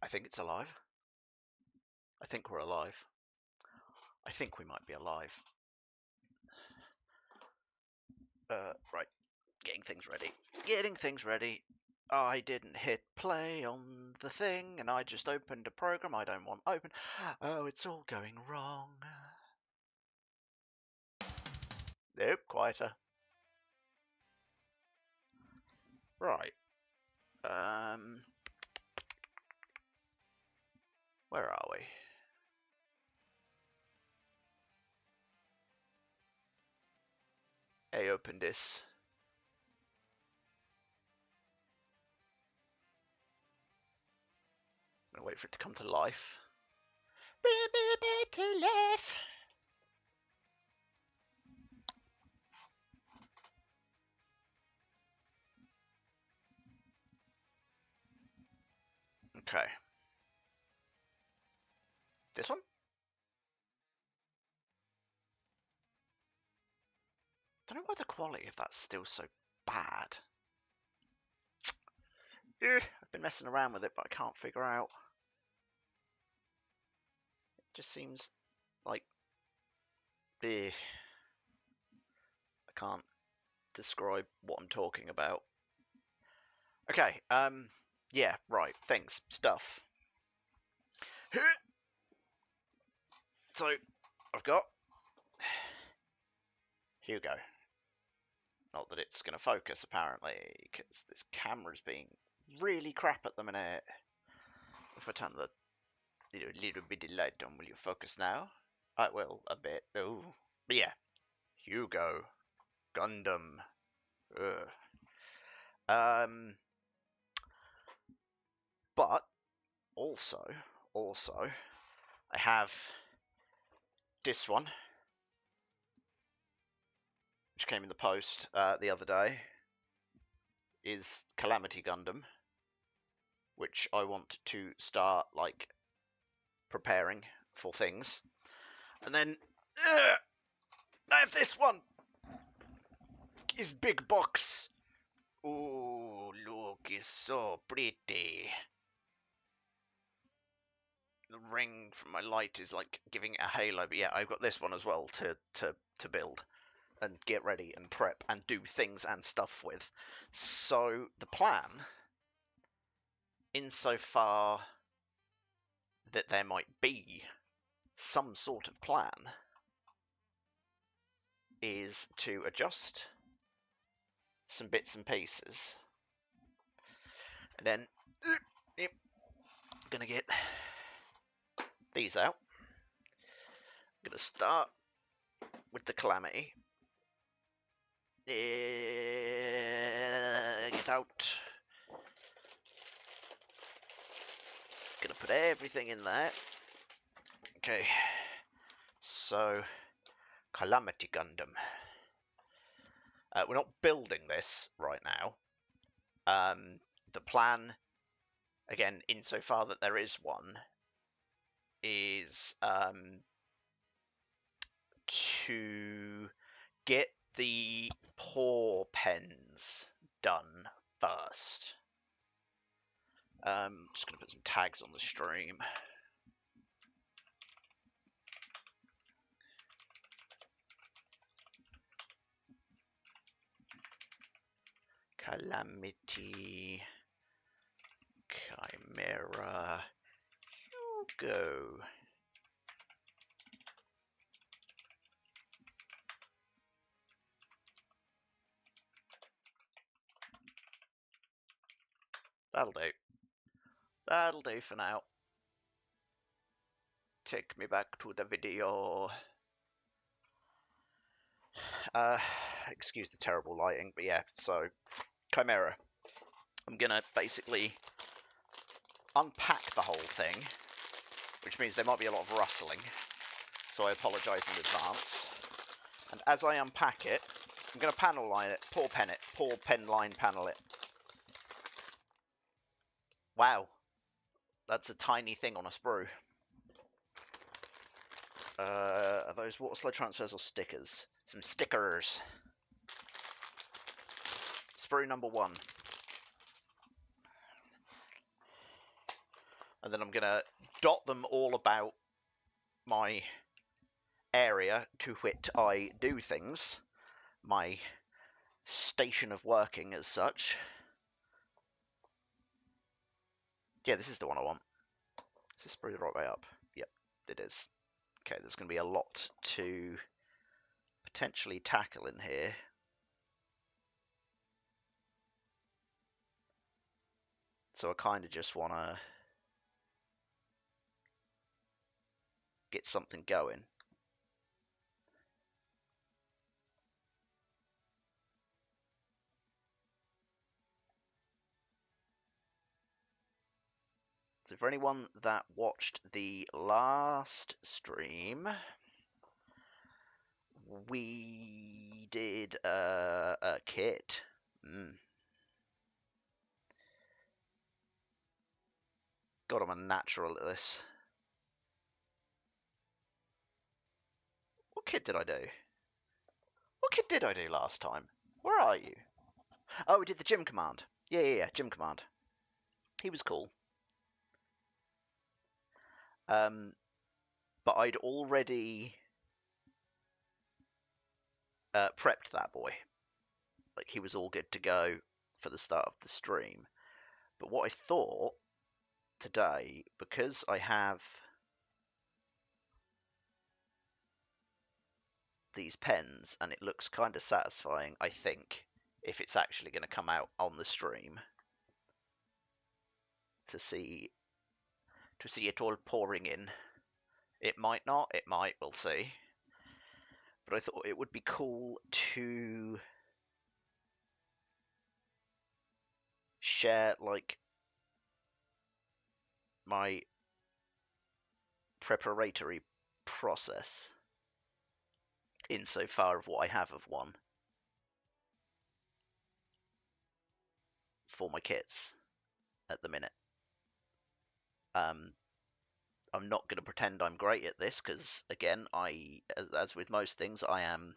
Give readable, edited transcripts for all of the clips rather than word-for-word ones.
I think it's alive. I think we're alive. I think we might be alive. Right. Getting things ready. Getting things ready. I didn't hit play on the thing, and I just opened a program I don't want open. Oh, it's all going wrong. Nope, quieter. Right. Where are we? I opened this. I'm gonna wait for it to come to life. To life. Okay. This one? Don't know why the quality of that's still so bad. I've been messing around with it, but I can't figure out. It just seems like I can't describe what I'm talking about. Okay, yeah, right, things, stuff. So, I've got Hugo. Not that it's going to focus, apparently, because this camera's being really crap at the minute. If I turn the little bit of light on, will you focus now? I will, a bit. Oh, but yeah, Hugo, Gundam. Ugh. But also, I have this one, which came in the post the other day, is Calamity Gundam, which I want to start like preparing for things, and then I have this one. His big box. Ooh, look, it's so pretty. The ring from my light is like giving it a halo, but yeah, I've got this one as well to build and get ready and prep and do things and stuff with. So the plan, insofar that there might be some sort of plan, is to adjust some bits and pieces, and then yep, gonna get these out. I'm gonna start with the Calamity. Get out. Gonna put everything in there. Okay, so Calamity Gundam. We're not building this right now. The plan, again, insofar that there is one, is to get the paw pens done first. Just gonna put some tags on the stream. Calamity, Chimera, Hugo. That'll do. That'll do for now. Take me back to the video. Excuse the terrible lighting, but yeah, so Chimera. I'm gonna basically unpack the whole thing, which means there might be a lot of rustling, so I apologise in advance. And as I unpack it, I'm gonna panel line it, paw pen line panel it. Wow, that's a tiny thing on a sprue. Are those water slide transfers or stickers? Some stickers. Sprue number 1. and then I'm going to dot them all about my area to which I do things, my station of working as such. Yeah, this is the one I want. Is this probably the right way up? Yep, it is. Okay, there's going to be a lot to potentially tackle in here. So I kind of just want to get something going. So for anyone that watched the last stream, we did a kit. God, I'm a natural at this. What kit did I do? What kit did I do last time? Where are you? Oh, we did the gym command. Yeah, gym command. He was cool. But I'd already prepped that boy. Like, he was all good to go for the start of the stream. But what I thought today, because I have these pens and it looks kind of satisfying, I think, if it's actually going to come out on the stream, to see it all pouring in. It might not, it might, we'll see. But I thought it would be cool to share, like, my preparatory process insofar of what I have of one for my kits at the minute. I'm not going to pretend I'm great at this because, again, as with most things, I am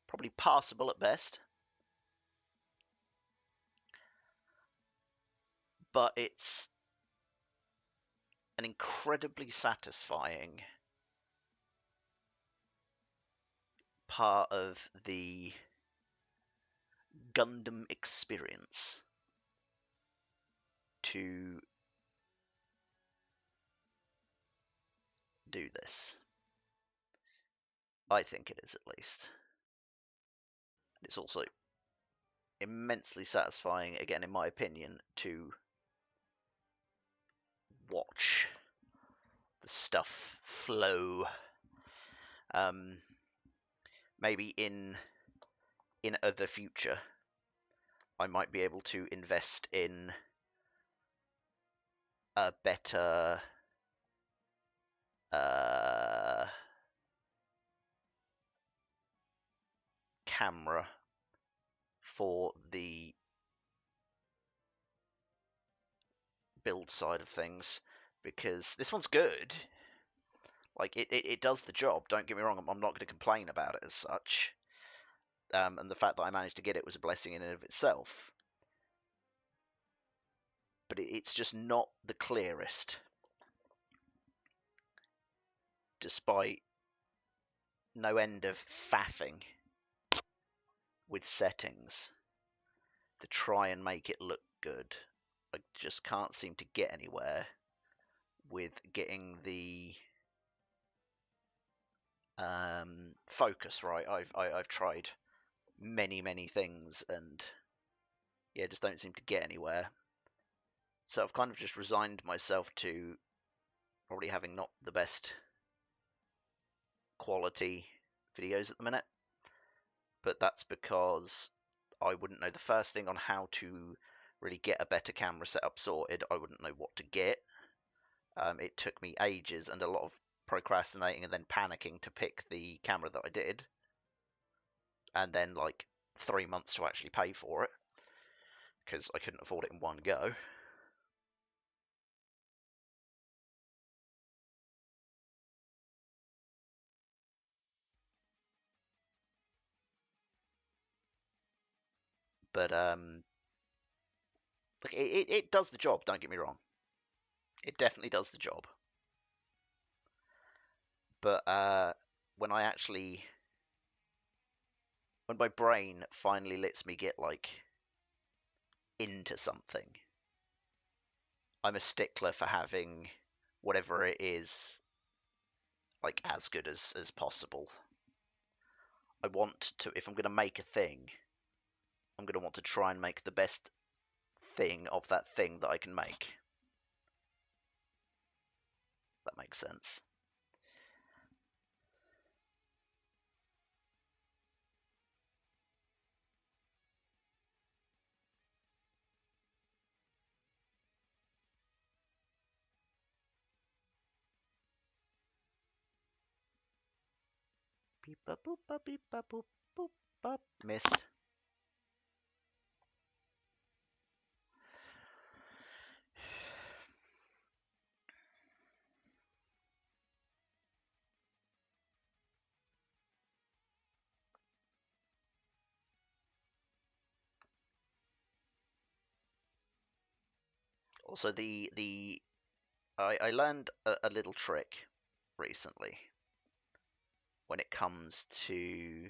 probably passable at best. But it's an incredibly satisfying part of the Gundam experience to do this. I think it is, at least. It's also immensely satisfying, again, in my opinion, to watch the stuff flow. Maybe in the future, I might be able to invest in a better camera for the build side of things, because this one's good. Like, it does the job, don't get me wrong, I'm not going to complain about it as such. And the fact that I managed to get it was a blessing in and of itself. But it's just not the clearest. Despite no end of faffing with settings to try and make it look good. I just can't seem to get anywhere with getting the focus right. I've tried many things and yeah, just don't seem to get anywhere. So I've kind of just resigned myself to probably having not the best quality videos at the minute. But that's because I wouldn't know the first thing on how to really get a better camera setup sorted. I wouldn't know what to get. It took me ages and a lot of procrastinating and then panicking to pick the camera that I did. And then like 3 months to actually pay for it because I couldn't afford it in one go. But like it does the job, don't get me wrong. It definitely does the job. But when I actually, when my brain finally lets me get like into something, I'm a stickler for having whatever it is like as good as possible. I want to, if I'm going to make a thing, I'm going to want to try and make the best thing of that thing that I can make. That makes sense. Beep ba boop ba beep ba boop boop bop. Missed. Also, I learned a little trick recently when it comes to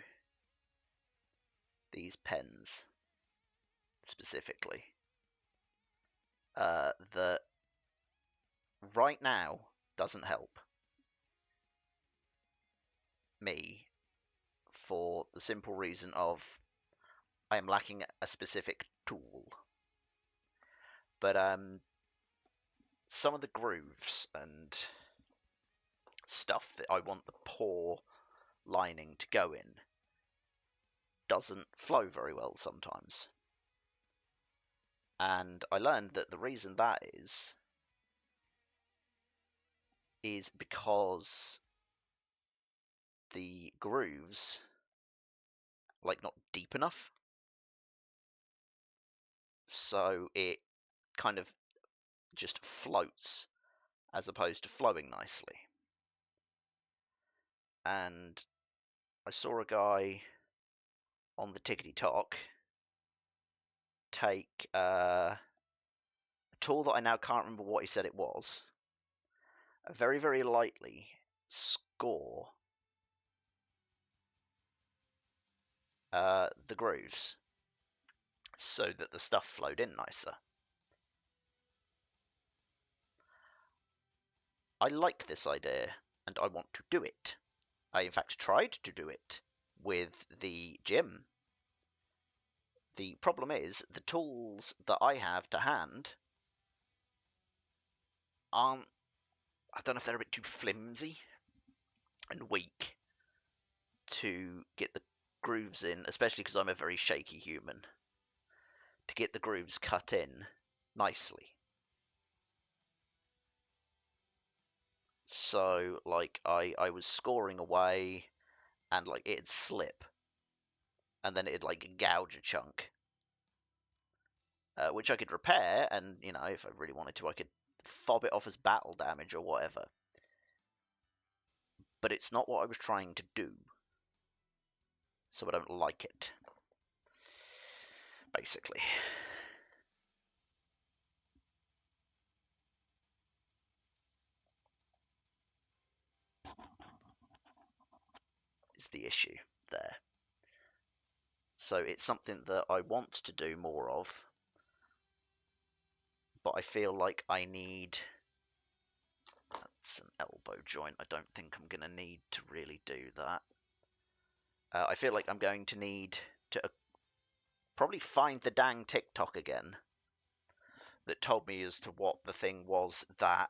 these pens specifically. That right now doesn't help me for the simple reason of I am lacking a specific tool. But some of the grooves and stuff that I want the pore lining to go in doesn't flow very well sometimes. And I learned that the reason that is because the grooves like not deep enough, so it kind of just floats as opposed to flowing nicely. And I saw a guy on the Tickety Talk take a tool that I now can't remember what he said it was, very, very lightly score the grooves so that the stuff flowed in nicer. I like this idea and I want to do it. I in fact tried to do it with the gym. The problem is the tools that I have to hand aren't, I don't know if they're a bit too flimsy and weak to get the grooves in, especially because I'm a very shaky human, to get the grooves cut in nicely. So, like, I was scoring away, and, like, it'd slip, and then it'd, like, gouge a chunk, which I could repair, and, you know, if I really wanted to, I could fob it off as battle damage or whatever. But it's not what I was trying to do, so I don't like it, basically. Is the issue there. So it's something that I want to do more of, but I feel like I need... That's an elbow joint. I don't think I'm going to need to really do that. I feel like I'm going to need to probably find the dang TikTok again that told me as to what the thing was that...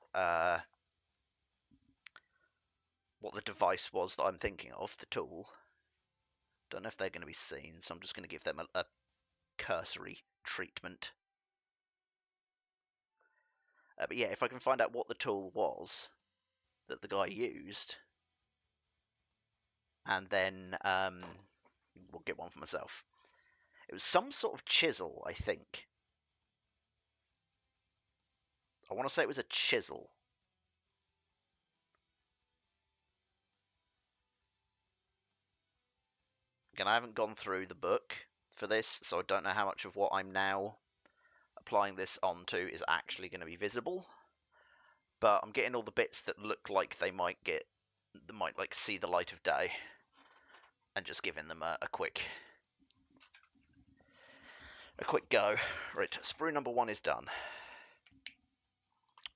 what the device was that I'm thinking of, the tool. Don't know if they're going to be seen, so I'm just going to give them a cursory treatment. But yeah, if I can find out what the tool was that the guy used, and then we'll get one for myself. It was some sort of chisel, I think. I want to say it was a chisel. Again, I haven't gone through the book for this, so I don't know how much of what I'm now applying this onto is actually going to be visible. but I'm getting all the bits that look like they might like see the light of day, and just giving them a quick go. Right, sprue number 1 is done.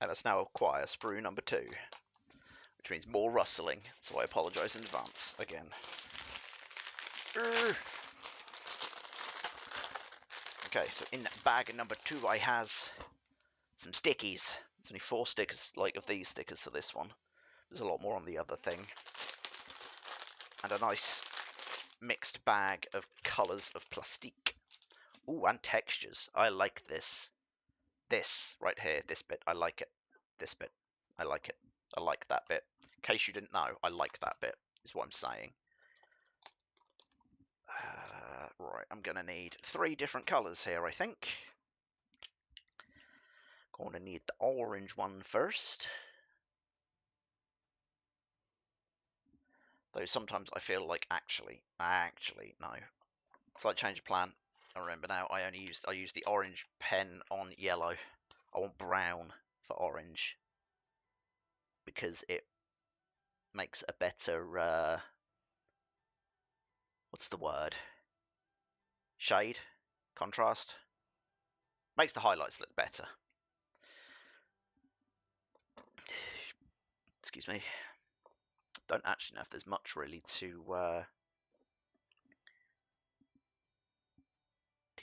And let's now acquire sprue number 2, which means more rustling, so I apologise in advance again. Okay, so in bag number 2 I has some stickies. There's only 4 stickers, like, of these stickers for this one. There's a lot more on the other thing. And a nice mixed bag of colours of plastique. Ooh, and textures. I like this. This right here, this bit, I like it. This bit, I like it. I like that bit. In case you didn't know, I like that bit, is what I'm saying. Right, I'm going to need 3 different colours here, I think. Going to need the orange one first. Though sometimes I feel like actually, no. Slight change of plan. I remember now, I use the orange pen on yellow. I want brown for orange, because it makes a better, what's the word? Shade? Contrast? Makes the highlights look better. Excuse me. Don't actually know if there's much really to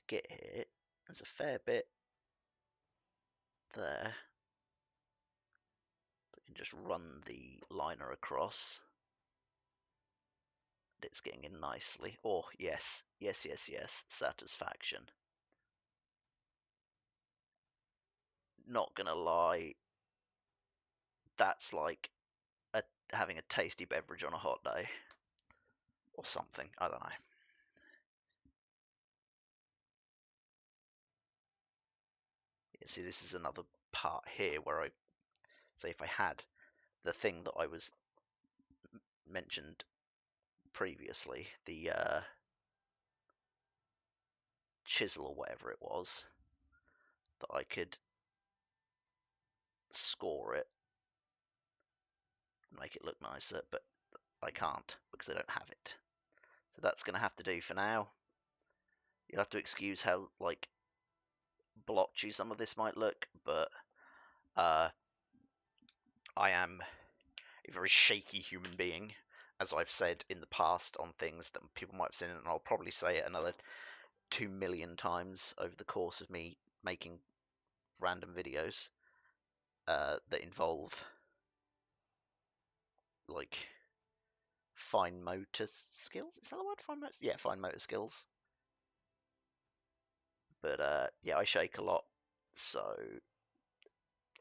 get here. There's a fair bit there. I can just run the liner across. It's getting in nicely. Oh, yes. Yes, yes, yes. Satisfaction. Not gonna lie. That's like having a tasty beverage on a hot day. Or something. I don't know. Yeah, see, this is another part here where I say if I had the thing that I was mentioned previously, the chisel or whatever it was, that I could score it and make it look nicer, but I can't because I don't have it. So that's going to have to do for now. You'll have to excuse how, like, blotchy some of this might look, but I am a very shaky human being, as I've said in the past on things that people might have seen, and I'll probably say it another 2 million times over the course of me making random videos that involve, like, fine motor skills. Is that the word? Fine motor? Yeah, fine motor skills. But yeah, I shake a lot, so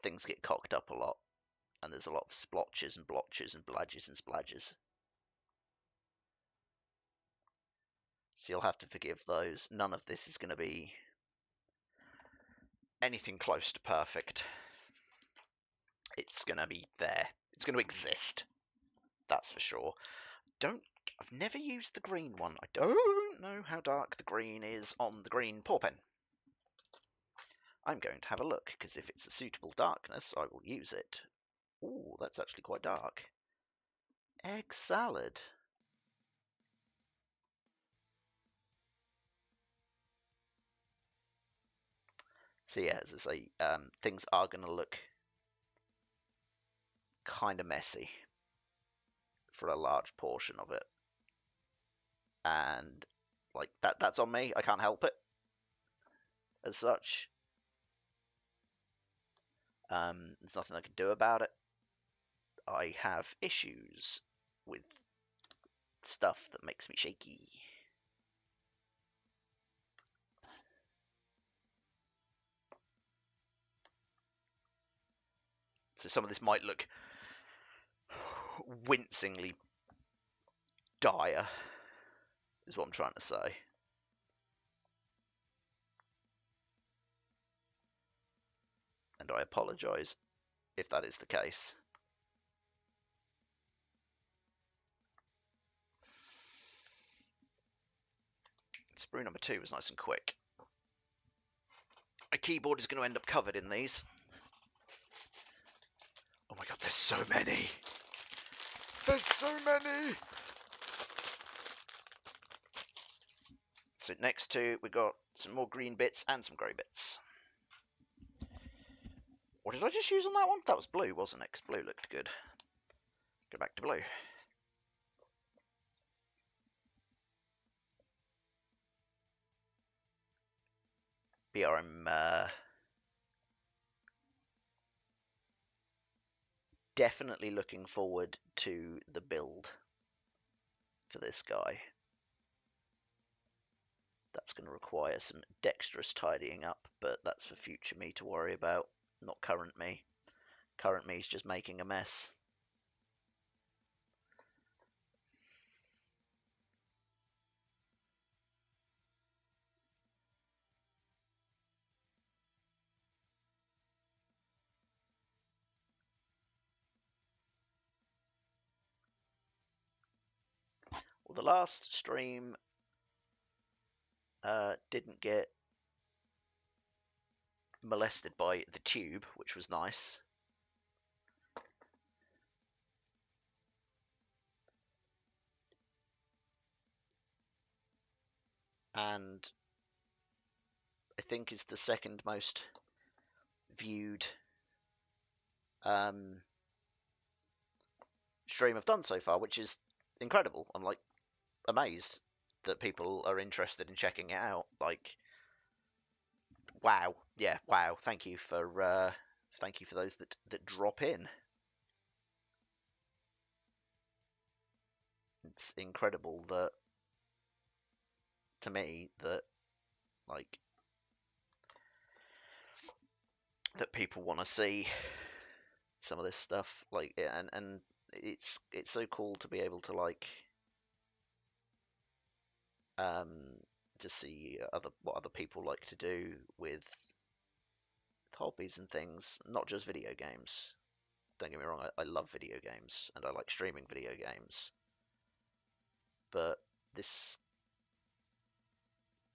things get cocked up a lot, and there's a lot of splotches and blotches and bladges and spladges. So you'll have to forgive those. None of this is going to be anything close to perfect. It's going to be there. It's going to exist. That's for sure. I've never used the green one. I don't know how dark the green is on the green paw pen. I'm going to have a look, because if it's a suitable darkness, I will use it. Ooh, that's actually quite dark. Egg salad. So yeah, as I say, things are going to look kind of messy for a large portion of it. And, like, that's on me. I can't help it, as such. There's nothing I can do about it. I have issues with stuff that makes me shaky. So some of this might look wincingly dire, is what I'm trying to say. And I apologise if that is the case. Sprue number 2 was nice and quick. My keyboard is going to end up covered in these. There's so many. There's so many. So next to, we got some more green bits and some grey bits. What did I just use on that one? That was blue, wasn't it? 'Cause blue looked good. Go back to blue. I'm definitely looking forward to the build for this guy. That's going to require some dexterous tidying up, but that's for future me to worry about, not current me. Current me's just making a mess. Well, the last stream didn't get molested by the tube, which was nice. And I think it's the second most viewed stream I've done so far, which is incredible. I'm like amazed that people are interested in checking it out. Like, wow, yeah, wow. Thank you for those that drop in. It's incredible that, to me, that like that people want to see some of this stuff. Like, and it's so cool to be able to like to see what other people like to do with hobbies and things, not just video games. Don't get me wrong, I love video games and I like streaming video games, but this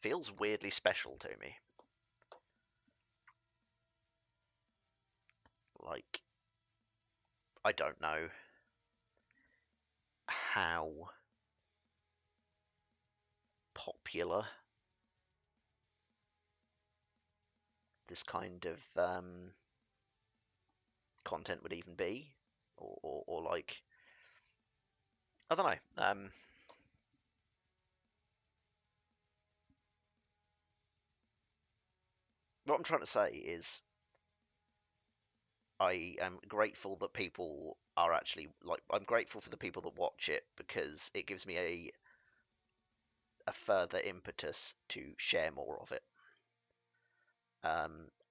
feels weirdly special to me. Like, I don't know how popular this kind of content would even be, or like, I don't know. What I'm trying to say is, I am grateful that people are actually like. I'm grateful for the people that watch it because it gives me a further impetus to share more of it.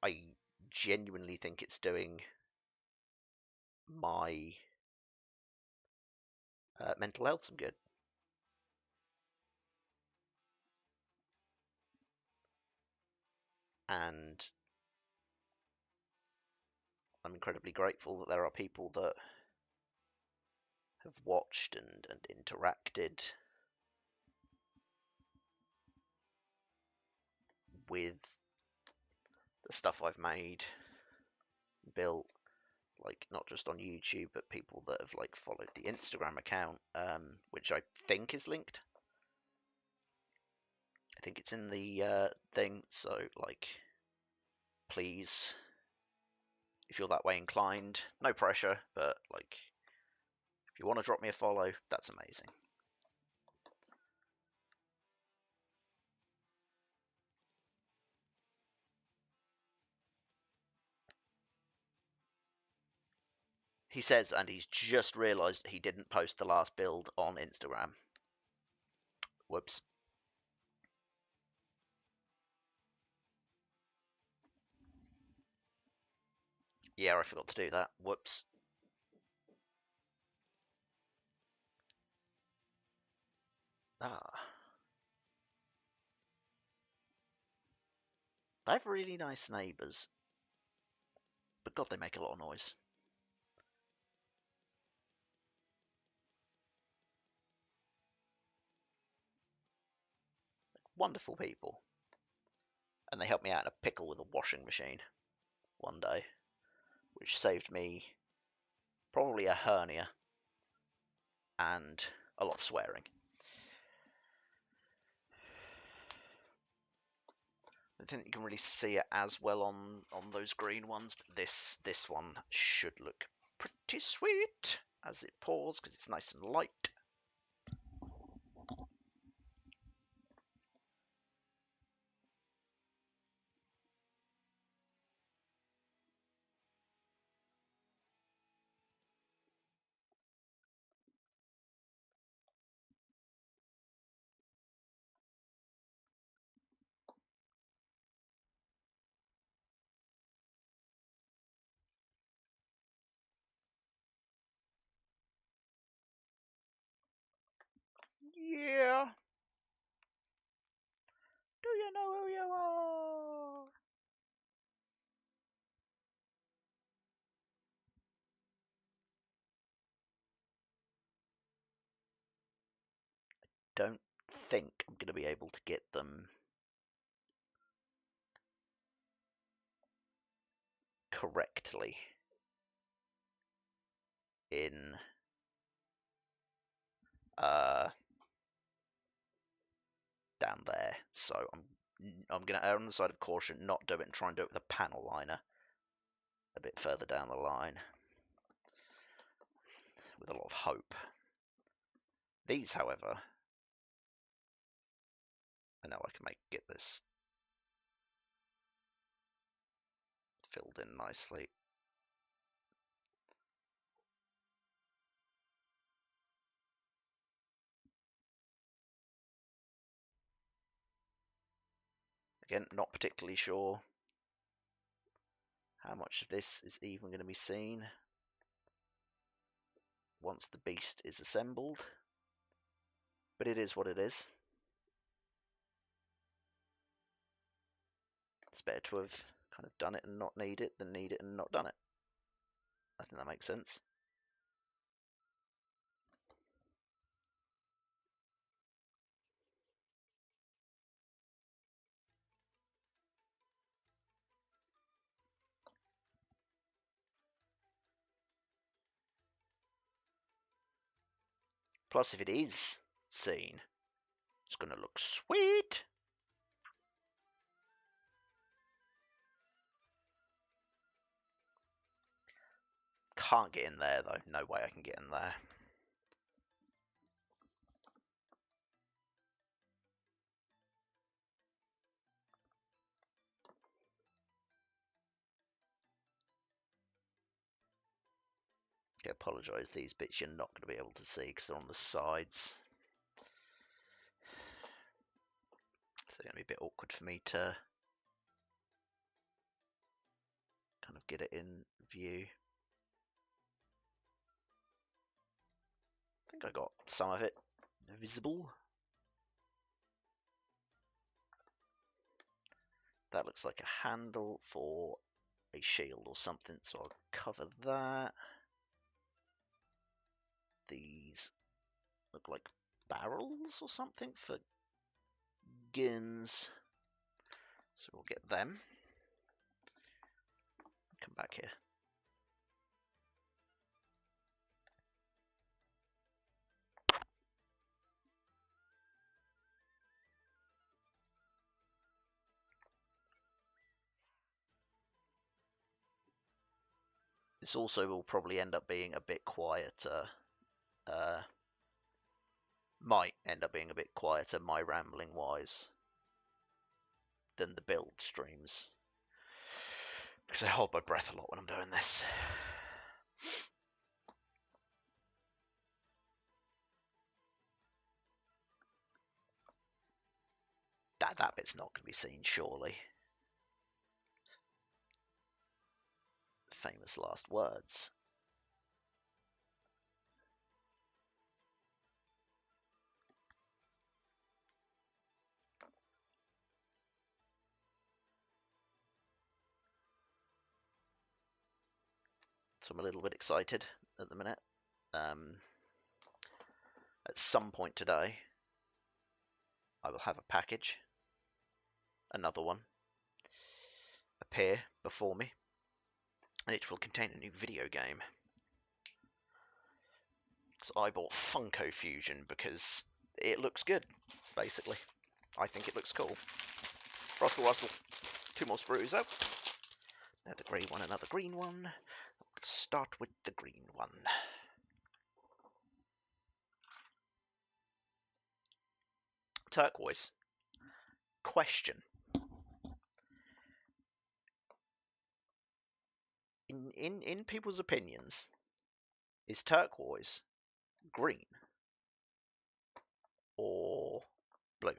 I genuinely think it's doing my mental health some good. And I'm incredibly grateful that there are people that have watched and interacted with the stuff I've made, built, like not just on YouTube, but people that have like followed the Instagram account, which I think is linked. I think it's in the thing. So like, please, if you're that way inclined, no pressure, but like, if you want to drop me a follow, that's amazing. He says, and he's just realised he didn't post the last build on Instagram. Whoops. Yeah, I forgot to do that. Whoops. Ah. They have really nice neighbours. But God, they make a lot of noise. Wonderful people. And they helped me out in a pickle with a washing machine one day, which saved me probably a hernia, and a lot of swearing. I don't think you can really see it as well on those green ones, but this one should look pretty sweet as it pours because it's nice and light. Yeah. Do you know who you are? Don't think I'm going to be able to get them correctly in down there, so I'm going to err on the side of caution, not do it and try and do it with a panel liner a bit further down the line with a lot of hope. These, however, I know I can get this filled in nicely. Again, not particularly sure how much of this is even going to be seen once the beast is assembled, but it is what it is. It's better to have kind of done it and not need it than need it and not done it. I think that makes sense. Plus, if it is seen, it's going to look sweet. Can't get in there, though. No way I can get in there. I apologise, these bits you're not going to be able to see because they're on the sides. So they're going to be a bit awkward for me to kind of get it in view. I think I got some of it visible. That looks like a handle for a shield or something, so I'll cover that. These look like barrels or something for guns, so we'll get them. Come back here. This also will probably end up being a bit quieter. Might end up being a bit quieter, my rambling wise, than the build streams. Because I hold my breath a lot when I'm doing this. That bit's not going to be seen, surely. Famous last words. So I'm a little bit excited at the minute. At some point today, I will have a package, another one, appear before me, and it will contain a new video game. because I bought Funko Fusion because it looks good, basically. I think it looks cool. Russell, Russell. 2 more sprues out. Another grey one, another green one. Let's start with the green one. Turquoise. Question. In people's opinions, is turquoise green or blue?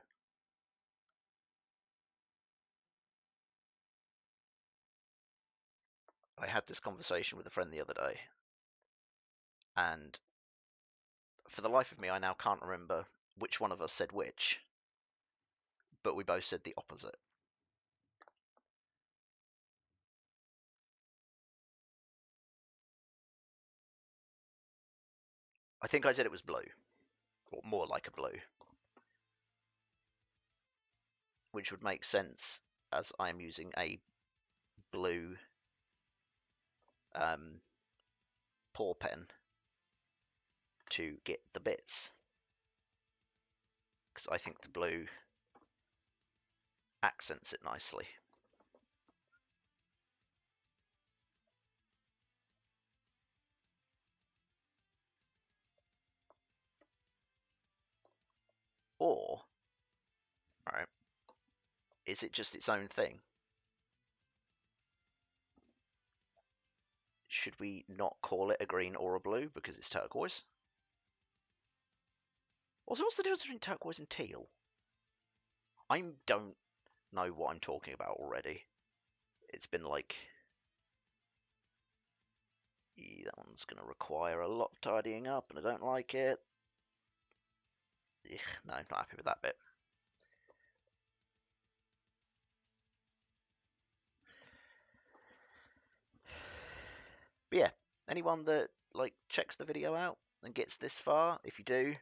I had this conversation with a friend the other day, and for the life of me, I now can't remember which one of us said which, but we both said the opposite. I think I said it was blue, or more like a blue, which would make sense as I'm using a blue paw pen to get the bits, because I think the blue accents it nicely. Or, right, is it just its own thing? Should we not call it a green or a blue because it's turquoise? Also, what's the difference between turquoise and teal? I don't know what I'm talking about already. It's been like... that one's going to require a lot of tidying up, and I don't like it. Ugh, no, not happy with that bit. But yeah, anyone that like checks the video out and gets this far, if you do,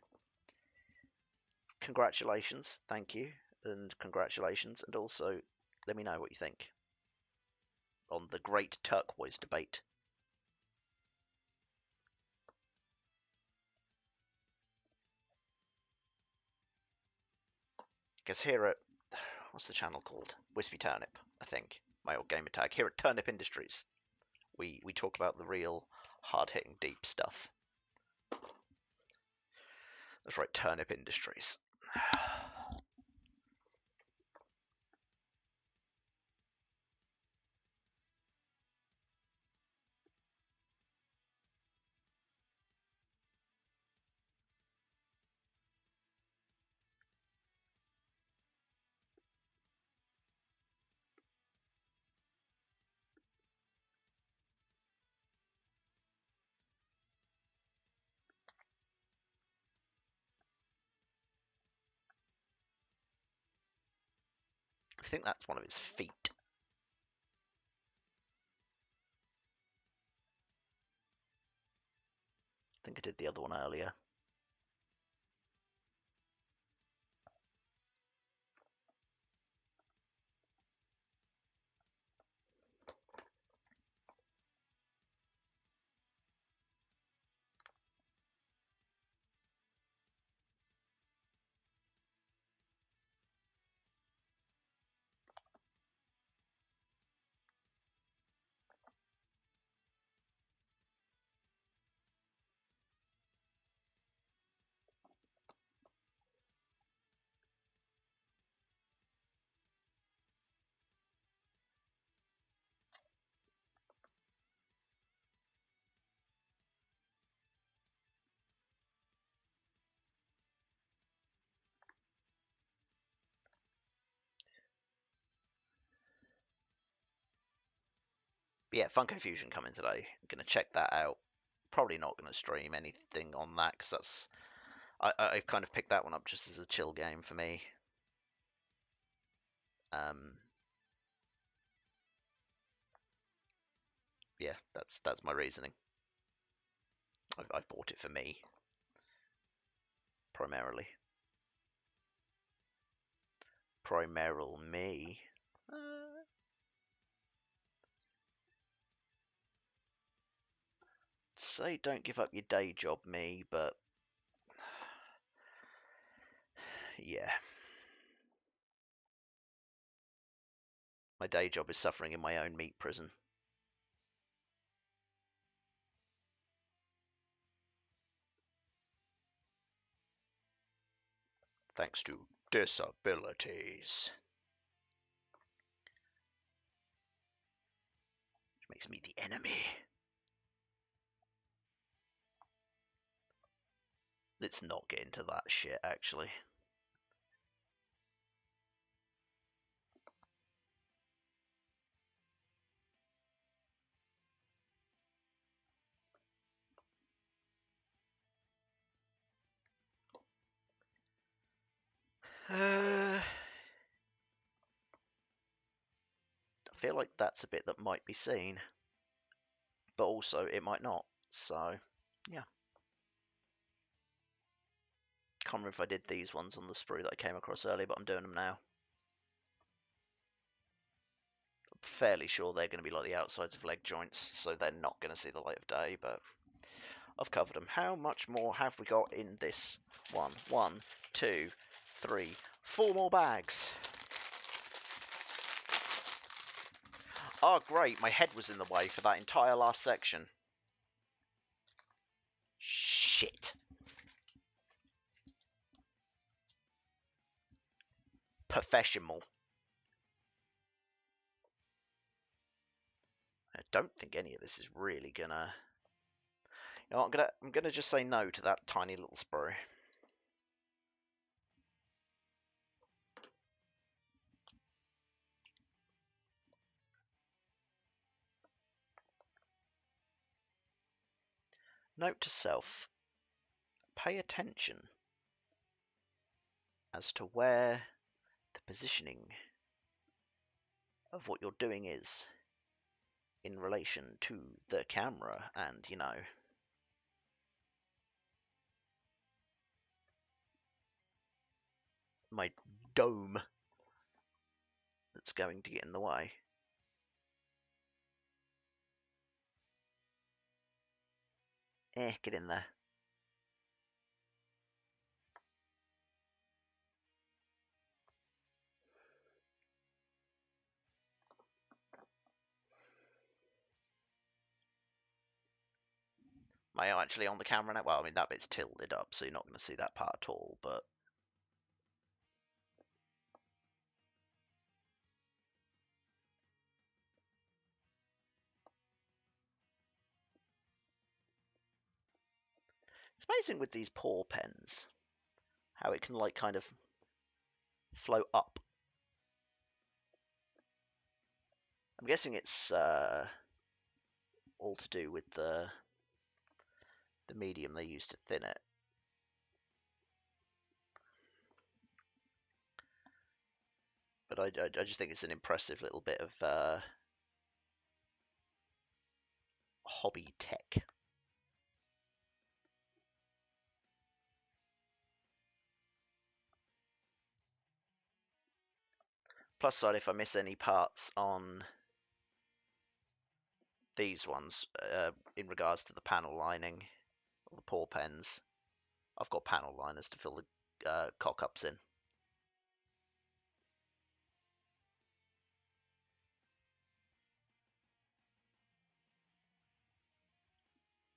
congratulations, thank you, and congratulations, and also let me know what you think on the great turquoise debate. Because here at, what's the channel called? Wispy Turnip, I think, my old gamer tag. Here at Turnip Industries, we talk about the real hard-hitting, deep stuff. That's right, Turnip Industries. I think that's one of his feet. I think I did the other one earlier. But yeah, Funko Fusion coming today. I'm gonna check that out. Probably not gonna stream anything on that because that's I've kind of picked that one up just as a chill game for me. Yeah, that's my reasoning. I've bought it for me primarily. Primeral me. Say don't give up your day job, me, but yeah. My day job is suffering in my own meat prison. Thanks to disabilities. Which makes me the enemy. Let's not get into that shit, actually. I feel like that's a bit that might be seen, but also it might not, so yeah. Can't remember if I did these ones on the sprue that I came across earlier, but I'm doing them now. I'm fairly sure they're going to be like the outsides of leg joints, so they're not going to see the light of day, but I've covered them. How much more have we got in this one? 1, 2, 3, 4 more bags. Oh, great, my head was in the way for that entire last section. Shit. Professional. I don't think any of this is really gonna... You know what, I'm gonna just say no to that tiny little sprue. Note to self. Pay attention as to where the positioning of what you're doing is in relation to the camera and, you know, my dome that's going to get in the way. Get in there. Am I actually on the camera now? Well, I mean, that bit's tilted up, so you're not going to see that part at all, but... It's amazing with these paw pens, how it can, like, kind of float up. I'm guessing it's all to do with the medium they use to thin it. But I just think it's an impressive little bit of hobby tech. Plus side, if I miss any parts on these ones, in regards to the panel lining, or the paw pens, I've got panel liners to fill the cock-ups in.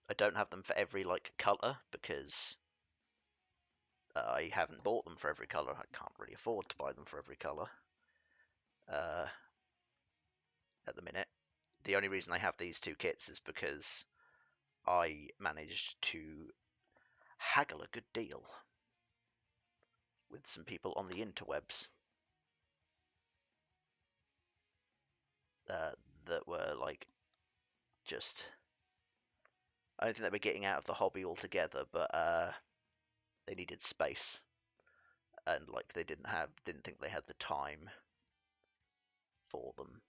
I don't have them for every, like, colour, because I haven't bought them for every colour. I can't really afford to buy them for every colour at the minute. The only reason I have these two kits is because I managed to haggle a good deal with some people on the interwebs that were, like, just... I don't think they were getting out of the hobby altogether, but they needed space, and, like, they didn't think they had the time for them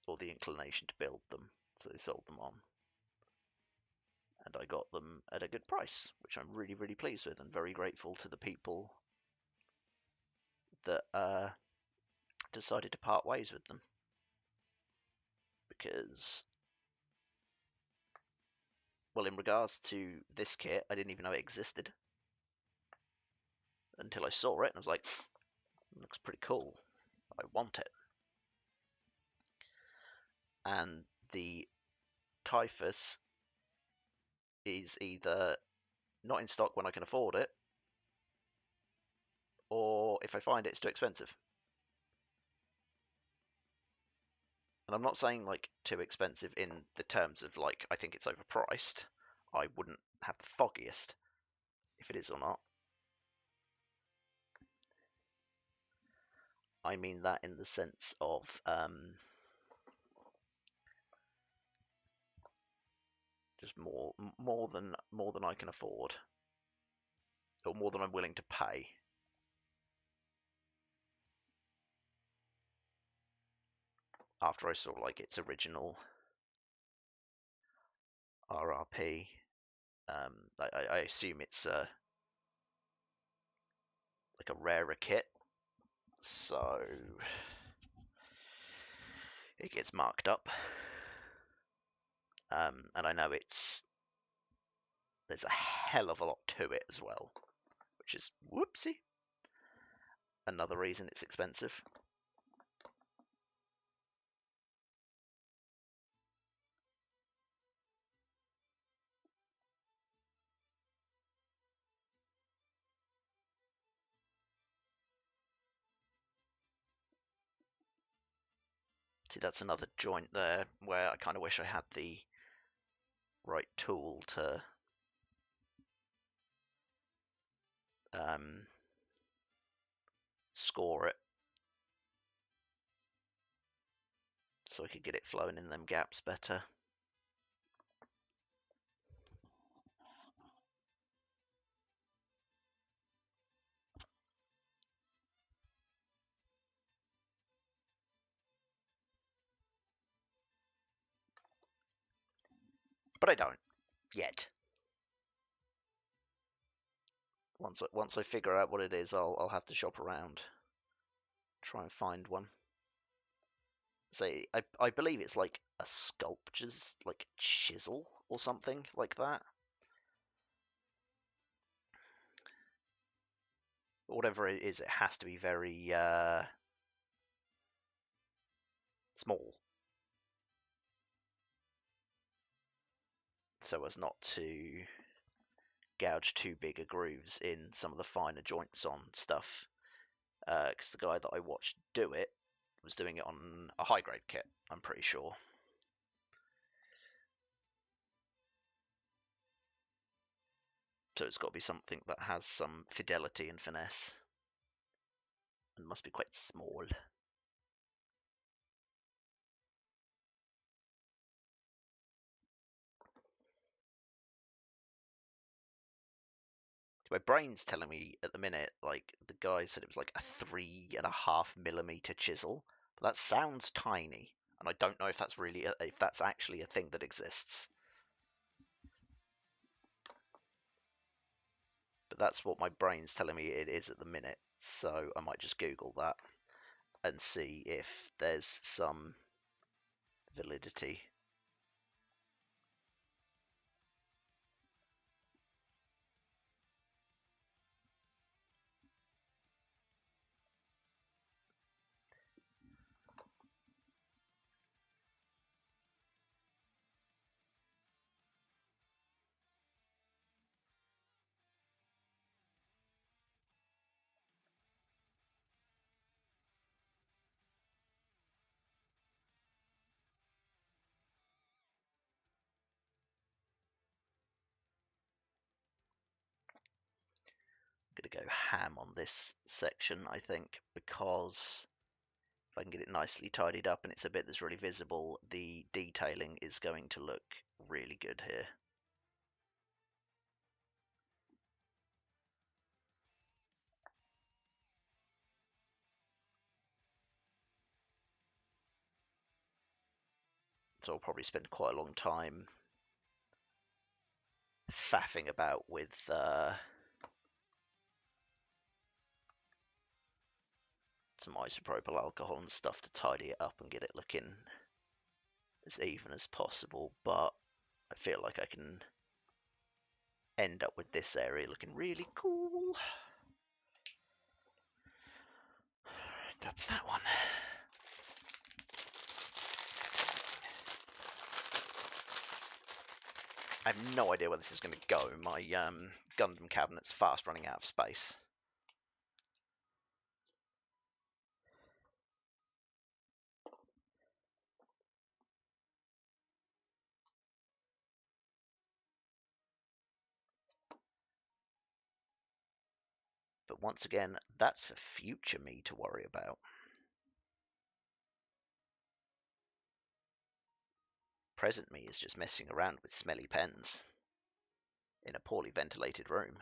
or the inclination to build them, so they sold them on. And I got them at a good price, which I'm really, really pleased with, and very grateful to the people that decided to part ways with them. Because, well, in regards to this kit, I didn't even know it existed. until I saw it and I was like, it looks pretty cool. I want it. And the Typhus is either not in stock when I can afford it, or if I find it, it's too expensive. And I'm not saying like too expensive in the terms of like I think it's overpriced. I wouldn't have the foggiest if it is or not. I mean that in the sense of just more than I can afford, or more than I'm willing to pay. After I saw like its original RRP, I assume it's like a rarer kit, so it gets marked up. And I know there's a hell of a lot to it as well, which is whoopsie. Another reason it's expensive. See, that's another joint there where I kind of wish I had the right tool to score it, so I could get it flowing in them gaps better. But I don't yet. Once I figure out what it is, I'll have to shop around, try and find one. Say, I believe it's like a sculpture's like chisel or something like that. Whatever it is, it has to be very small, so as not to gouge too big a grooves in some of the finer joints on stuff. Because the guy that I watched do it was doing it on a high grade kit, I'm pretty sure. So it's got to be something that has some fidelity and finesse, and must be quite small. My brain's telling me at the minute, like the guy said it was like a 3.5mm chisel, but that sounds tiny, and I don't know if that's really if that's actually a thing that exists. But that's what my brain's telling me it is at the minute, so I might just Google that and see if there's some validity. I'm going to go ham on this section, I think, because if I can get it nicely tidied up and it's a bit that's really visible, the detailing is going to look really good here. So I'll probably spend quite a long time faffing about with some isopropyl alcohol and stuff to tidy it up and get it looking as even as possible, but I feel like I can end up with this area looking really cool. That's that one. I have no idea where this is going to go. My Gundam cabinet's fast running out of space. But once again, that's for future me to worry about. Present me is just messing around with smelly pens in a poorly ventilated room.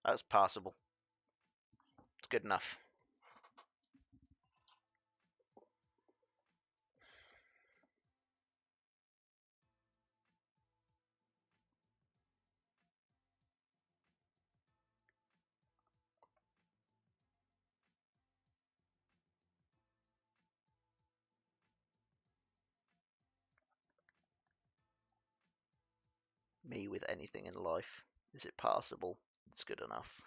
That's passable. It's good enough. Me with anything in life. Is it passable? It's good enough.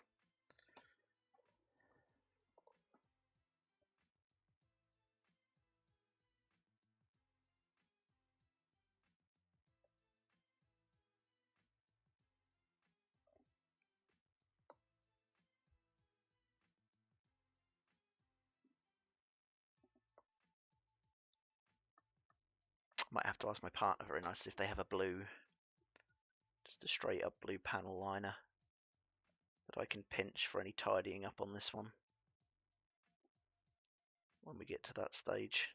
Might have to ask my partner very nicely if they have a blue, just a straight up blue panel liner that I can pinch for any tidying up on this one when we get to that stage.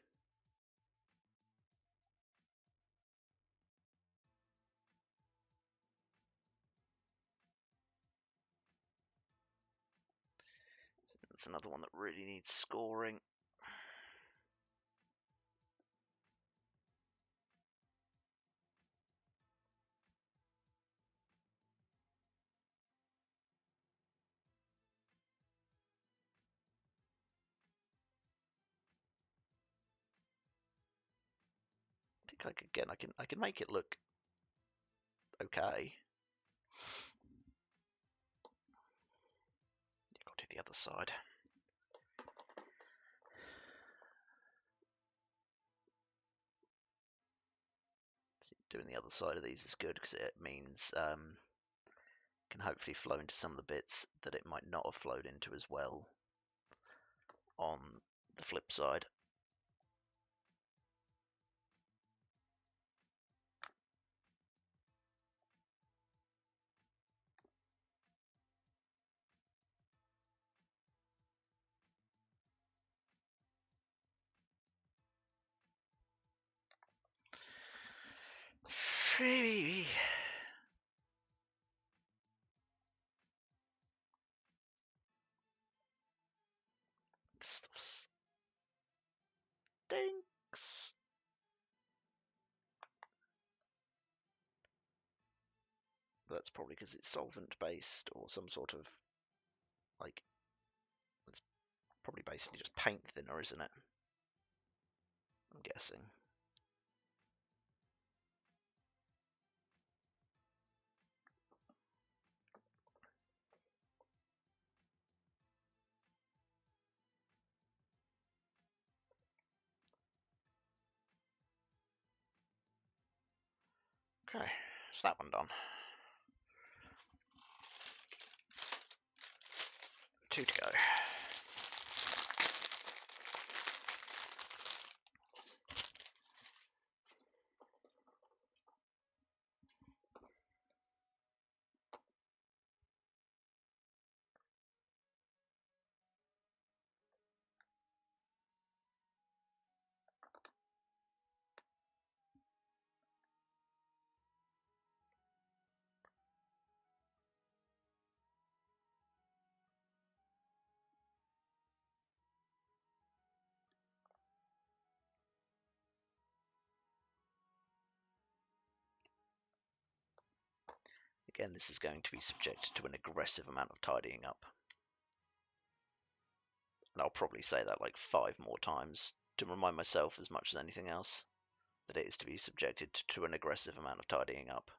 That's another one that really needs scoring. I think I can make it look okay. Go to the other side. Doing the other side of these is good because it means can hopefully flow into some of the bits that it might not have flowed into as well on the flip side. Stuff stinks. That's probably because it's solvent based or some sort of like, it's probably basically just paint thinner, isn't it? I'm guessing. Okay, is that one done? 2 to go. Again, this is going to be subject to an aggressive amount of tidying up. And I'll probably say that like 5 more times to remind myself as much as anything else that it is to be subjected to an aggressive amount of tidying up.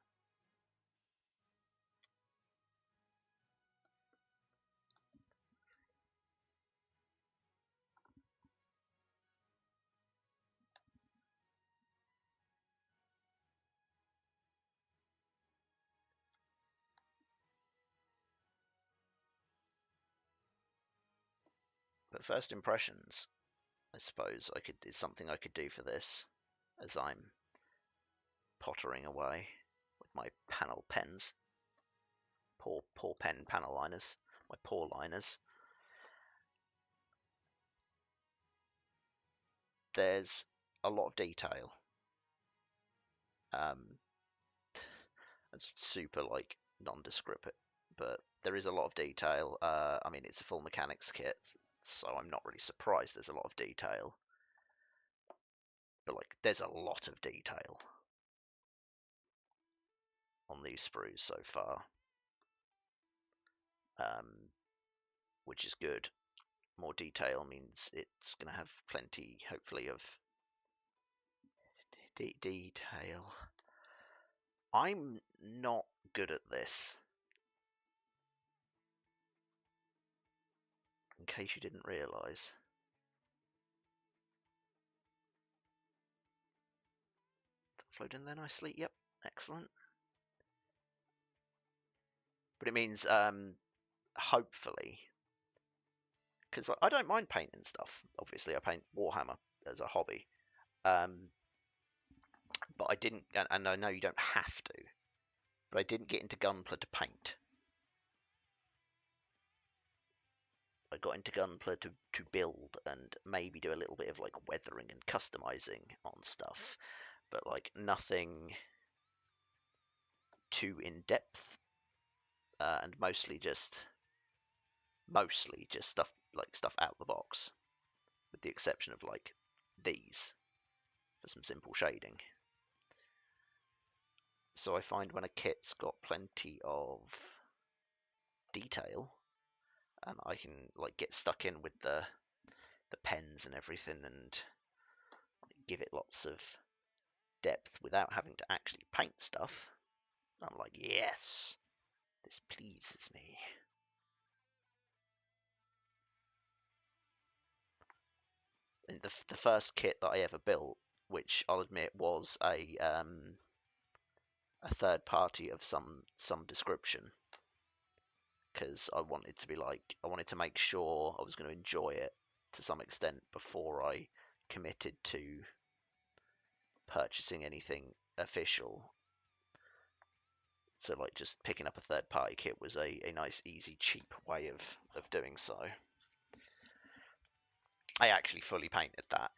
But first impressions, I suppose is something I could do for this, as I'm pottering away with my panel pens. Poor pen panel liners, my poor liners. There's a lot of detail. It's super like nondescript, but there is a lot of detail. I mean, it's a full mechanics kit, so I'm not really surprised there's a lot of detail. But like, there's a lot of detail on these sprues so far, which is good. More detail means it's going to have plenty, hopefully, of detail. I'm not good at this, in case you didn't realise. Flowed in there nicely. Yep, excellent. But it means, hopefully, because I don't mind painting stuff. Obviously, I paint Warhammer as a hobby, but I didn't, and I know you don't have to, but I didn't get into Gunpla to paint. I got into Gunpla to build and maybe do a little bit of like weathering and customizing on stuff, but like nothing too in depth, and mostly just stuff like stuff out the box, with the exception of like these for some simple shading. So I find when a kit's got plenty of detail, and I can like get stuck in with the pens and everything and give it lots of depth without having to actually paint stuff, I'm like, yes, this pleases me. And the first kit that I ever built, which I'll admit was a third party of some description, because I wanted to make sure I was going to enjoy it to some extent before I committed to purchasing anything official. So like just picking up a third party kit was a nice, easy, cheap way of doing so. I actually fully painted that.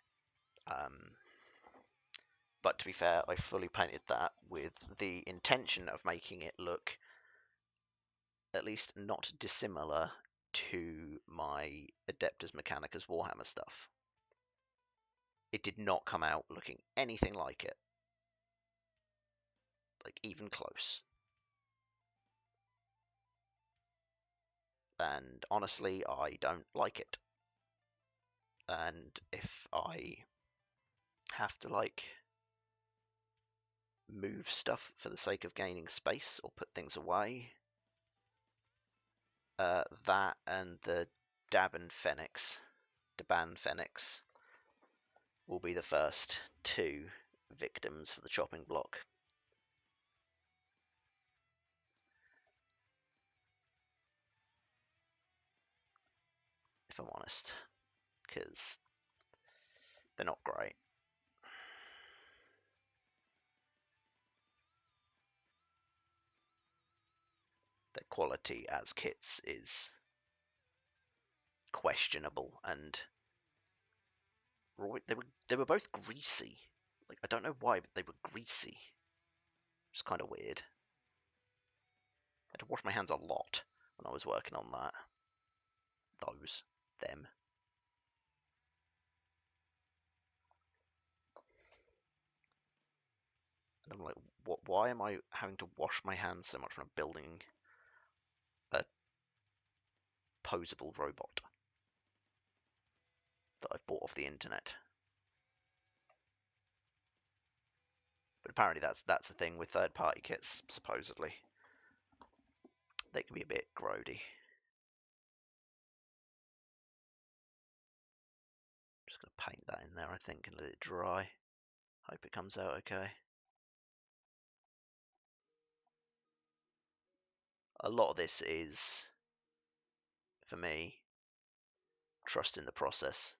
But to be fair, I fully painted that with the intention of making it look at least not dissimilar to my Adeptus Mechanicus Warhammer stuff. It did not come out looking anything like it. Like, even close. And honestly, I don't like it. And if I have to, like, move stuff for the sake of gaining space or put things away, that and the Daban Phoenix will be the first 2 victims for the chopping block. if I'm honest, because they're not great. Their quality as kits is questionable, and they were both greasy. Like, I don't know why, but they were greasy. It's kind of weird. I had to wash my hands a lot when I was working on that. Them. And I'm like, what? Why am I having to wash my hands so much when I'm building a posable robot that I've bought off the internet? But apparently that's the thing with third-party kits, supposedly. They can be a bit grody. Just gonna paint that in there, I think, and let it dry. Hope it comes out okay. A lot of this is, for me, trust in the process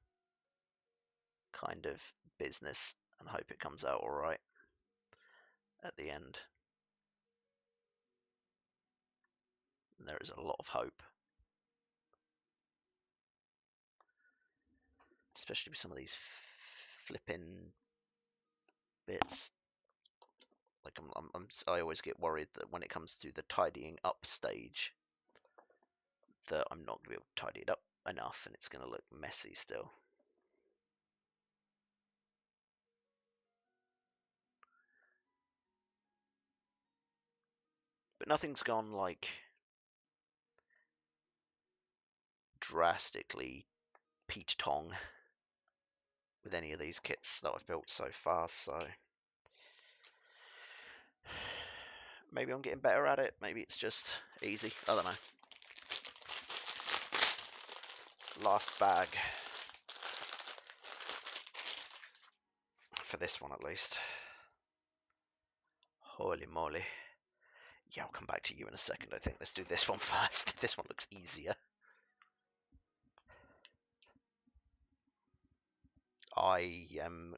kind of business, and hope it comes out alright at the end. And there is a lot of hope. Especially with some of these flipping bits. Like I always get worried that when it comes to the tidying up stage, that I'm not going to be able to tidy it up enough, and it's going to look messy still. But nothing's gone like drastically peach tong with any of these kits that I've built so far, so maybe I'm getting better at it, maybe it's just easy, I don't know. Last bag. For this one at least. Holy moly. Yeah, I'll come back to you in a second, I think. Let's do this one first. This one looks easier. I am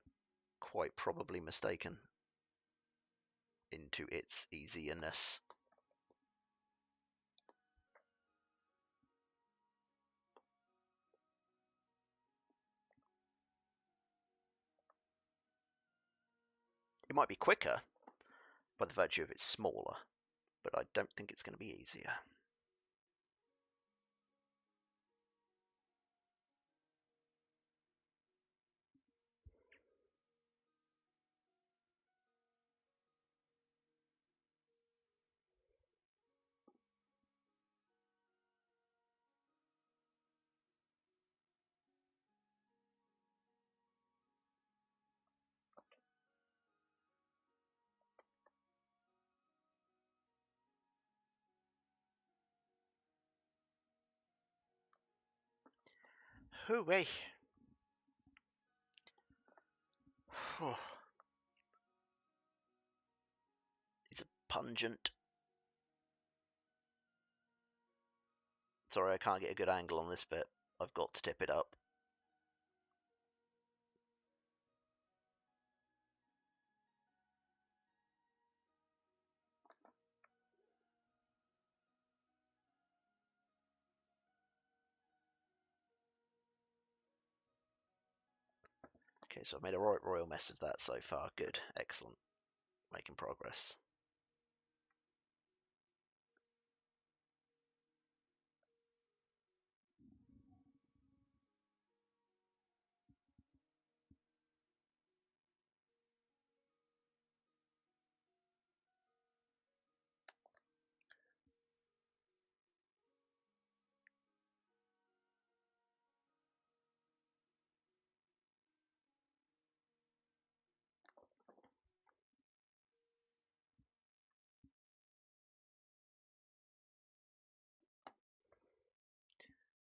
quite probably mistaken into its easiness. It might be quicker by the virtue of it's smaller, but I don't think it's going to be easier. Hooey! It's a pungent. Sorry, I can't get a good angle on this bit. I've got to tip it up. Okay, so I've made a royal mess of that so far. Good. Excellent. Making progress.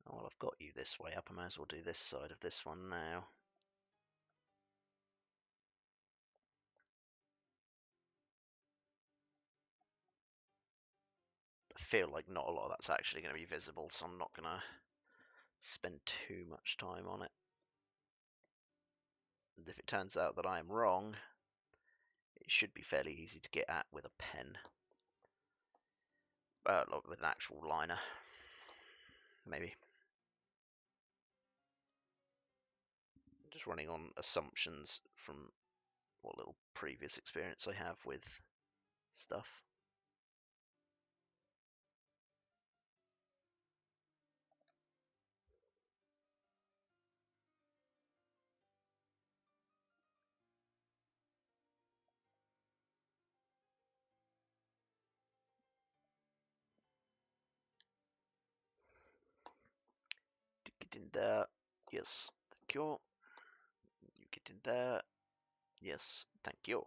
Oh, well, I've got you this way up. I might as well do this side of this one now. I feel like not a lot of that's actually going to be visible, so I'm not going to spend too much time on it. And if it turns out that I am wrong, it should be fairly easy to get at with a pen. With an actual liner. Maybe. Just running on assumptions from what little previous experience I have with stuff. Get in there. Yes, thank you. You get in there. Yes, thank you.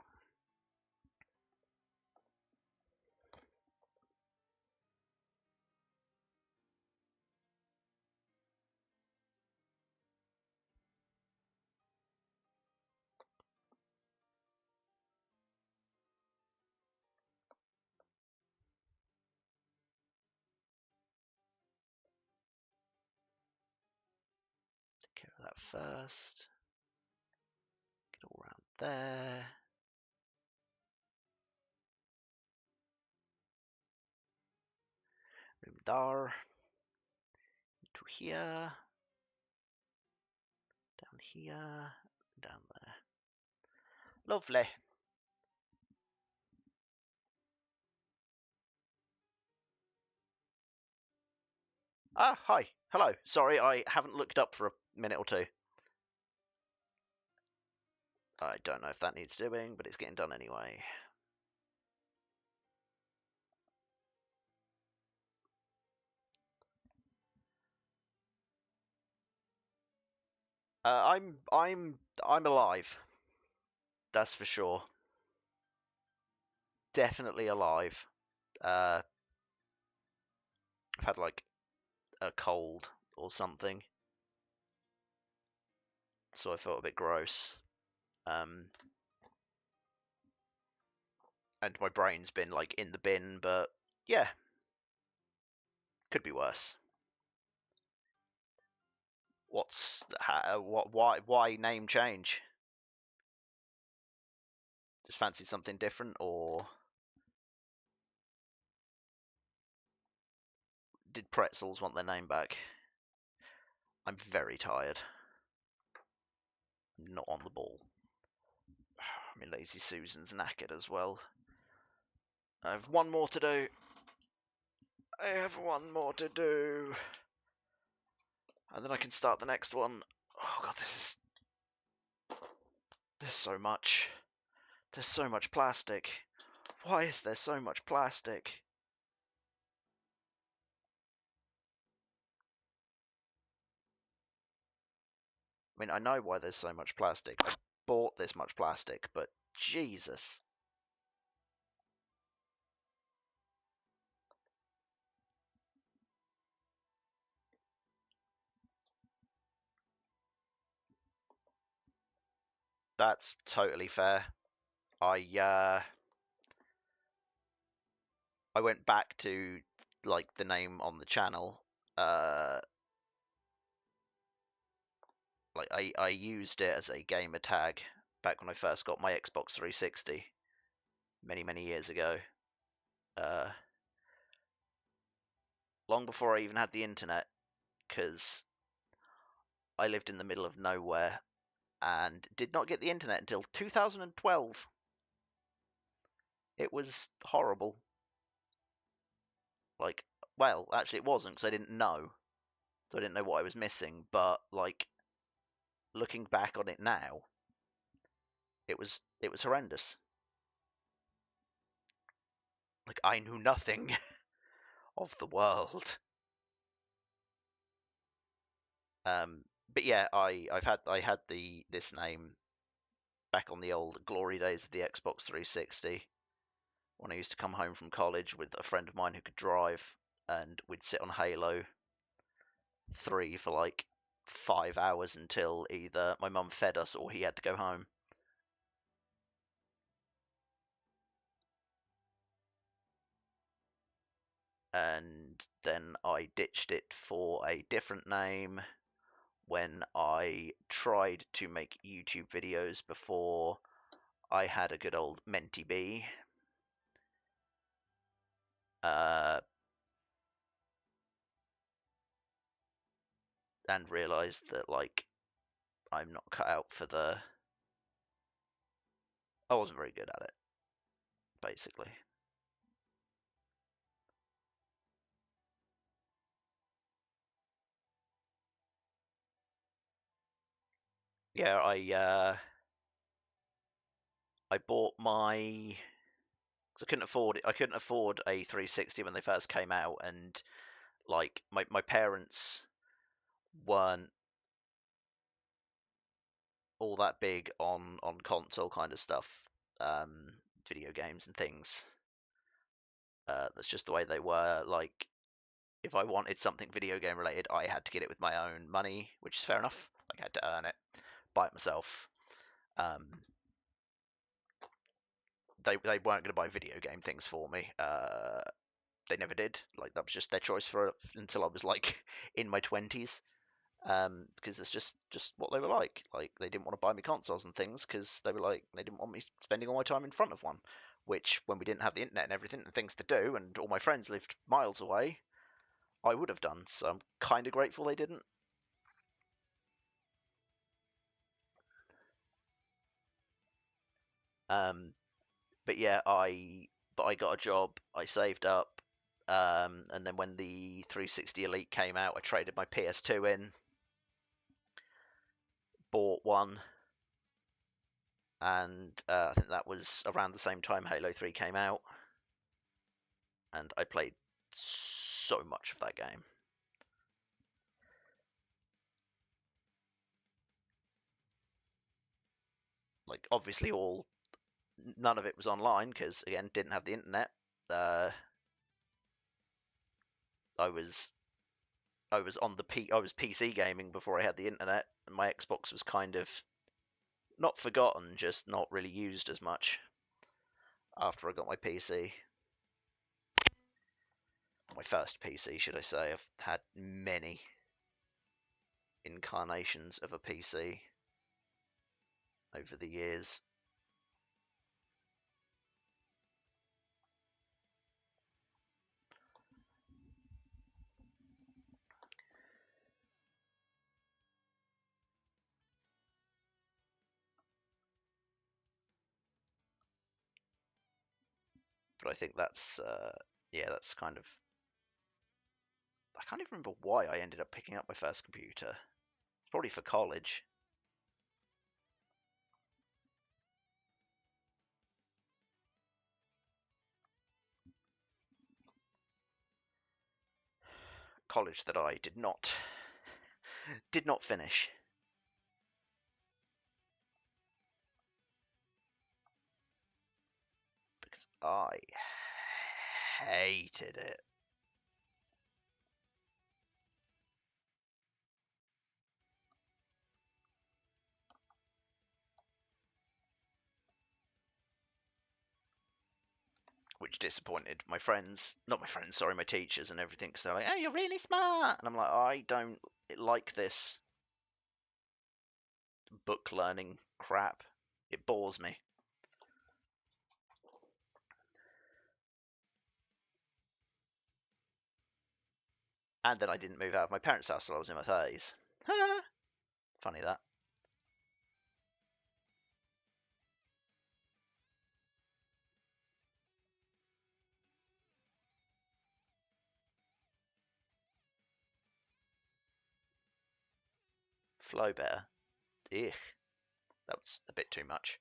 Take care of that first. Get all around there. Room there. To here. Down here. Down there. Lovely. Ah, hi. Hello. Sorry, I haven't looked up for a minute or two. I don't know if that needs doing, but it's getting done anyway. I'm alive. That's for sure. Definitely alive. I've had like a cold or something, so I felt a bit gross. And my brain's been like in the bin, but yeah, could be worse. Why name change? Just fancy something different, or did Pretzels want their name back? I'm very tired. I'm not on the ball. I mean, Lazy Susan's knackered as well. I have one more to do. And then I can start the next one. Oh god, there's so much. There's so much plastic. Why is there so much plastic? I mean, I know why there's so much plastic. I bought this much plastic, but Jesus. That's totally fair. I went back to like the name on the channel. Like I used it as a gamer tag back when I first got my Xbox 360 many years ago. Long before I even had the internet, because I lived in the middle of nowhere and did not get the internet until 2012. It was horrible. Like, well, actually, it wasn't because I didn't know, so I didn't know what I was missing. But like, looking back on it now, it was horrendous. Like, I knew nothing of the world. But yeah, I had this name back on the old glory days of the Xbox 360 when I used to come home from college with a friend of mine who could drive, and we'd sit on Halo 3 for like 5 hours until either my mum fed us or he had to go home. and then I ditched it for a different name when I tried to make YouTube videos before I had a good old Menti B. And realized that, like, I'm not cut out for the. I wasn't very good at it, basically. Yeah, I bought my. Cause I couldn't afford it. I couldn't afford a 360 when they first came out, and like my parents weren't all that big on console kind of stuff, video games and things. That's just the way they were. Like, if I wanted something video game related, I had to get it with my own money, which is fair enough. Like, I had to earn it, buy it myself. Um, they weren't going to buy video game things for me. They never did. Like, that was just their choice for until I was like in my 20s. Because it's just what they were like. Like, they didn't want to buy me consoles and things because they were like, they didn't want me spending all my time in front of one. Which, when we didn't have the internet and everything and things to do, and all my friends lived miles away, I would have done. So I'm kind of grateful they didn't. Um, but yeah, I got a job. I saved up, and then when the 360 Elite came out, I traded my PS2 in, bought one, and I think that was around the same time Halo 3 came out, and I played so much of that game. Like, obviously, none of it was online because, again, didn't have the internet. Uh, I was I was PC gaming before I had the internet, and my Xbox was kind of not forgotten, just not really used as much after I got my PC. My first PC, should I say. I've had many incarnations of a PC over the years. But I think yeah, that's kind of. I can't even remember why I ended up picking up my first computer. Probably for college. College that I did not finish because I hated it. Which disappointed my friends, not my friends, sorry, my teachers and everything, because they're like, "Oh, you're really smart," and I'm like, "I don't like this book learning crap. It bores me." And then I didn't move out of my parents' house till I was in my 30s. Funny that. Flow better. Ugh, that was a bit too much.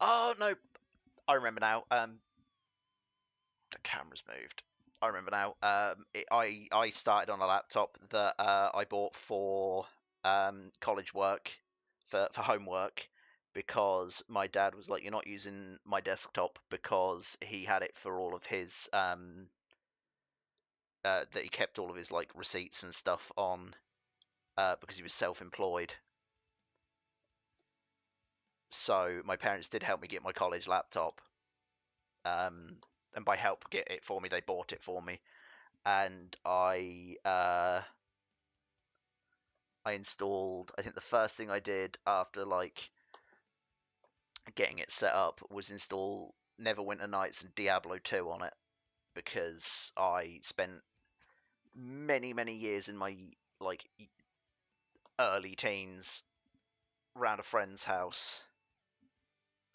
Oh no, I remember now. The camera's moved. I remember now. I started on a laptop that I bought for college work, for homework, because my dad was like, "You're not using my desktop," because he had it for all of his that he kept all of his like receipts and stuff on, because he was self-employed. So my parents did help me get my college laptop, and by help get it for me, they bought it for me, and I installed. I think the first thing I did after like getting it set up was install Neverwinter Nights and Diablo 2 on it, because I spent many years in my like early teens round a friend's house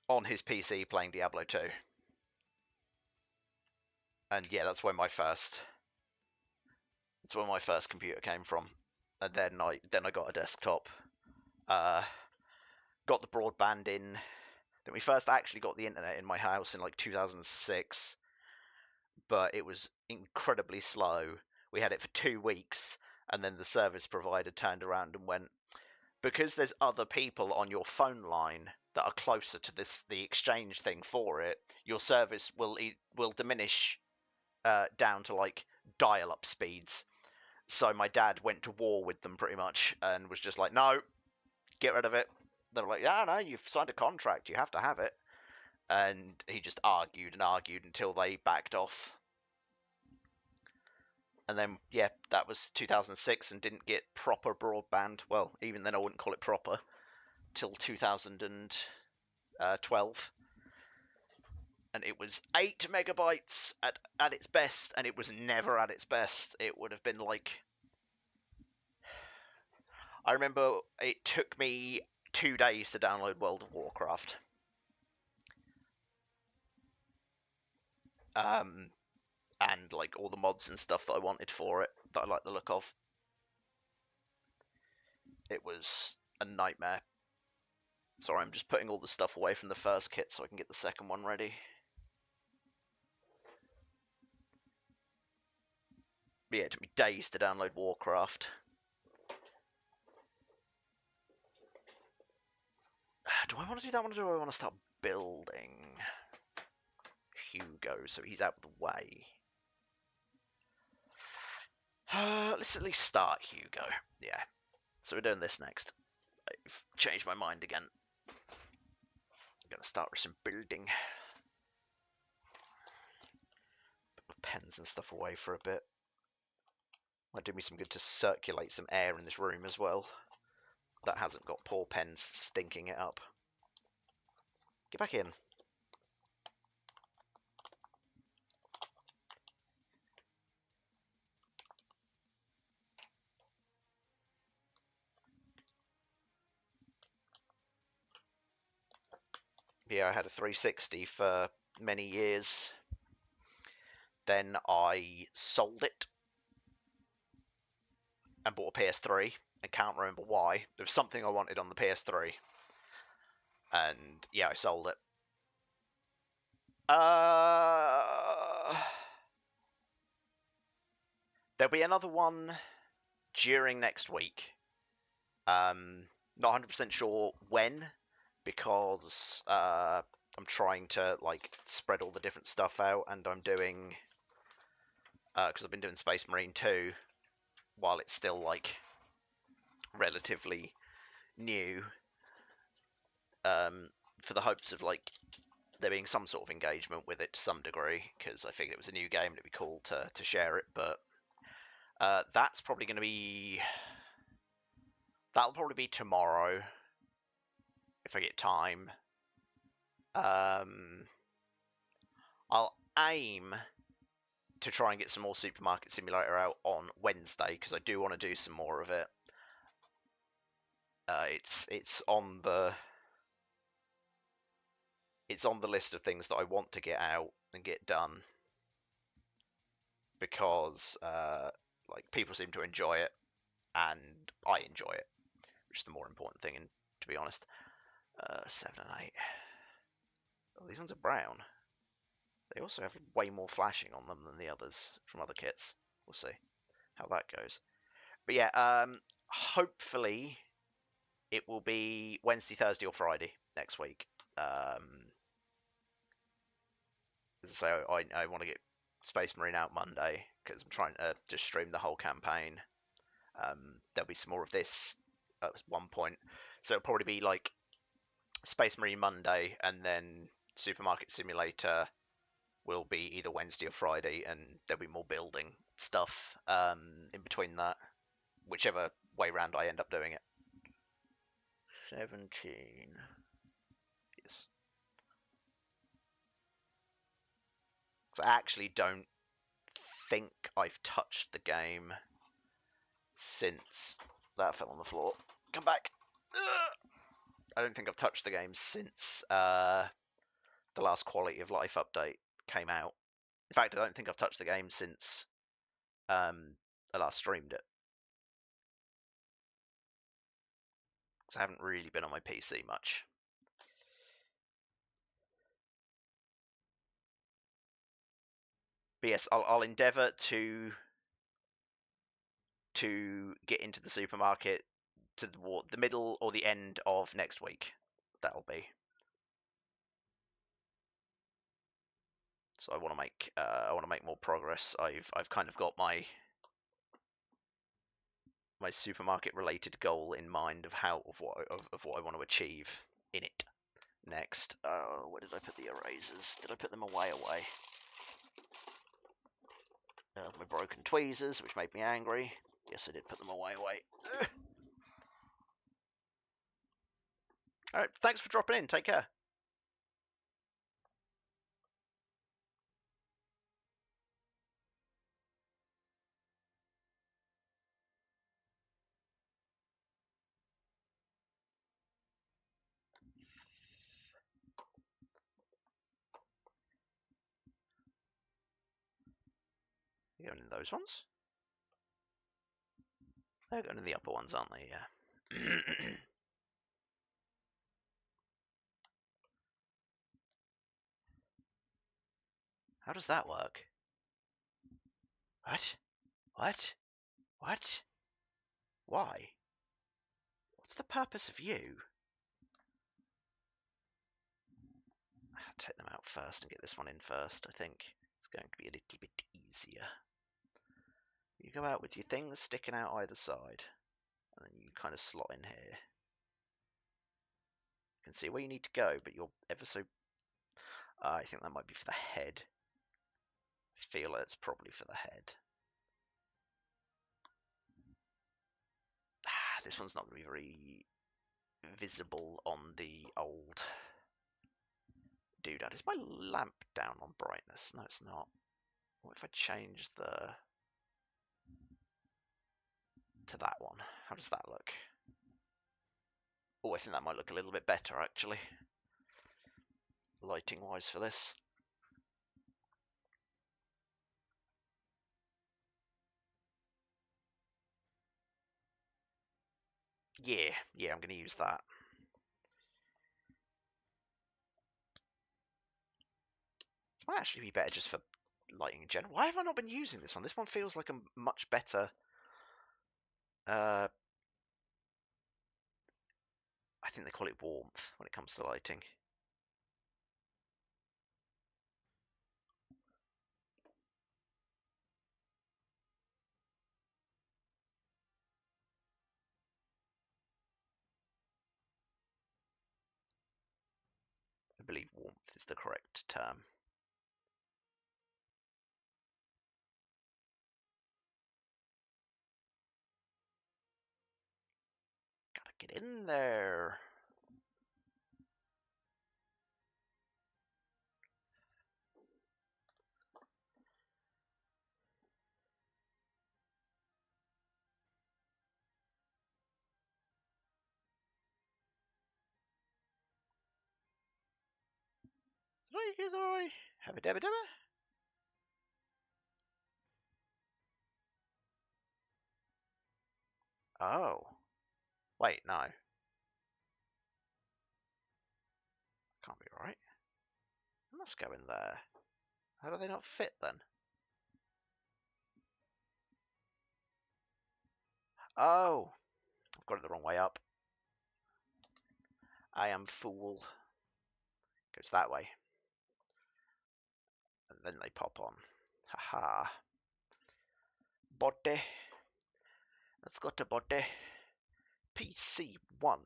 on his PC playing Diablo 2. And yeah, that's where my first computer came from. And then I got a desktop. Uh, got the broadband in. Then we first actually got the internet in my house in like 2006, but it was incredibly slow. We had it for 2 weeks, and then the service provider turned around and went, because there's other people on your phone line that are closer to the exchange thing for it, your service will diminish down to like dial-up speeds. So my dad went to war with them pretty much and was just like, no, get rid of it. They were like, yeah, no, you've signed a contract, you have to have it. And he just argued and argued until they backed off. And then, yeah, that was 2006 and didn't get proper broadband. Well, even then I wouldn't call it proper, till 2012. And it was 8 megabytes at its best, and it was never at its best. It would have been like, I remember it took me 2 days to download World of Warcraft. And like all the mods and stuff that I wanted for it, that I like the look of. It was a nightmare. Sorry, I'm just putting all the stuff away from the first kit so I can get the second one ready. But yeah, it took me days to download Warcraft. Do I want to do that one, or do I want to start building Hugo so he's out of the way? Let's at least start Hugo. Yeah. So we're doing this next. I've changed my mind again. I'm going to start with some building. Put the pens and stuff away for a bit. Might do me some good to circulate some air in this room as well. That hasn't got poor pens stinking it up. Get back in. Yeah, I had a 360 for many years. Then I sold it and bought a PS3. I can't remember why. There was something I wanted on the PS3. And yeah, I sold it. There'll be another one during next week. Not 100% sure when, because I'm trying to like spread all the different stuff out, and I'm doing because I've been doing Space Marine 2 while it's still like relatively new, for the hopes of like there being some sort of engagement with it to some degree, because I figured it was a new game and it'd be cool to share it. But that's probably going to be that'll probably be tomorrow if I get time. I'll aim to try and get some more Supermarket Simulator out on Wednesday, because I do want to do some more of it. It's on the list of things that I want to get out and get done, because like people seem to enjoy it and I enjoy it, which is the more important thing. And to be honest, 7 and 8. Oh, these ones are brown. They also have way more flashing on them than the others from other kits. We'll see how that goes. But yeah, hopefully it will be Wednesday, Thursday, or Friday next week. As I say, I want to get Space Marine out Monday, because I'm trying to just stream the whole campaign. There'll be some more of this at one point, so it'll probably be like Space Marine Monday, and then Supermarket Simulator will be either Wednesday or Friday, and there'll be more building stuff in between that, whichever way round I end up doing it. 17. Yes. So I actually don't think I've touched the game since that fell on the floor. Come back. I don't think I've touched the game since the last quality of life update came out. In fact, I don't think I've touched the game since I last streamed it. Because I haven't really been on my PC much. But yes, I'll endeavour to get into the supermarket to the middle or the end of next week. That'll be. So I want to make more progress. I've kind of got my supermarket related goal in mind of what I want to achieve in it next. Where did I put the erasers? Did I put them away? My broken tweezers, which made me angry. Yes, I did put them away. Alright, thanks for dropping in. Take care. You going in those ones? They're going in the upper ones, aren't they? Yeah. How does that work? What? What? What? Why? What's the purpose of you? I'll take them out first and get this one in first. I think it's going to be a little bit easier. You go out with your things sticking out either side, and then you kind of slot in here. You can see where you need to go, but you're ever so... I think that might be for the head. I feel it's probably for the head. This one's not going to be very visible on the old doodad. Is my lamp down on brightness? No, it's not. What if I change to that one? How does that look? Oh, I think that might look a little bit better, actually. Lighting-wise for this. Yeah, I'm going to use that. This might actually be better just for lighting in general. Why have I not been using this one? This one feels like a much better... I think they call it warmth when it comes to lighting. I believe warmth is the correct term. Gotta get in there. Have a dabba dabba. Oh. Wait, no. Can't be right. I must go in there. How do they not fit then? Oh. I've got it the wrong way up. I am fool. Goes that way. And then they pop on. Haha. Body. Let's go to body. PC1.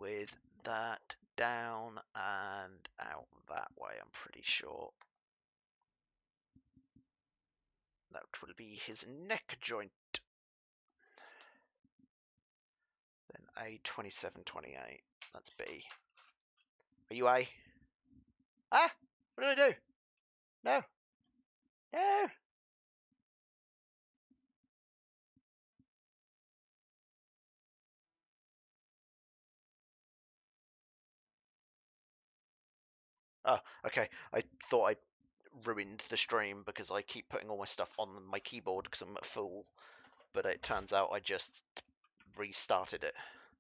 with that down and out that way, I'm pretty sure. That will be his neck joint. Then A2728. That's B. Are you A? Ah! What do I do? No. No! Oh, okay. I thought I ruined the stream because I keep putting all my stuff on my keyboard because I'm a fool. But it turns out I just restarted it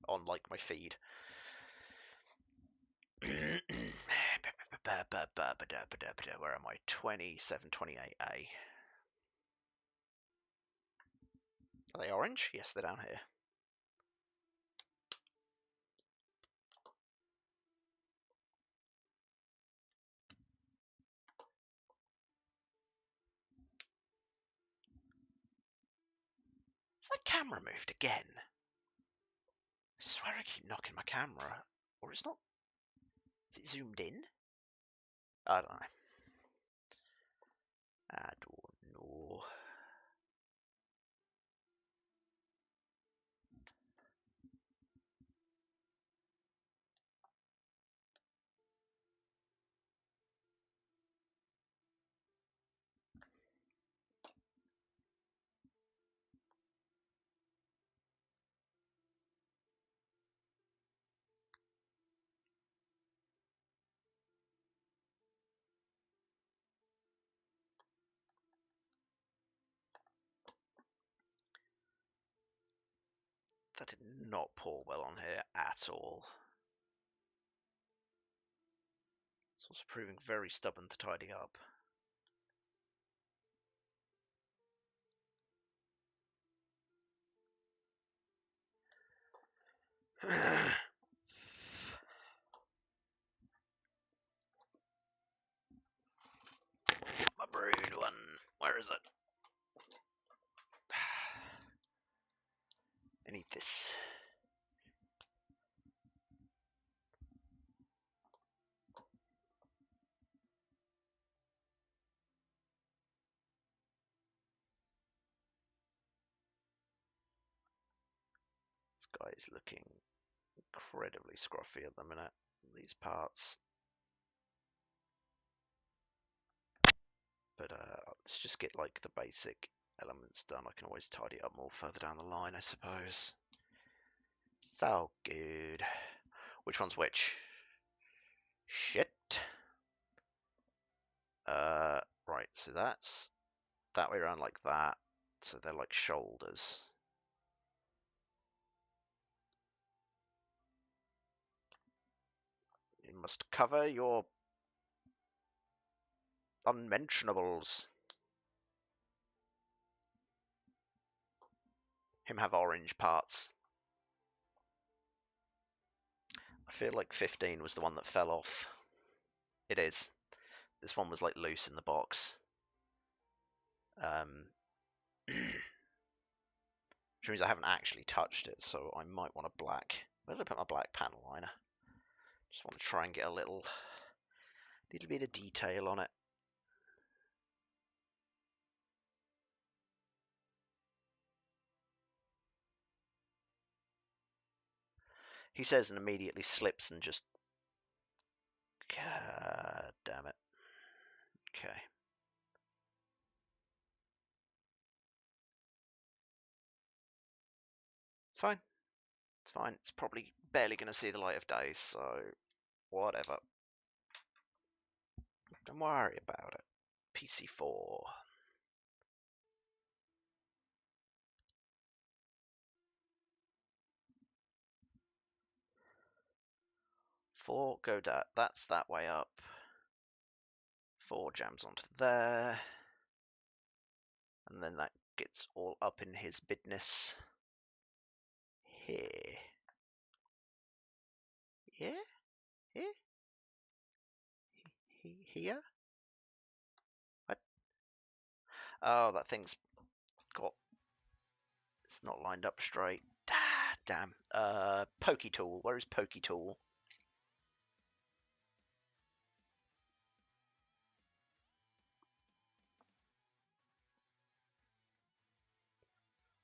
on like my feed. Where am I? 2728A. Are they orange? Yes, they're down here. Is that camera moved again? I swear I keep knocking my camera. Or it's not. Is it zoomed in? I don't know. I don't know. That did not pour well on here at all. It's also proving very stubborn to tidy up. My brood one. Where is it? I need this. This guy is looking incredibly scruffy at the minute. These parts. But let's just get like the basic elements done. I can always tidy it up more further down the line, I suppose. So good. Which one's which? Shit. Right, so that's that way around like that. So they're like shoulders. You must cover your unmentionables. Him have orange parts. I feel like 15 was the one that fell off. It is. This one was like loose in the box. Which means I haven't actually touched it, so I might want a black. Where did I put my black panel liner? Just want to try and get a little bit of detail on it. He says and immediately slips and just... God damn it. Okay. It's fine. It's fine. It's probably barely going to see the light of day, so whatever. Don't worry about it. PC4. Four go that. That's that way up. 4 jams onto there. And then that gets all up in his business. Here. Yeah? Here? Here? What? Oh, that thing's got... It's not lined up straight. Damn. Pokey tool. Where is Pokey tool?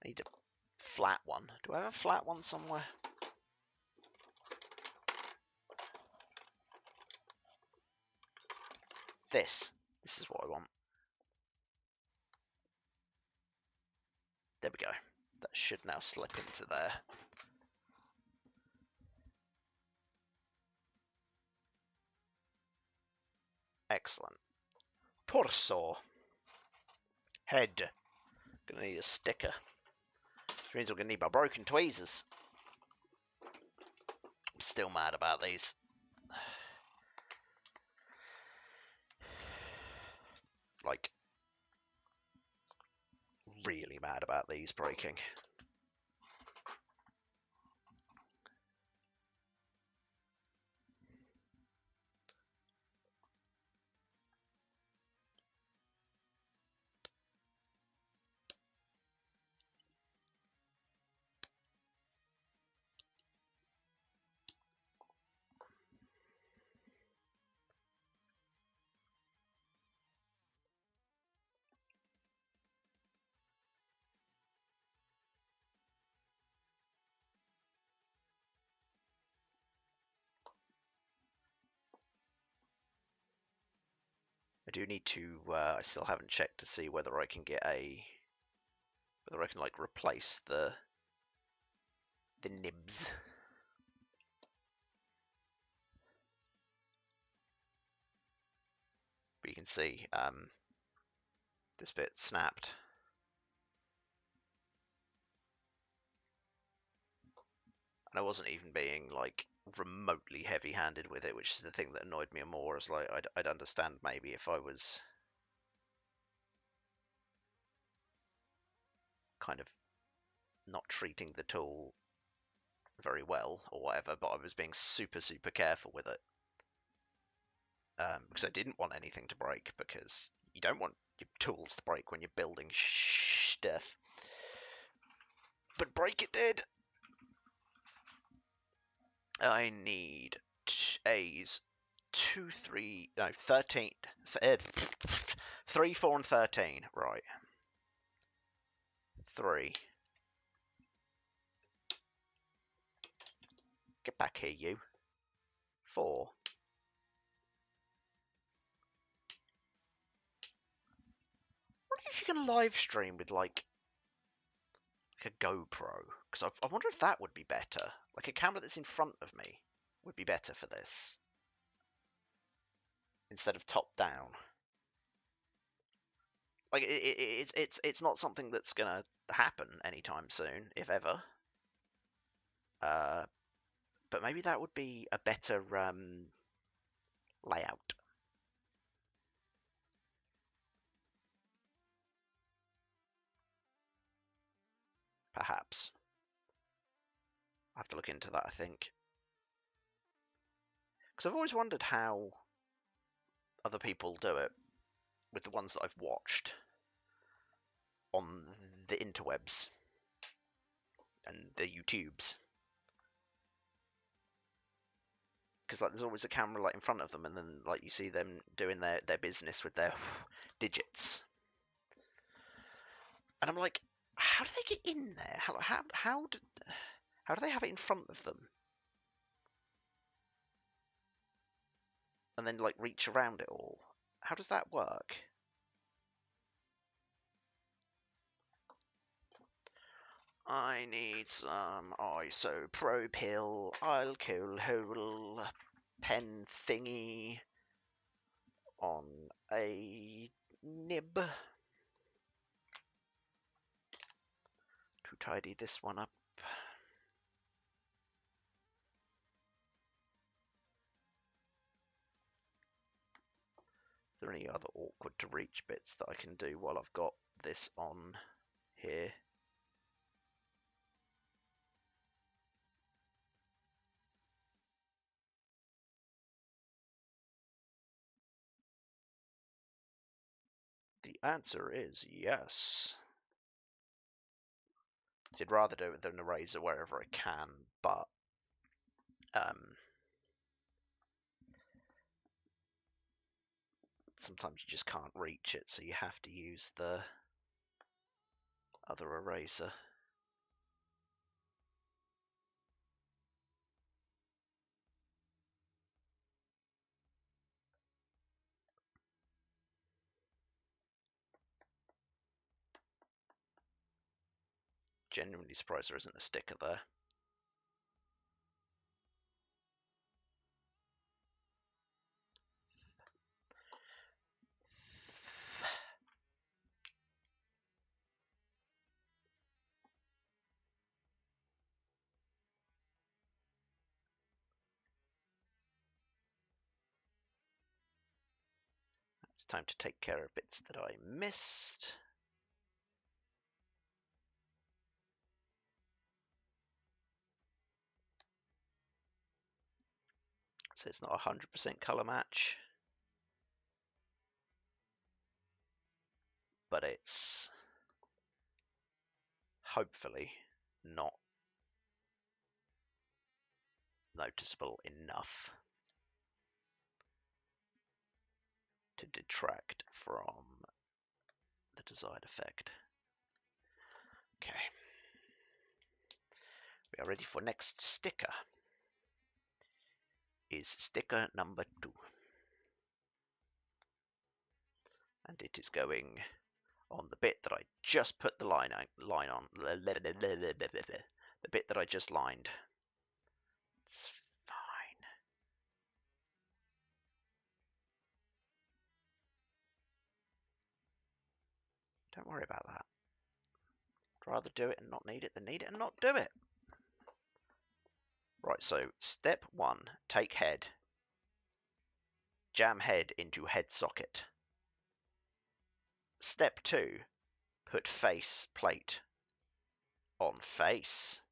I need a flat one. Do I have a flat one somewhere? This. This is what I want. There we go. That should now slip into there. Excellent. Torso. Head. Gonna need a sticker. Which means we're gonna need my broken tweezers. I'm still mad about these. Like, really mad about these breaking. I do need to, I still haven't checked to see whether I can get whether I can, like, replace the nibs. But you can see, this bit snapped. And I wasn't even being, like, remotely heavy-handed with it, which is the thing that annoyed me more. Is like, I'd understand maybe if I was kind of not treating the tool very well or whatever, but I was being super, super careful with it. Because I didn't want anything to break, because you don't want your tools to break when you're building stuff. But break it did! I need A's 2, 3, no, 13. 3, 4, and 13. Right. 3. Get back here, you. 4. I wonder if you can live stream with, like a GoPro. Because I wonder if that would be better. Like, a camera that's in front of me would be better for this. Instead of top down. Like, it's not something that's gonna happen anytime soon, if ever. But maybe that would be a better layout. Perhaps. I have to look into that, I think. Because I've always wondered how other people do it with the ones that I've watched on the interwebs and the YouTubes. Because, like, there's always a camera, like, in front of them, and then, like, you see them doing their business with their digits. And I'm like, how do they get in there? How do they have it in front of them? And then, like, reach around it all? How does that work? I need some isopropyl alcohol pen thingy on a nib to tidy this one up. Is there any other awkward to reach bits that I can do while I've got this on here? The answer is yes. So I'd rather do it with an eraser wherever I can, but sometimes you just can't reach it, so you have to use the other eraser. Genuinely surprised there isn't a sticker there. It's time to take care of bits that I missed. So it's not a 100% colour match, but it's hopefully not noticeable enough to detract from the desired effect. Okay, we are ready for next sticker. Is sticker number 2, and it is going on the bit that I just put the line on, the bit that I just lined. It's fine. Don't worry about that. I'd rather do it and not need it than need it and not do it. Right, so step 1, take head. Jam head into head socket. Step 2, put face plate on face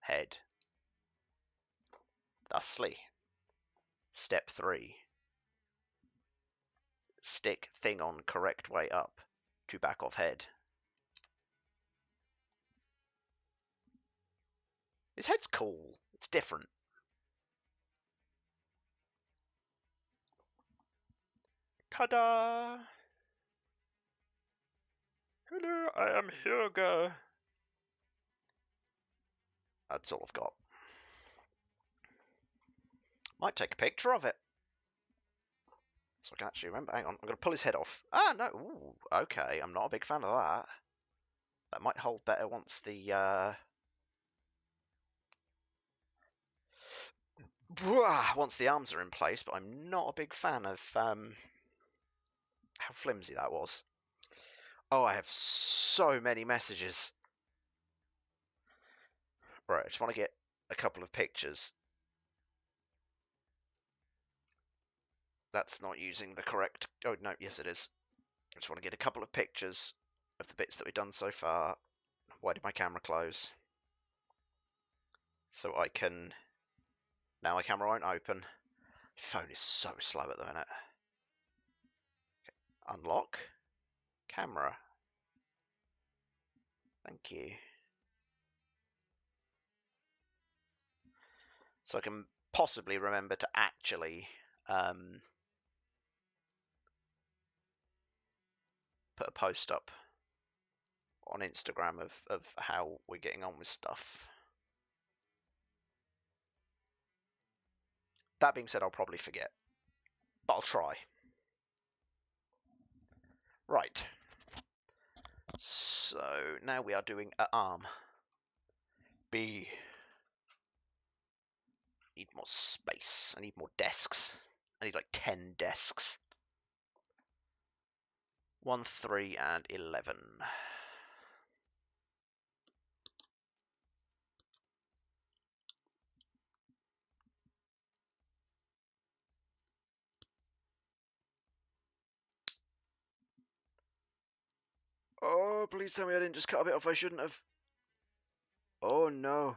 head. Thusly. Step 3, stick thing on correct way up to back of head. His head's cool. It's different. Ta-da! Hello, I am Hugo. That's all I've got. Might take a picture of it, so I can actually remember. Hang on, I'm going to pull his head off. Ah, no. Ooh, okay, I'm not a big fan of that. That might hold better once the once the arms are in place, but I'm not a big fan of how flimsy that was. Oh, I have so many messages. Right, I just want to get a couple of pictures. That's not using the correct... Oh, no, yes it is. I just want to get a couple of pictures of the bits that we've done so far. Why did my camera close? So I can... Now my camera won't open. My phone is so slow at the minute. Okay. Unlock. Camera. Thank you. So I can possibly remember to actually put a post up on Instagram of how we're getting on with stuff. That being said, I'll probably forget, but I'll try. Right. So now we are doing an arm. B. Need more space. I need more desks. I need like 10 desks. 1, 3, and 11. Oh, please tell me I didn't just cut a bit off I shouldn't have. Oh no.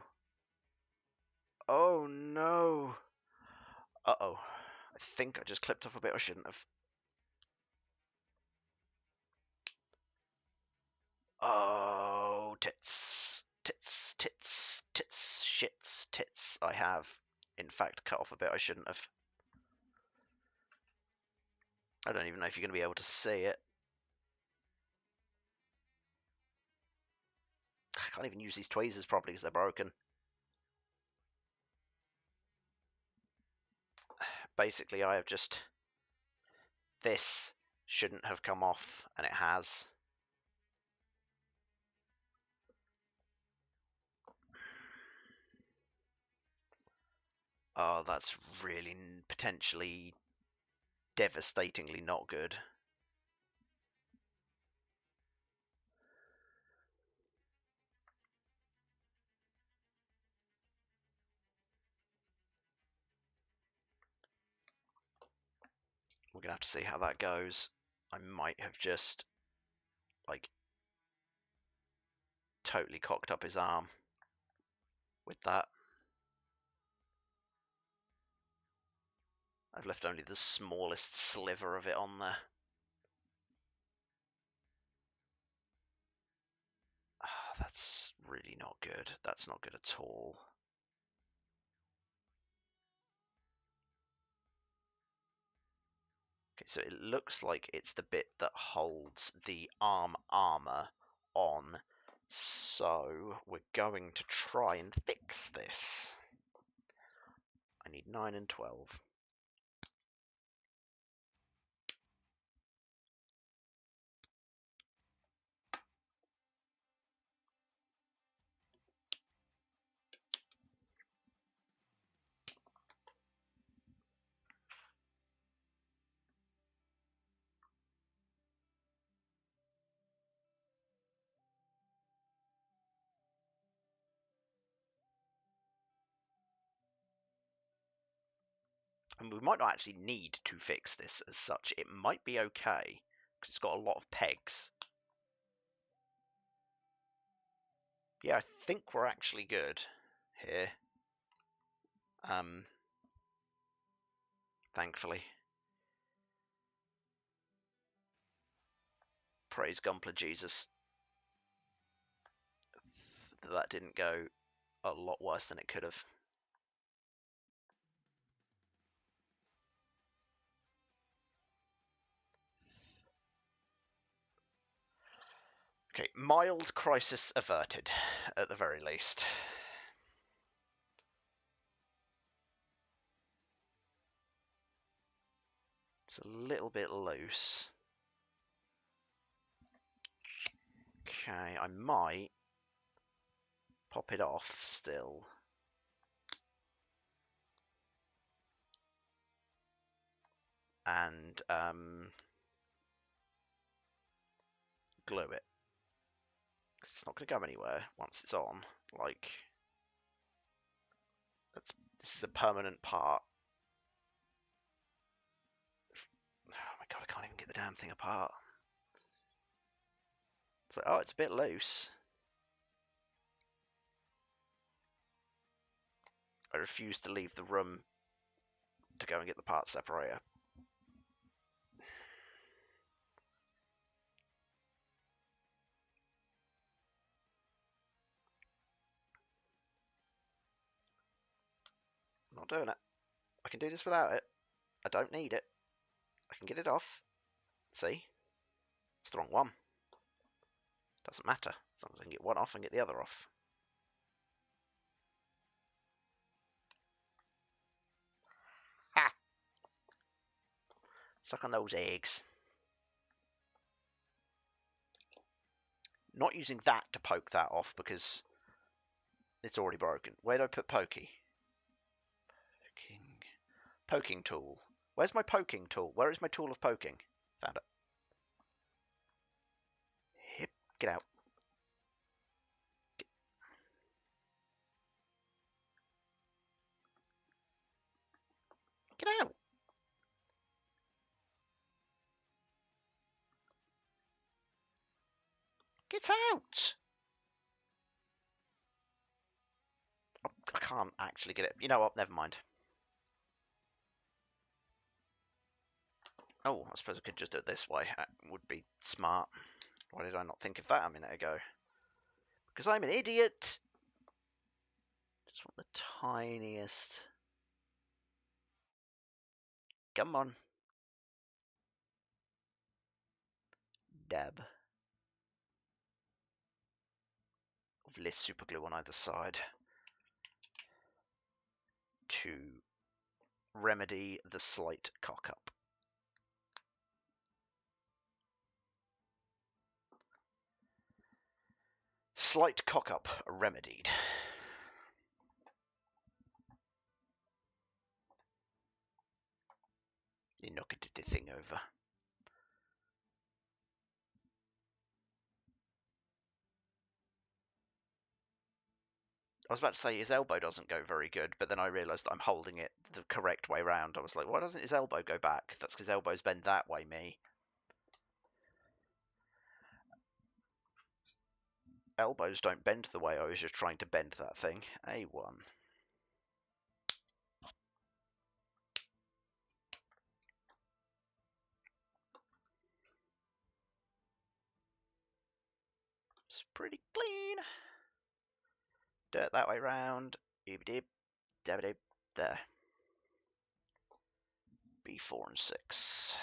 Oh no. Uh-oh. I think I just clipped off a bit I shouldn't have. Oh, tits. Tits, tits, tits, shits, tits. I have, in fact, cut off a bit I shouldn't have. I don't even know if you're going to be able to see it. I can't even use these tweezers properly because they're broken. Basically, I have just... This shouldn't have come off, and it has. Oh, that's really potentially devastatingly not good. We're gonna have to see how that goes. I might have just, like, totally cocked up his arm with that. I've left only the smallest sliver of it on there. Oh, that's really not good. That's not good at all. Okay, so it looks like it's the bit that holds the arm armor on. So we're going to try and fix this. I need 9 and 12. And we might not actually need to fix this as such. It might be okay, because it's got a lot of pegs. Yeah, I think we're actually good here. Thankfully. Praise Gumpler Jesus. That didn't go a lot worse than it could have. Okay, mild crisis averted, at the very least. It's a little bit loose. Okay, I might pop it off still. And glue it. Because it's not going to go anywhere once it's on. Like, this is a permanent part. Oh my god, I can't even get the damn thing apart. It's like, oh, it's a bit loose. I refuse to leave the room to go and get the part separator. I'm not doing it. I can do this without it. I don't need it. I can get it off. See? It's the wrong one. Doesn't matter. As long as I can get one off and get the other off. Ha! Suck on those eggs. Not using that to poke that off because it's already broken. Where do I put pokey? Poking tool. Where's my poking tool? Where is my tool of poking? Found it. Hip. Get out. Get out. Get out. I can't actually get it. You know what? Never mind. Oh, I suppose I could just do it this way. That would be smart. Why did I not think of that a minute ago? Because I'm an idiot. Just want the tiniest. Come on. Dab. Of less super glue on either side. To remedy the slight cock-up. Slight cock-up remedied. You knocked the thing over. I was about to say his elbow doesn't go very good, but then I realised I'm holding it the correct way round. I was like, why doesn't his elbow go back? That's because elbows bend that way, me. Elbows don't bend the way I was just trying to bend that thing. A1. It's pretty clean. Dirt that way round. Dib, dab, there. B4 and 6.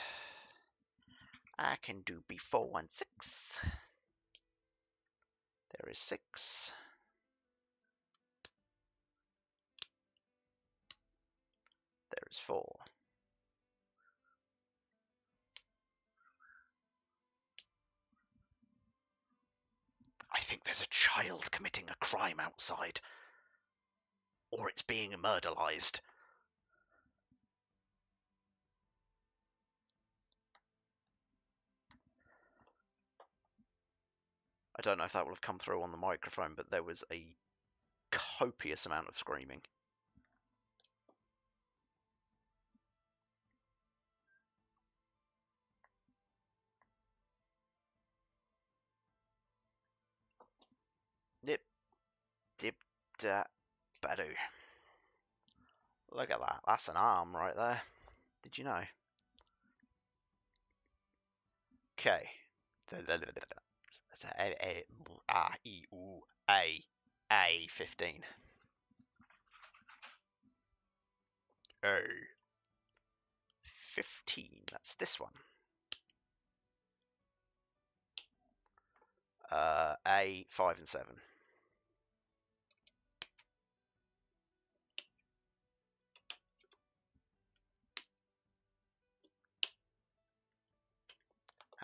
I can do B4 and 6. There is 6. There is 4. I think there's a child committing a crime outside. Or it's being murderized. I don't know if that will have come through on the microphone, but there was a copious amount of screaming. Dip, dip, da, badoo. Look at that. That's an arm right there. Did you know? Okay. A 15. A 15. That's this one. A 5 and 7.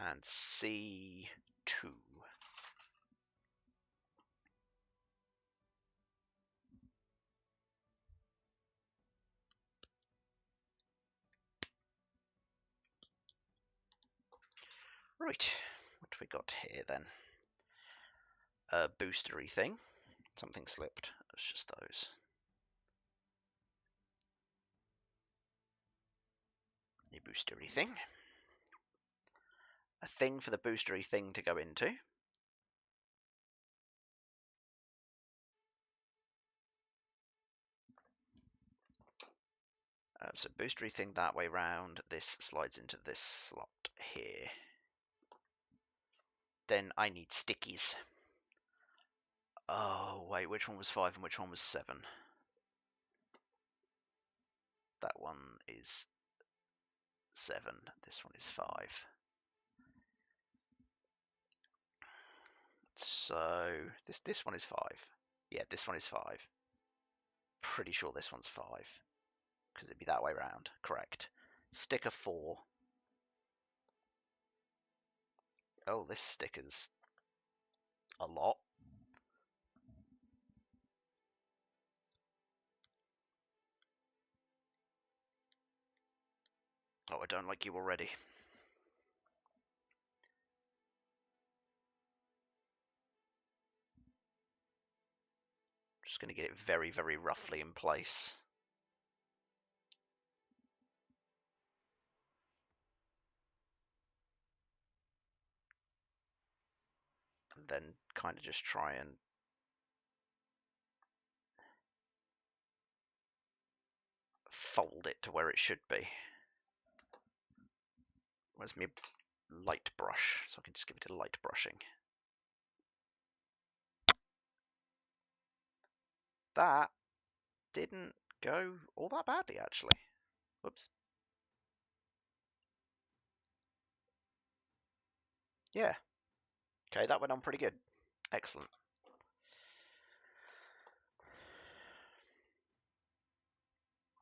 And C2. Right, what do we got here then? A boostery thing. Something slipped. It's just those. A boostery thing. A thing for the boostery thing to go into. So boostery thing that way round. This slides into this slot here. Then I need stickies. Oh, wait, which one was 5 and which one was 7? That one is 7. This one is 5. So, this one is 5. Yeah, this one is 5. Pretty sure this one's 5. Because it'd be that way round. Correct. Sticker 4. Oh, this sticker's a lot. Oh, I don't like you already. Just going to get it very, very roughly in place. And then kind of just try and fold it to where it should be. Where's my light brush? So I can just give it a light brushing. that didn't go all that badly, actually. Whoops. Yeah. Okay, that went on pretty good. Excellent.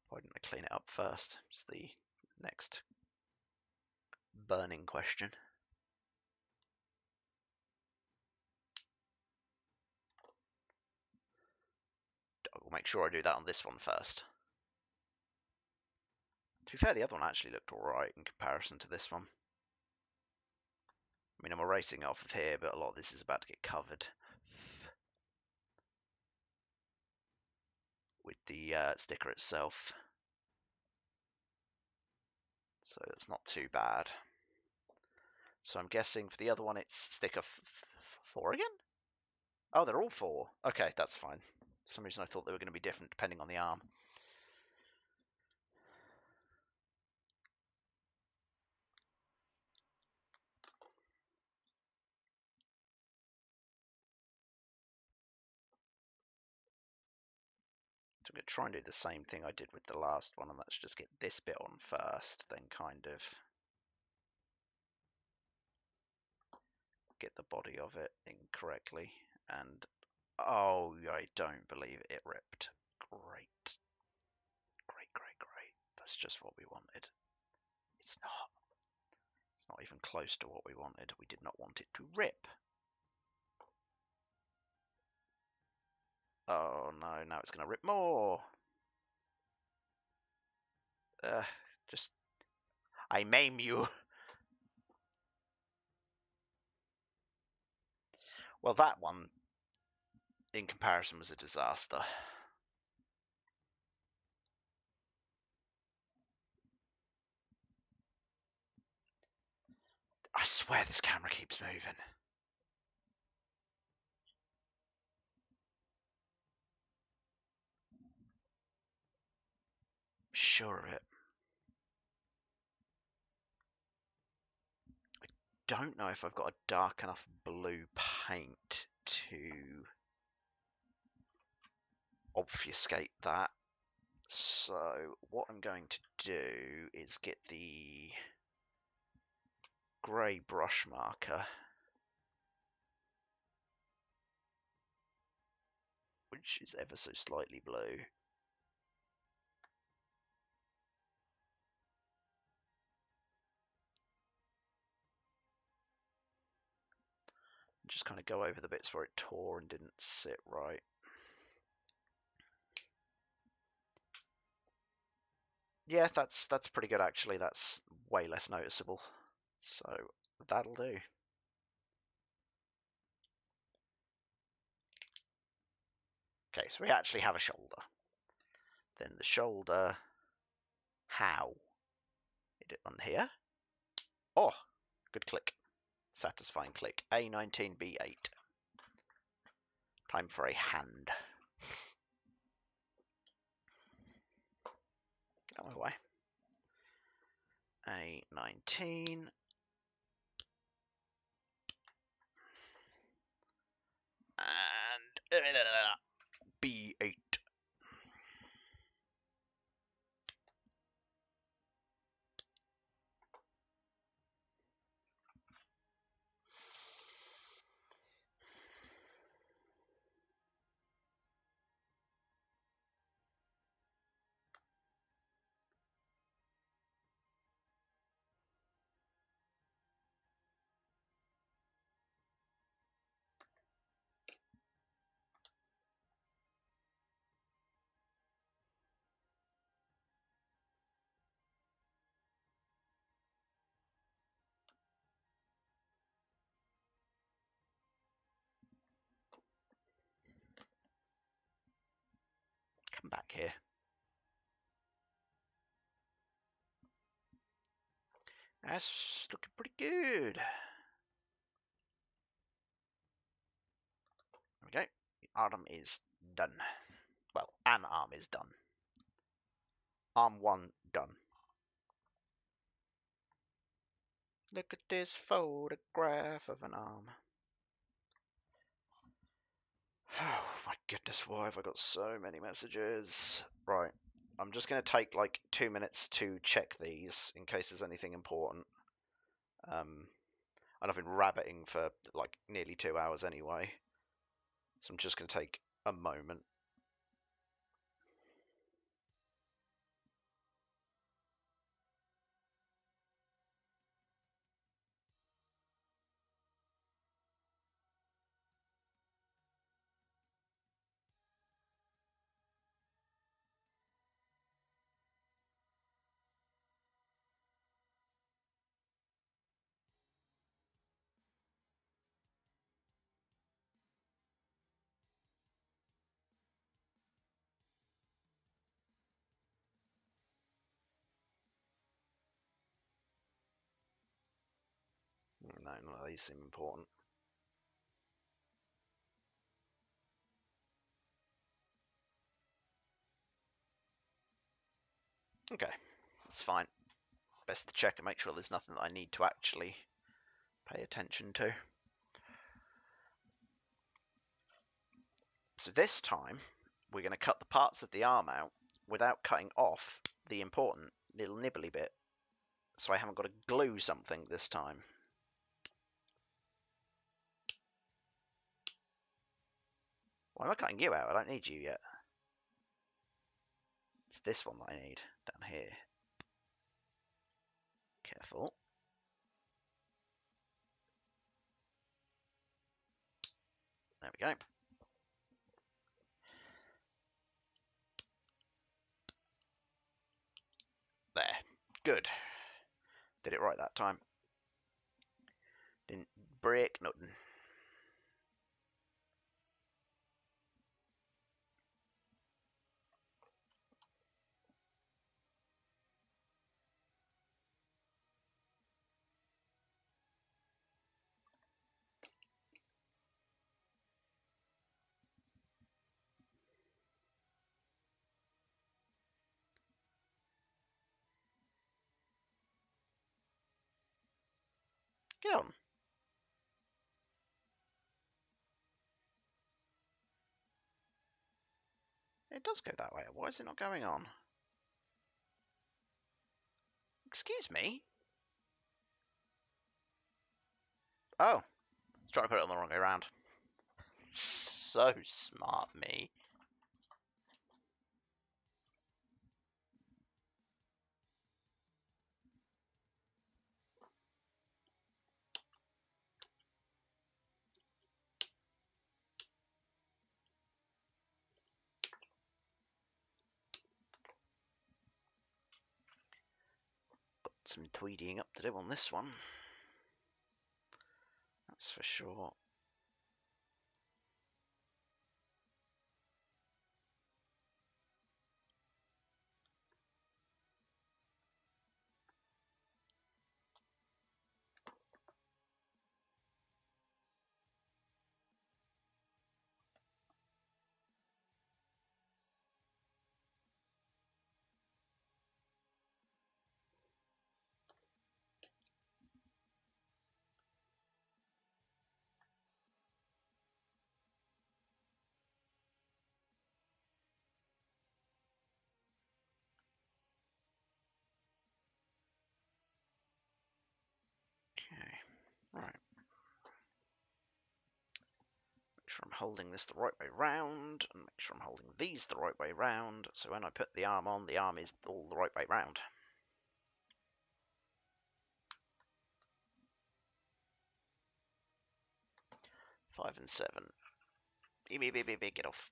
Why didn't I clean it up first? It's the next burning question. I'll make sure I do that on this one first. To be fair, the other one actually looked alright in comparison to this one. I mean, I'm erasing off of here, but a lot of this is about to get covered with the sticker itself. So that's not too bad. So I'm guessing for the other one it's sticker 4 again? Oh, they're all 4. Okay, that's fine. For some reason I thought they were going to be different depending on the arm. So I'm going to try and do the same thing I did with the last one, and let's just get this bit on first, then kind of get the body of it incorrectly. And oh, I don't believe it ripped. Great. Great, great, great. That's just what we wanted. It's not. It's not even close to what we wanted. We did not want it to rip. Oh no, now it's going to rip more. Just... I maim you. Well, that one, in comparison, was a disaster. I swear this camera keeps moving. Sure of it. I don't know if I've got a dark enough blue paint to obfuscate that. So what I'm going to do is get the grey brush marker, which is ever so slightly blue. Just kind of go over the bits where it tore and didn't sit right. Yeah, that's pretty good actually. That's way less noticeable. So that'll do. Okay, so we actually have a shoulder. Then the shoulder, how? Hit it on here. Oh, good click. Satisfying click. A19B8. Time for a hand. Get out of my way. A19. And B8. Come back here. That's looking pretty good. There we go. The arm is done. Well, an arm is done. Arm 1 done. Look at this photograph of an arm. Oh my goodness, why have I got so many messages? Right. I'm just going to take like 2 minutes to check these in case there's anything important. And I've been rabbiting for like nearly 2 hours anyway. So I'm just going to take a moment. No, none of these seem important. Okay, that's fine. Best to check and make sure there's nothing that I need to actually pay attention to. So this time, we're going to cut the parts of the arm out without cutting off the important little nibbly bit. So I haven't got to glue something this time. Why am I cutting you out? I don't need you yet. It's this one that I need, down here. Careful. There we go. There. Good. Did it right that time. Didn't break nothing. Get on. It does go that way. Why is it not going on? Excuse me? Oh. Trying to put it on the wrong way around. So smart, me. Got some tweedying up to do on this one. That's for sure. Okay, right. Make sure I'm holding this the right way round, and make sure I'm holding these the right way round, so when I put the arm on, the arm is all the right way round. Five and seven. Beep, get off.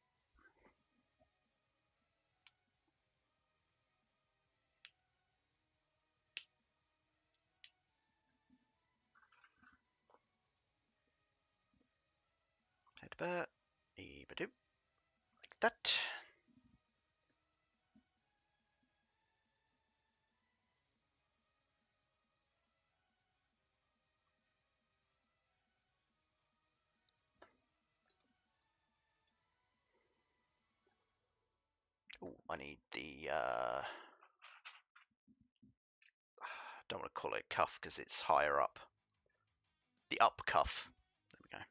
Headbutt. Eep-a-doop. Like that. Oh, I need the, don't want to call it cuff because it's higher up. The up cuff. There we go.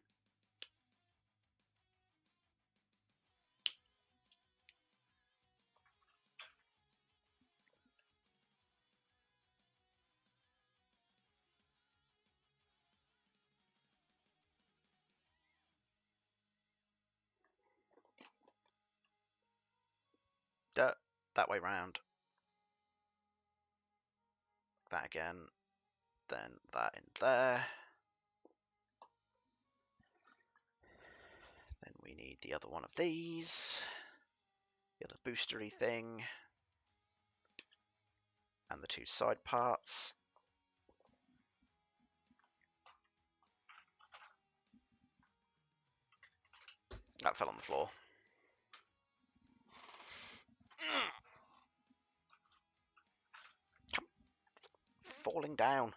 That way round. That again. Then that in there. Then we need the other one of these. The other boostery thing. And the two side parts. That fell on the floor. Falling down.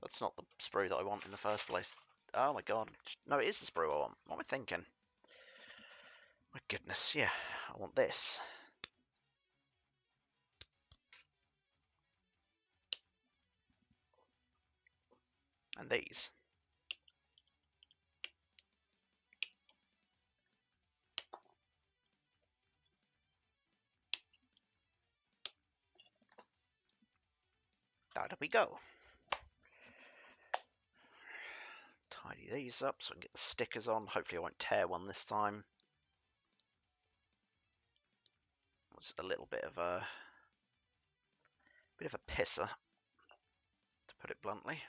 That's not the sprue that I want in the first place. Oh my god. No, it is the sprue I want. What am I thinking? My goodness, yeah. I want this. And these. There we go. Tidy these up so I can get the stickers on. Hopefully I won't tear one this time. It was a little bit of a pisser, to put it bluntly.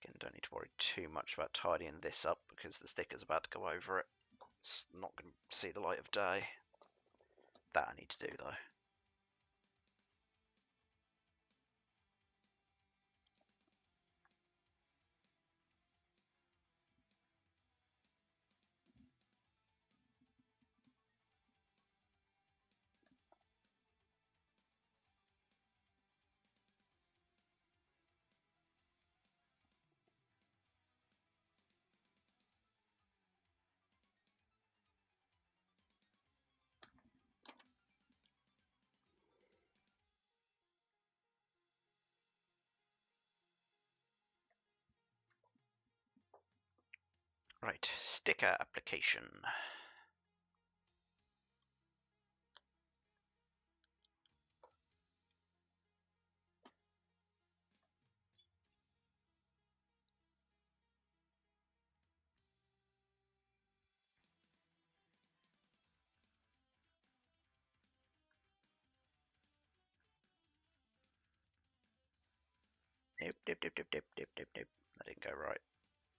Again, don't need to worry too much about tidying this up because the sticker's about to go over it. It's not going to see the light of day. That I need to do though. Right, sticker application. Nope. That didn't go right.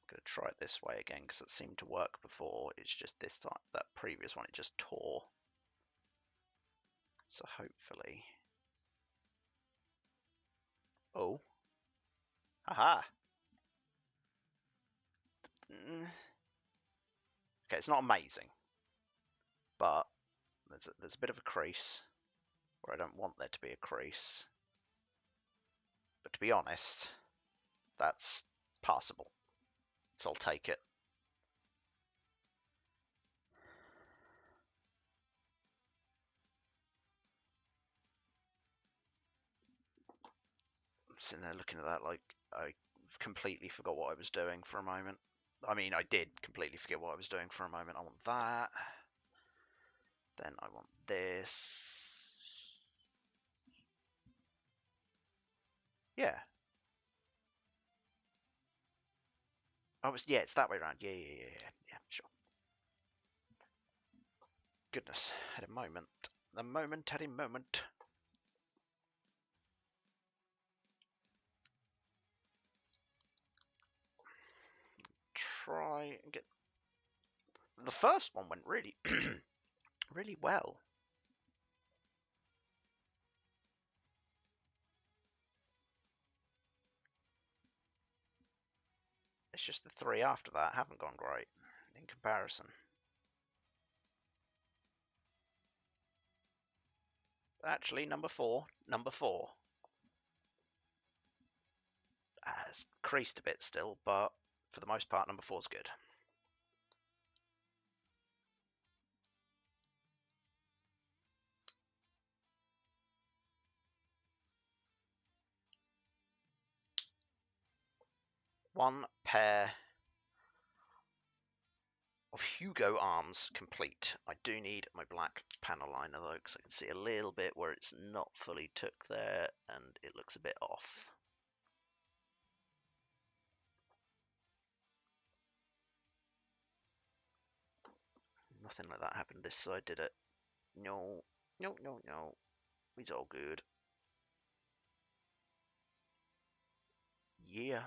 I'm going to try it this way again because it seemed to work before. It's just this time, that previous one, it just tore. So hopefully... Oh. Aha! Okay, it's not amazing. But there's a bit of a crease where I don't want there to be a crease. But to be honest, that's passable. So I'll take it. I'm sitting there looking at that like I completely forgot what I was doing for a moment. I mean, I did completely forget what I was doing for a moment. I want that. Then I want this. Yeah. Yeah, it's that way around. Yeah, sure. Goodness, had a moment. A moment had a moment. Try and get... The first one went really, really well. It's just the three after that haven't gone great in comparison. Actually, number four. It's creased a bit still, but for the most part, number 4's good. One pair of Hugo arms complete. I do need my black panel liner though, because I can see a little bit where it's not fully took there and it looks a bit off. Nothing like that happened this side, did it? No, no, no, no. It's all good. Yeah.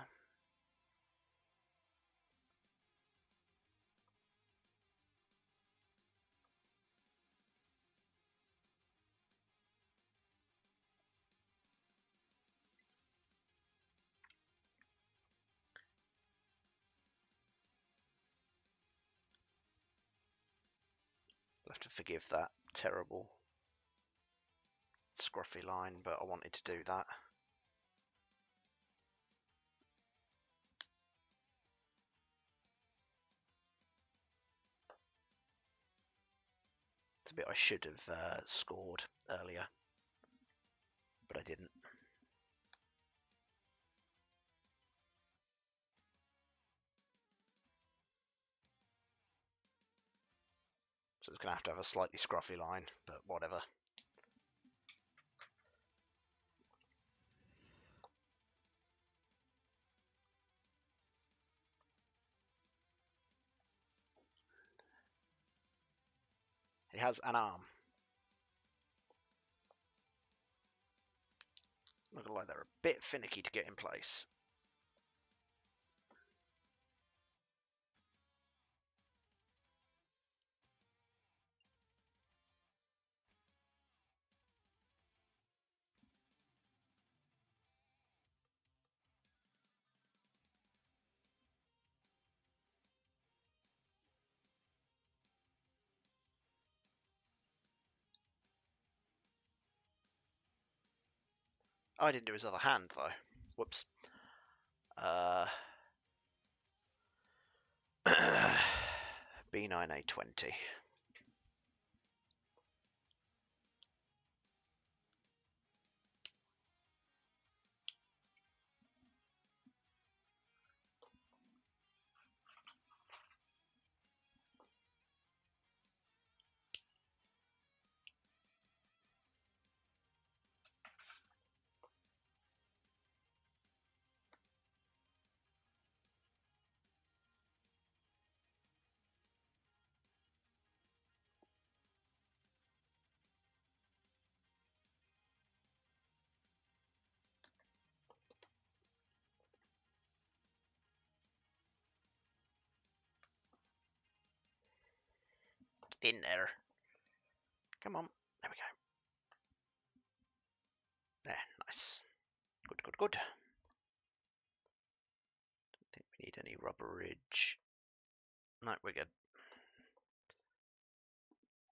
I'll have to forgive that terrible scruffy line, but I wanted to do that. It's a bit I should have scored earlier, but I didn't. So it's going to have a slightly scruffy line, but whatever. He has an arm. Not gonna lie, they're a bit finicky to get in place. Oh, I didn't do his other hand though. Whoops. B9A20. In there. Come on. There we go. There, nice. Good, good, good. Don't think we need any rubberage. No, we're good.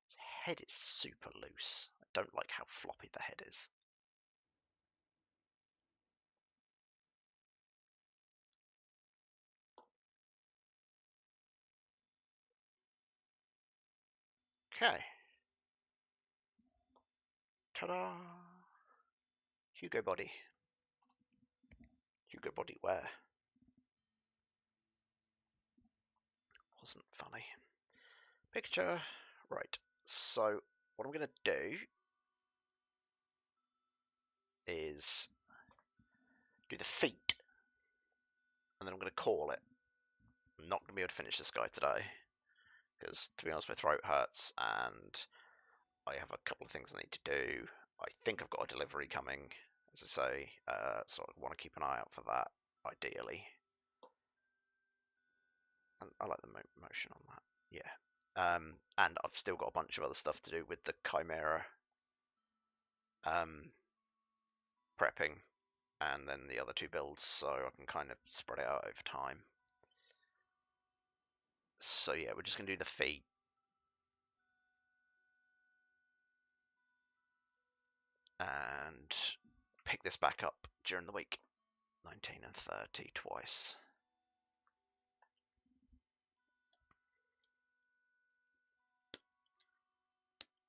His head is super loose. I don't like how floppy the head is. Okay. Ta-da! Hugo body. Hugo body where? Wasn't funny. Picture. Right. So what I'm going to do is do the feet, and then I'm going to call it. I'm not going to be able to finish this guy today, because to be honest, my throat hurts, and I have a couple of things I need to do. I think I've got a delivery coming, as I say, so I want to keep an eye out for that, ideally. And I like the motion on that, yeah. And I've still got a bunch of other stuff to do with the Chimera prepping, and then the other two builds, so I can kind of spread it out over time. So yeah, we're just going to do the feet. And pick this back up during the week. 19 and 30 twice.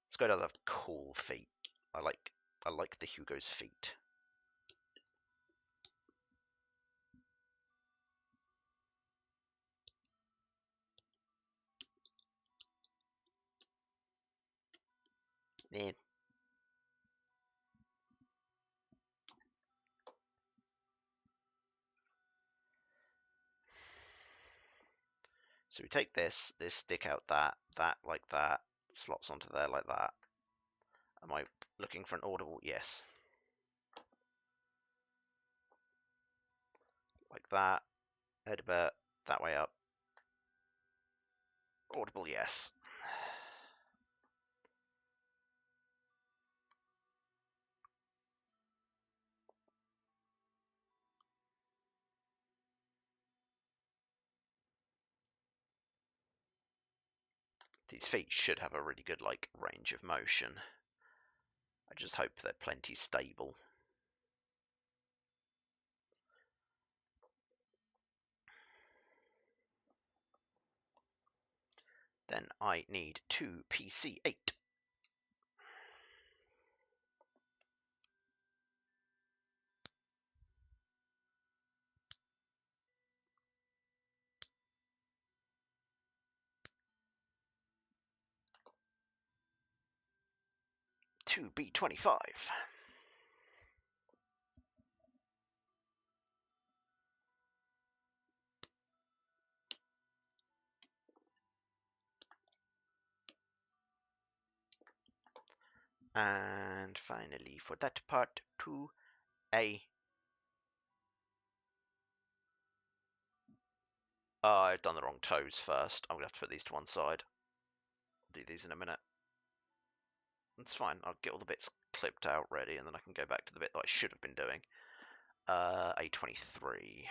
This guy does have cool feet. I like the Hugo's feet. Yeah. So we take this stick out that like that, slots onto there like that. Am I looking for an audible? Yes. Like that. Head a bit, that way up. Audible, yes. These feet should have a really good like range of motion. I just hope they're plenty stable. Then I need 2 PC8. Two B25. And finally, for that part, 2A. I've done the wrong toes first. I'm going to have to put these to one side. I'll do these in a minute. It's fine. I'll get all the bits clipped out ready, and then I can go back to the bit that I should have been doing. A23.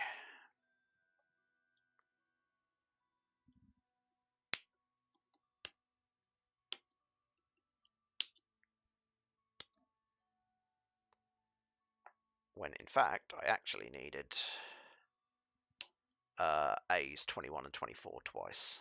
When in fact, I actually needed A's 21 and 24 twice.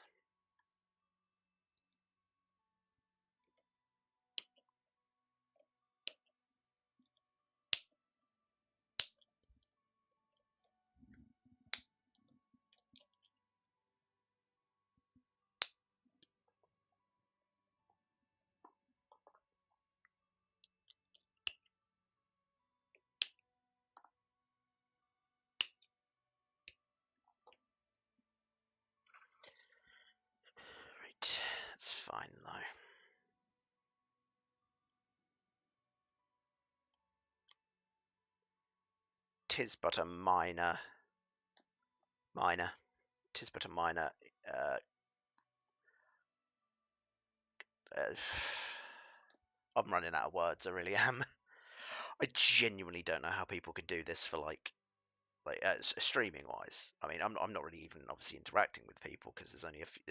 Right, that's fine though. Tis but a minor. Tis but a minor. I'm running out of words. I really am. I genuinely don't know how people could do this for like streaming wise. I mean, I'm not really even obviously interacting with people because there's only a few,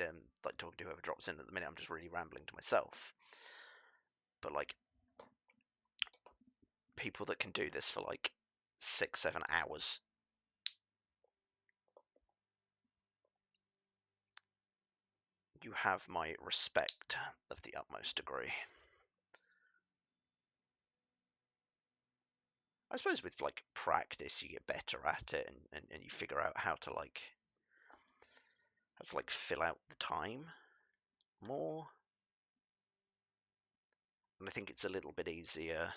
like talking to whoever drops in at the minute. I'm just really rambling to myself. But like people that can do this for like 6-7 hours. You have my respect of the utmost degree. I suppose with like practice you get better at it and you figure out how to like fill out the time more. And I think it's a little bit easier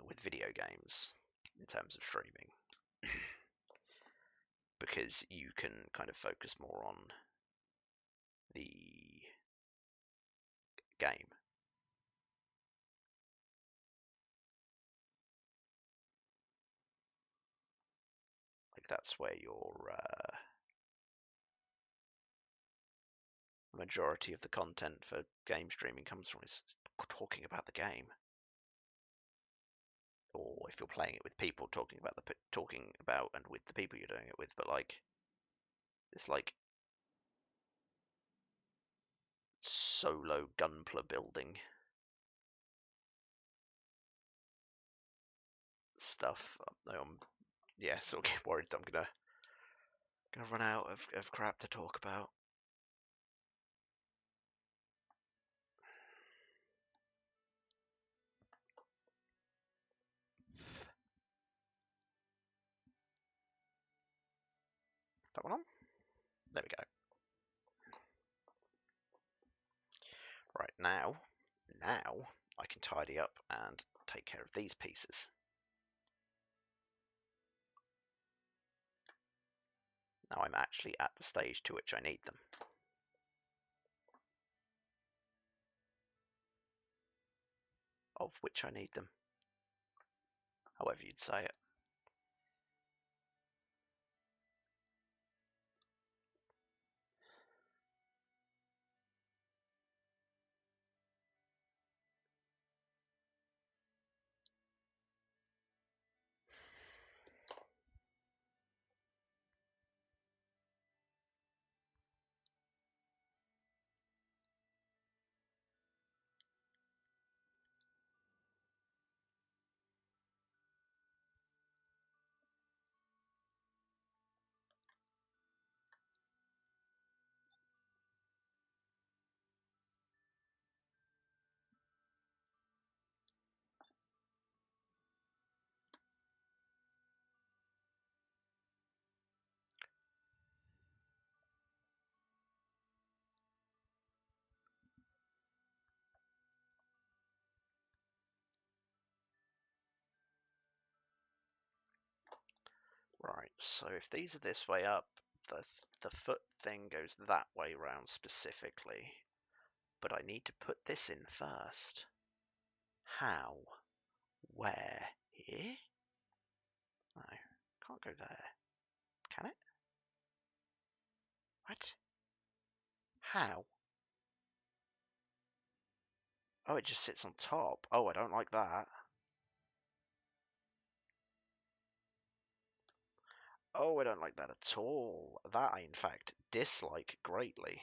with video games in terms of streaming because you can kind of focus more on the game. Like that's where your majority of the content for game streaming comes from, is talking about the game. Or if you're playing it with people, talking about and with the people you're doing it with. But like it's like solo gunpla building stuff. Yeah, sort of get worried that I'm gonna run out of crap to talk about. That one on? There we go. Right, now I can tidy up and take care of these pieces. Now I'm actually at the stage to which I need them. Of which I need them. However you'd say it. Right, so if these are this way up, the foot thing goes that way round specifically. But I need to put this in first. How? Where? Here? No, can't go there. Can it? What? How? Oh, it just sits on top. Oh, I don't like that. Oh, I don't like that at all. That I, in fact, dislike greatly.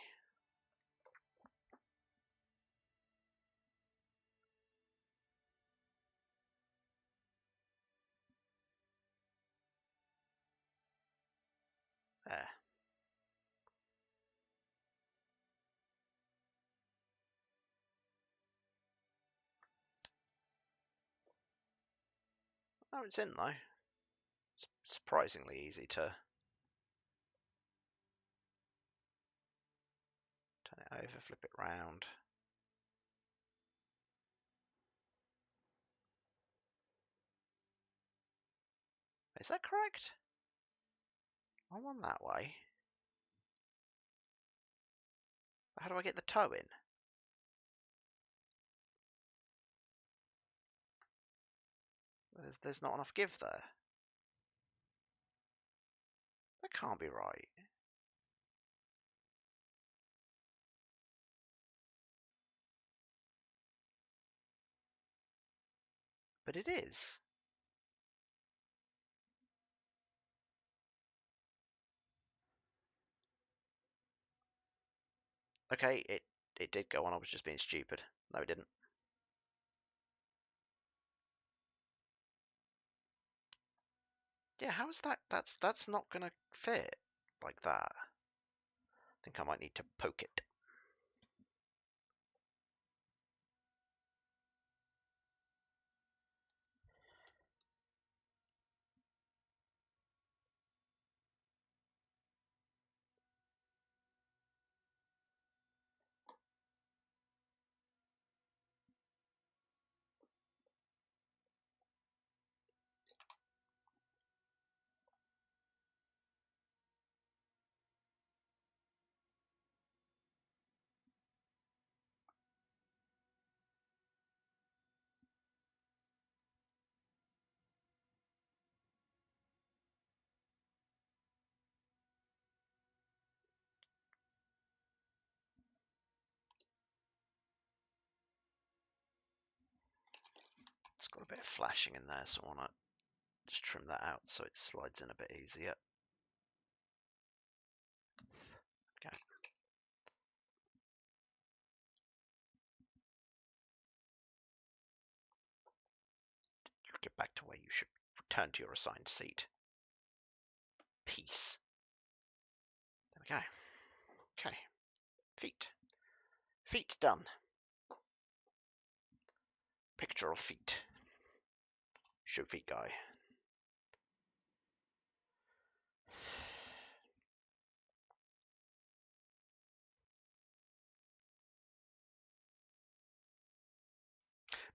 There. Oh, it's in, though. It's surprisingly easy to turn it over, flip it round. Is that correct? I want that way. How do I get the toe in? There's not enough give there. That can't be right. But it is. Okay, it did go on. I was just being stupid. No, it didn't. Yeah, how is that? That's not gonna fit like that. I think I might need to poke it. It's got a bit of flashing in there, so I want to just trim that out so it slides in a bit easier. Okay. You get back to where you should return to your assigned seat. Peace. There we go. Okay. Feet. Feet done. Picture of feet. Show feet guy.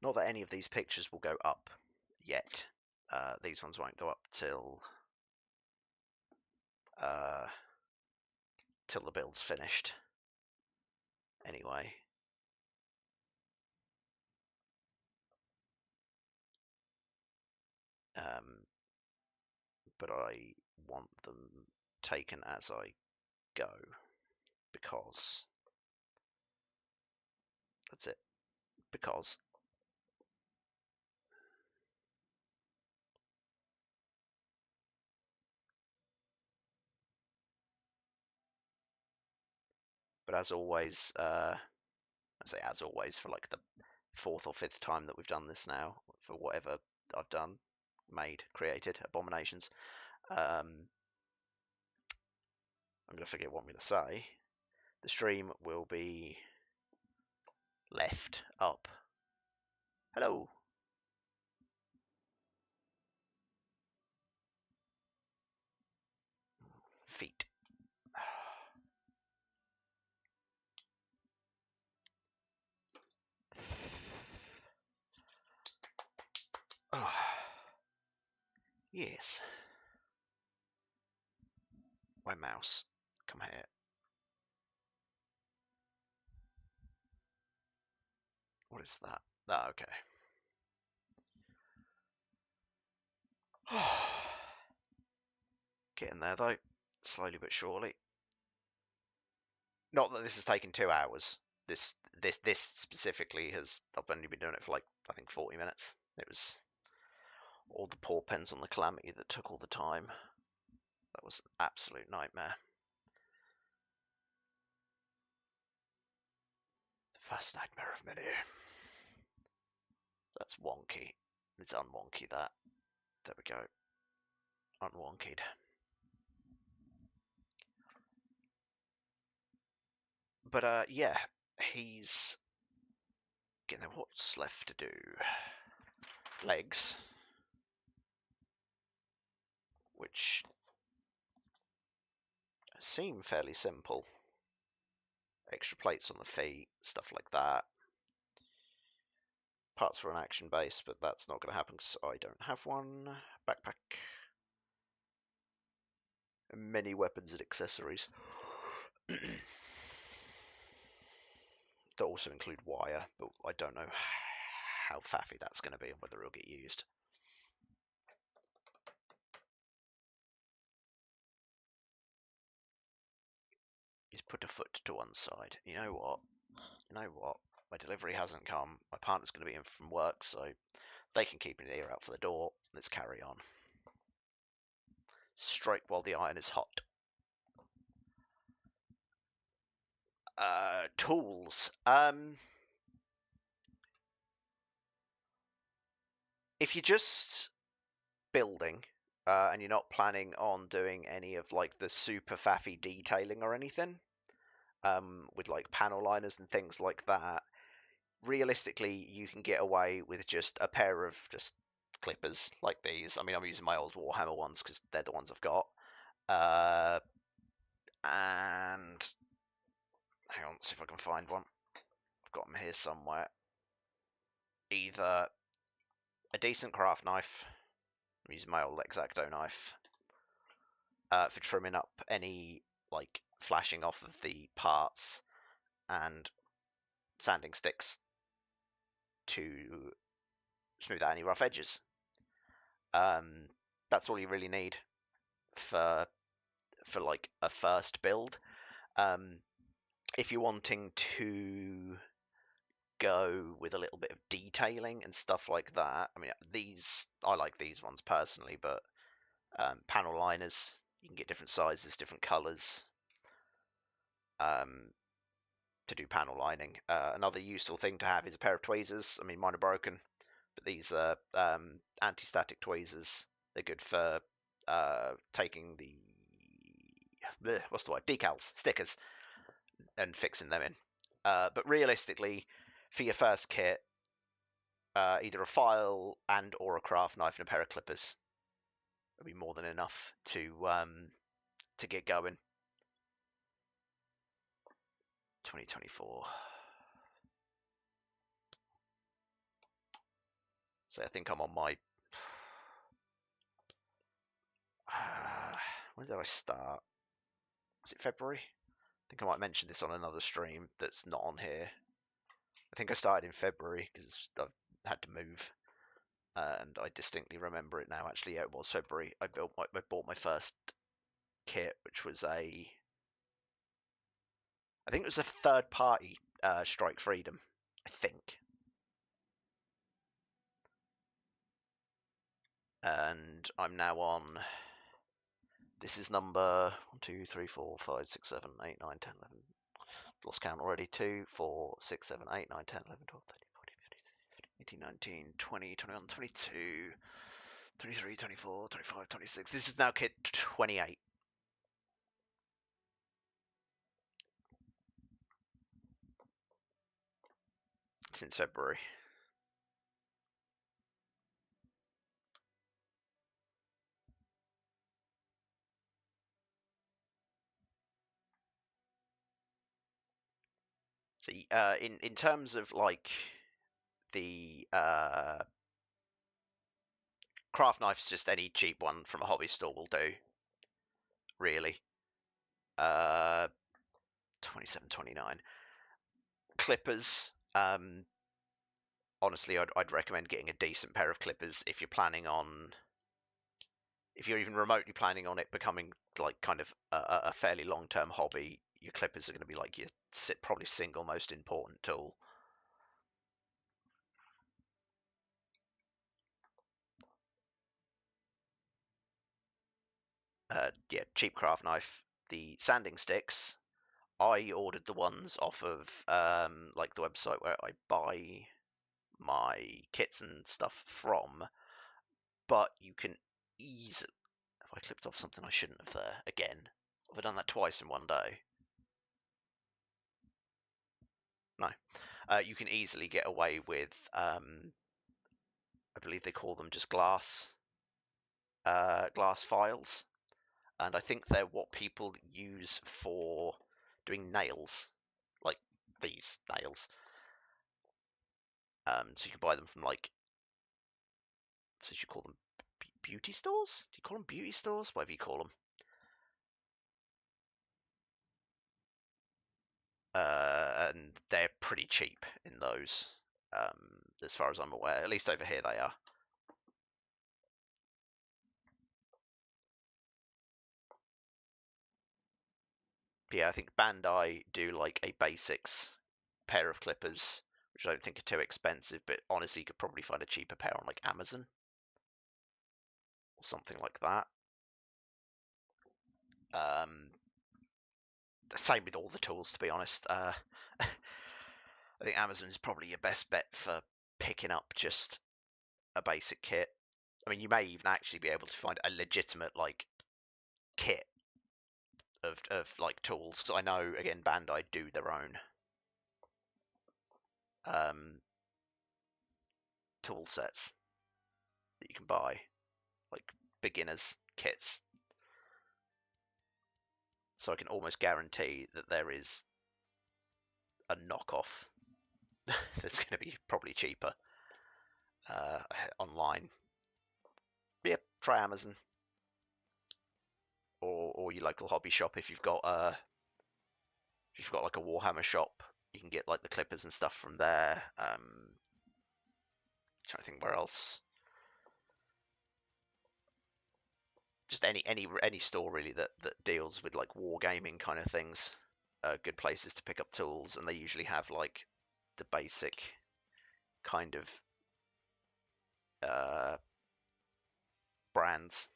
Not that any of these pictures will go up yet. These ones won't go up till the build's finished. Anyway. But I want them taken as I go, because that's it. Because but as always, I say as always for like the 4th or 5th time that we've done this now, for whatever I've done, created abominations. I'm gonna forget what I'm gonna say. The stream will be left up. Hello. Feet. Oh. Yes. My mouse. Come here. What is that? Oh, okay. Getting there though, slowly but surely. Not that this has taken 2 hours. This specifically has. I've only been doing it for like I think 40 minutes. It was all the paw pens on the Calamity that took all the time. That was an absolute nightmare. The first nightmare of many. That's wonky. It's unwonky, that. There we go. Unwonkied. But yeah, he's getting there. What's left to do? Legs, which seem fairly simple. Extra plates on the feet, stuff like that. Parts for an action base, but that's not going to happen because I don't have one. Backpack. Many weapons and accessories. That also include wire, but I don't know how faffy that's going to be and whether it'll get used. He's put a foot to one side. You know what? My delivery hasn't come. My partner's going to be in from work, so they can keep an ear out for the door. Let's carry on. Strike while the iron is hot. Tools. If you're just building and you're not planning on doing any of like the super faffy detailing or anything, with like panel liners and things like that, realistically you can get away with just a pair of just clippers like these. I mean, I'm using my old Warhammer ones because they're the ones I've got. And hang on, see if I can find one. I've got them here somewhere. Either a decent craft knife. I'm using my old X-Acto knife for trimming up any like flashing off of the parts, and sanding sticks to smooth out any rough edges. That's all you really need for like a first build. If you're wanting to go with a little bit of detailing and stuff like that, I mean, I like these ones personally, but panel liners, you can get different sizes, different colors to do panel lining. Another useful thing to have is a pair of tweezers. I mean, mine are broken, but these are anti-static tweezers. They're good for taking the what's the word, decals, stickers, and fixing them in. But realistically, for your first kit, either a file and or a craft knife and a pair of clippers would be more than enough to get going. 2024. So I think I'm on my. When did I start? Was it February? I think I might mention this on another stream that's not on here. I think I started in February because I've had to move, and I distinctly remember it now. Actually, yeah, it was February. I bought my first kit, which was I think it was a third party Strike Freedom. I think, and I'm now on. This is number 1, 2, 3, 4, 5, 6, 7, 8, 9, 10, 11. Lost count already. 2, 4, 6, 7, 8, 9, 10, 11, 12, 13, 14, 15, 18, 19, 20, 21, 22, 23, 24, 25, 26. This is now kit 28. Since February. So, in terms of like the craft knife's just any cheap one from a hobby store will do, really. 27, 29. Clippers. Honestly, I'd recommend getting a decent pair of clippers if you're planning on, if you're even remotely planning on it becoming like kind of a fairly long-term hobby. Your clippers are going to be like your probably single most important tool. Yeah, cheap craft knife. The sanding sticks, I ordered the ones off of like the website where I buy my kits and stuff from, but you can easily. Have I clipped off something I shouldn't have there again? Have I done that twice in one day? No. You can easily get away with, I believe they call them just glass files, and I think they're what people use for doing nails, like these nails. So you can buy them from like, so you should call them beauty stores? Do you call them beauty stores? Whatever you call them. And they're pretty cheap in those, as far as I'm aware. At least over here they are. But yeah, I think Bandai do like a basics pair of clippers, which I don't think are too expensive, but honestly, you could probably find a cheaper pair on like Amazon or something like that. Same with all the tools, to be honest. I think Amazon is probably your best bet for picking up just a basic kit. I mean, you may even actually be able to find a legitimate like kit of like tools, because I know again Bandai do their own um, tool sets that you can buy, like beginners kits. So I can almost guarantee that there is a knockoff that's going to be probably cheaper online. But yeah, try Amazon or your local hobby shop if you've got like a Warhammer shop. You can get like the clippers and stuff from there. Trying to think where else. Just any store really that deals with like wargaming kind of things. Good places to pick up tools, and they usually have like the basic kind of brands.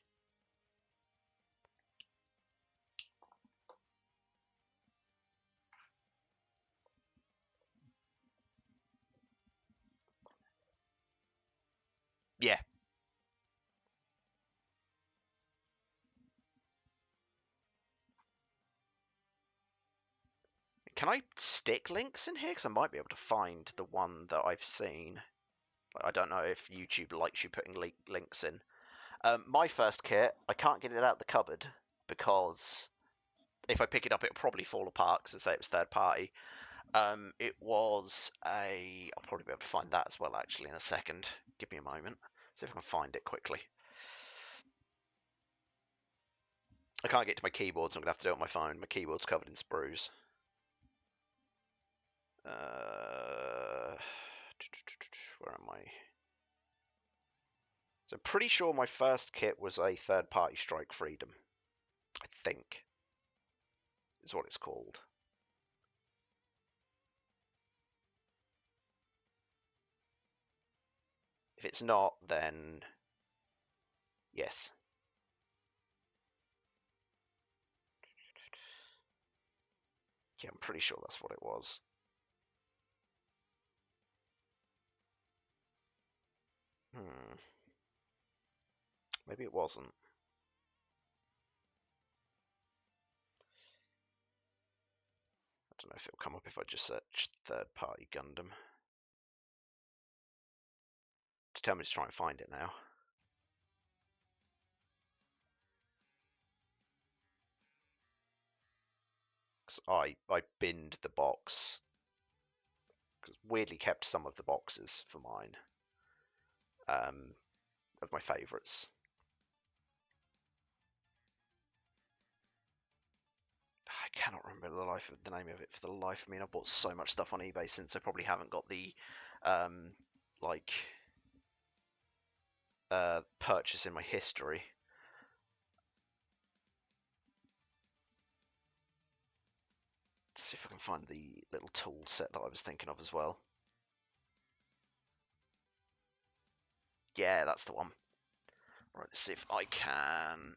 Yeah. Can I stick links in here? Because I might be able to find the one that I've seen. I don't know if YouTube likes you putting links in. My first kit, I can't get it out of the cupboard because if I pick it up, it'll probably fall apart because I say it was third party. It was a. I'll probably be able to find that as well, actually, in a second. Give me a moment. See if I can find it quickly. I can't get to my keyboard, so I'm gonna have to do it on my phone. My keyboard's covered in sprues. Where am I? So pretty sure my first kit was a third-party Strike Freedom. I think is what it's called. If it's not, then yes. Yeah, I'm pretty sure that's what it was. Maybe it wasn't. I don't know if it'll come up if I just search third-party Gundam. To tell me to try and find it now. Because I binned the box. Because weirdly kept some of the boxes for mine. Of my favourites. I cannot remember the name of it for the life of me. I bought so much stuff on eBay since I probably haven't got the like purchase in my history. Let's see if I can find the little tool set that I was thinking of as well. Yeah, that's the one. Right, let's see if I can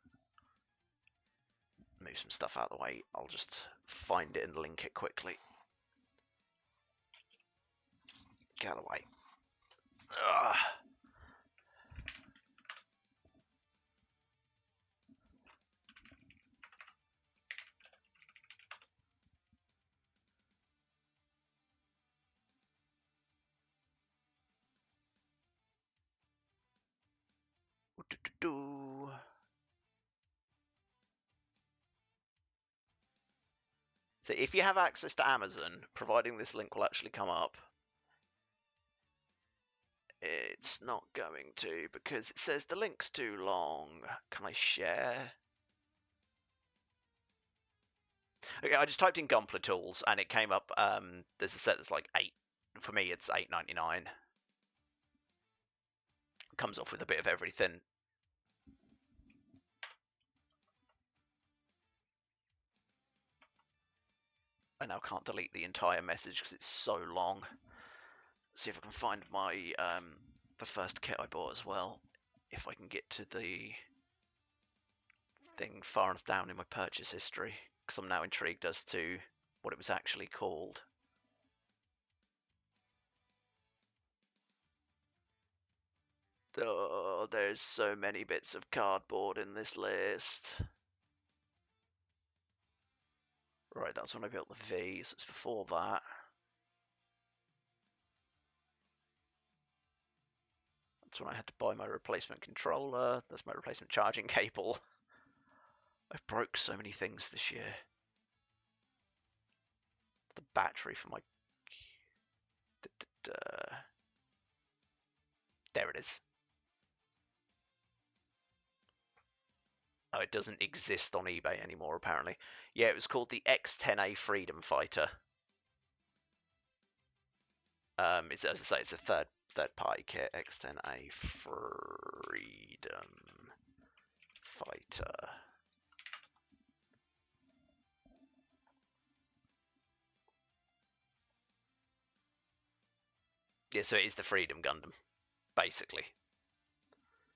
move some stuff out of the way. I'll just find it and link it quickly. Get out of the way. Ugh. So if you have access to Amazon, providing this link will actually come up, it's not going to because it says the link's too long. Can I share? Okay, I just typed in Gunpla tools and it came up. There's a set that's like 8. For me, it's $8.99. Comes off with a bit of everything. I now can't delete the entire message because it's so long. Let's see if I can find my the first kit I bought as well. If I can get to the thing far enough down in my purchase history, because I'm now intrigued as to what it was actually called. Oh, there's so many bits of cardboard in this list. Right, that's when I built the V, so it's before that. That's when I had to buy my replacement controller. That's my replacement charging cable. I've broke so many things this year. The battery for my... There it is. Oh, it doesn't exist on eBay anymore, apparently. Yeah, it was called the X10A Freedom Fighter. It's, as I say, it's a third party kit. X10A Freedom Fighter. Yeah, so it is the Freedom Gundam, basically.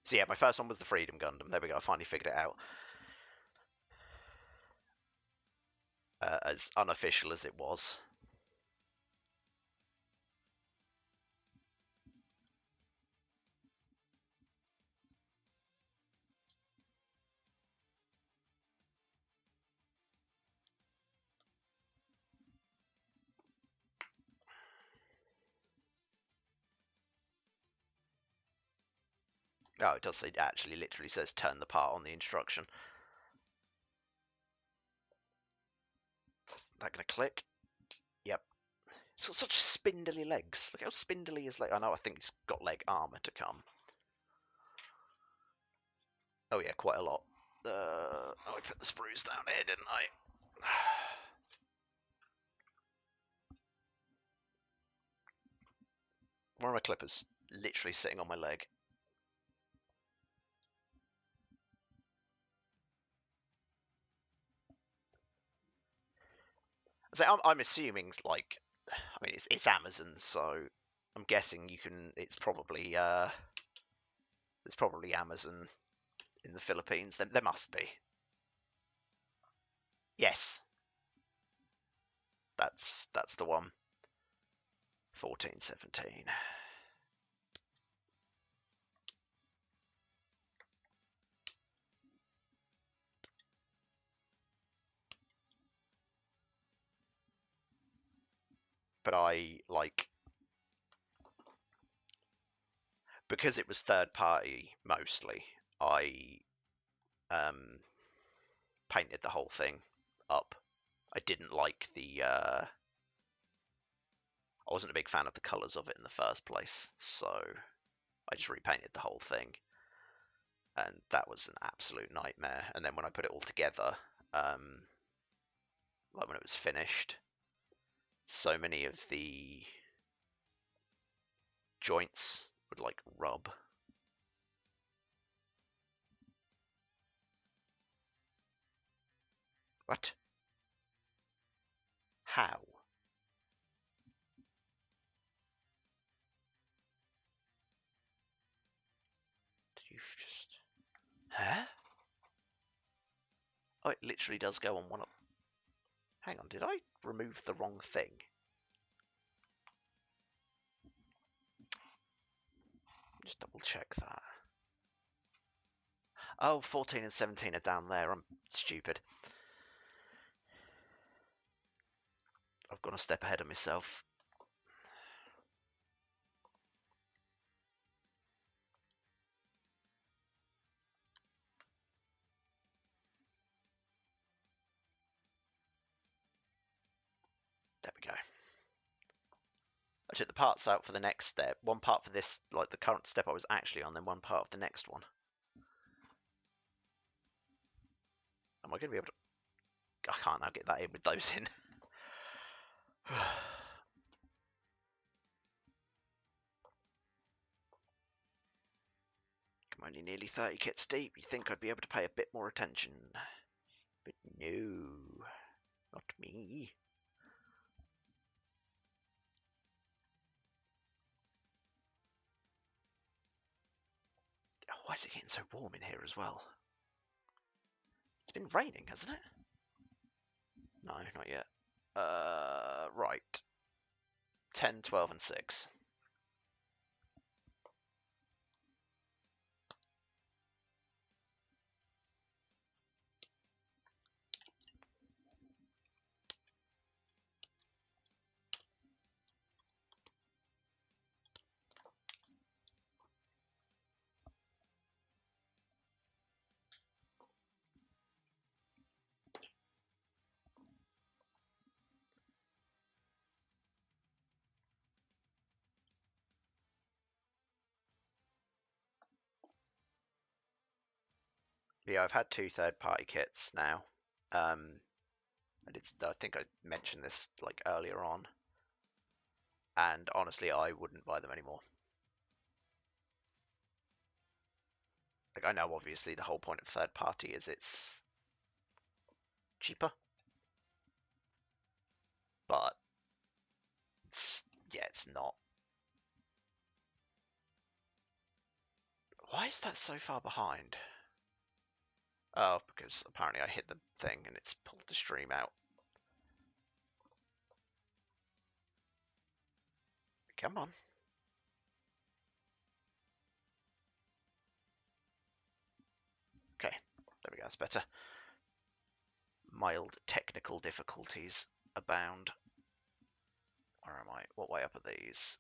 So yeah, my first one was the Freedom Gundam. There we go, I finally figured it out. As unofficial as it was. Oh, it does say, actually literally says turn the part on the instruction. Is that going to click? Yep. It's got such spindly legs. Look how spindly his leg. I know. I think it's got leg armor to come. Oh yeah, quite a lot. Oh, I put the sprues down here, didn't I? Where are my clippers? Literally sitting on my leg. So I'm assuming, like, I mean, it's Amazon, so I'm guessing you can. It's probably Amazon in the Philippines. There must be. Yes, that's the one. 1417. But I like because it was third party mostly. I um painted the whole thing up. I didn't like the. I wasn't a big fan of the colours of it in the first place, so I just repainted the whole thing, and that was an absolute nightmare. And then when I put it all together, like when it was finished, so many of the joints would like rub. What? How? You've just. Huh? Oh, it literally does go on one of. Hang on, did I remove the wrong thing? Just double check that. Oh, 14 and 17 are down there. I'm stupid. I've gone a step ahead of myself. There we go. I took the parts out for the next step. One part for this, like the current step I was actually on, then one part of the next one. Am I going to be able to... I can't now get that in with those in. I'm only nearly 30 kits deep. You think I'd be able to pay a bit more attention. But no. Not me. Oh, why is it getting so warm in here as well? It's been raining, hasn't it? No, not yet. Right. 10, 12, and 6. Yeah, I've had 2 third-party kits now. I think I mentioned this like earlier on, and honestly, I wouldn't buy them anymore. Like, I know obviously the whole point of third party is it's cheaper, but it's not. Why is that so far behind? Oh, because apparently I hit the thing and it's pulled the stream out. Come on. Okay, there we go, that's better. Mild technical difficulties abound. Where am I? What way up are these?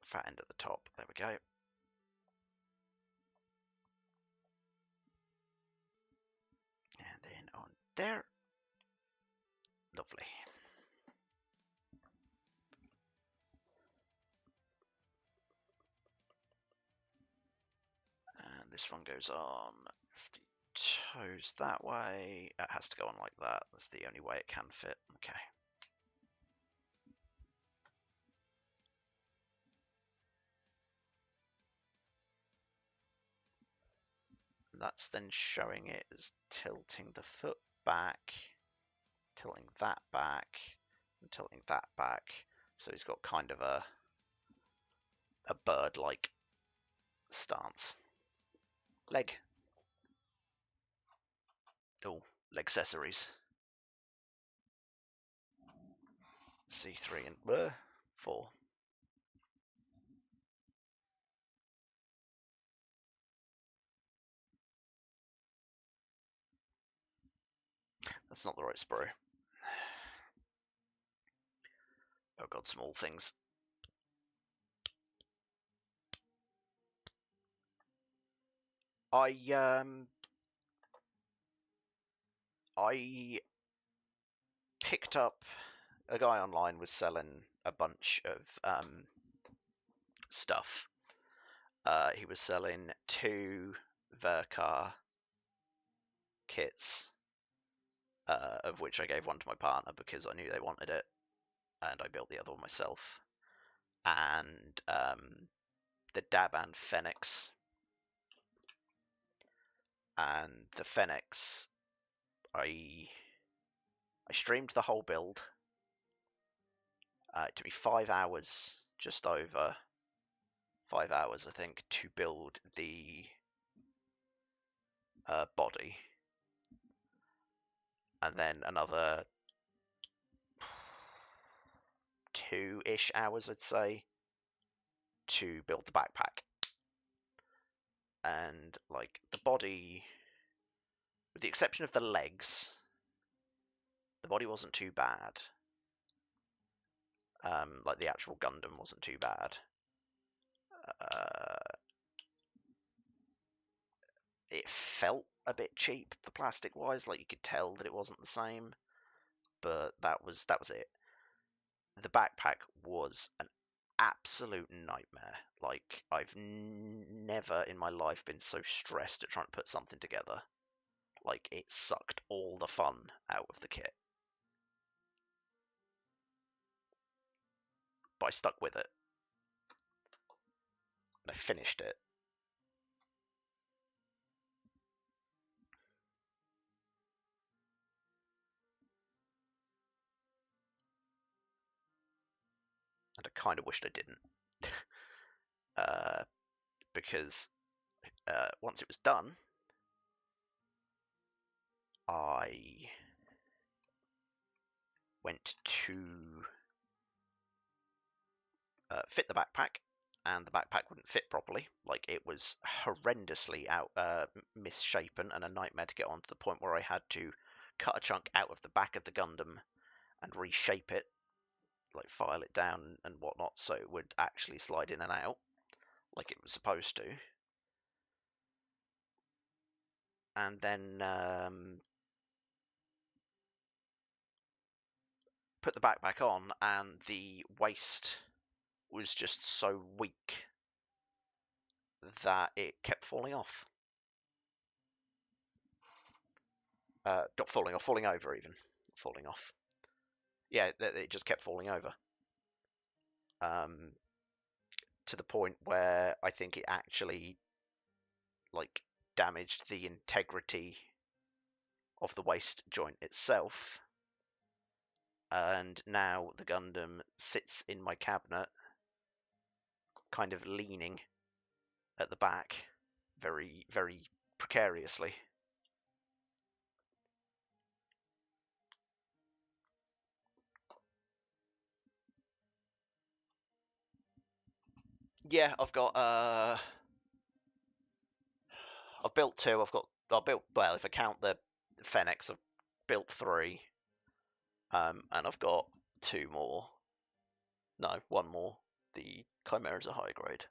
Fat end at the top. There we go. And then on there. Lovely. And this one goes on 50 toes that way. It has to go on like that. That's the only way it can fit. Okay. That's then showing it as tilting the foot back, tilting that back, and tilting that back. So he's got kind of a bird-like stance. Leg. Oh, leg accessories. C3 and 4. That's not the right sprue. Oh god, small things. I picked up a guy online was selling a bunch of stuff. He was selling 2 Verkar kits, of which I gave one to my partner because I knew they wanted it, and I built the other one myself. And the Daban Fenix, and the Fenix, I streamed the whole build. It took me 5 hours, just over 5 hours, I think, to build the body, and then another 2-ish hours, I'd say, to build the backpack. And like the body, with the exception of the legs, the body wasn't too bad. Like the actual Gundam wasn't too bad. It felt a bit cheap, the plastic wise, like you could tell that it wasn't the same, but that was it. The backpack was an absolute nightmare. Like, I've never in my life been so stressed at trying to put something together. Like, it sucked all the fun out of the kit. But I stuck with it. And I finished it. And I kind of wished I didn't. Because once it was done, I went to fit the backpack, and the backpack wouldn't fit properly. Like, it was horrendously misshapen and a nightmare to get on, to the point where I had to cut a chunk out of the back of the Gundam and reshape it, like file it down and whatnot, so it would actually slide in and out like it was supposed to. And then put the backpack on, and the waist was just so weak that it kept falling off. Not falling off, falling over even. Falling off. Yeah, it just kept falling over. To the point where I think it actually, like, damaged the integrity of the waist joint itself. And now the Gundam sits in my cabinet, kind of leaning at the back, very, very precariously. Yeah, I've built 2. Well, if I count the Fenix, I've built 3. And I've got 2 more. No, 1 more. The Chimeras are high grade.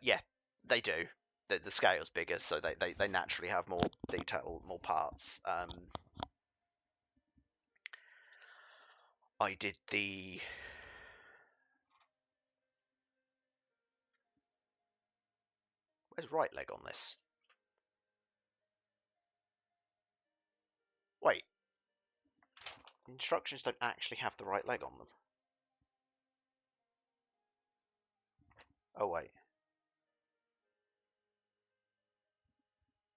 Yeah, they do. The scale's bigger, so they naturally have more detail, more parts. I did the... Where's right leg on this? Wait. Instructions don't actually have the right leg on them. Oh, wait.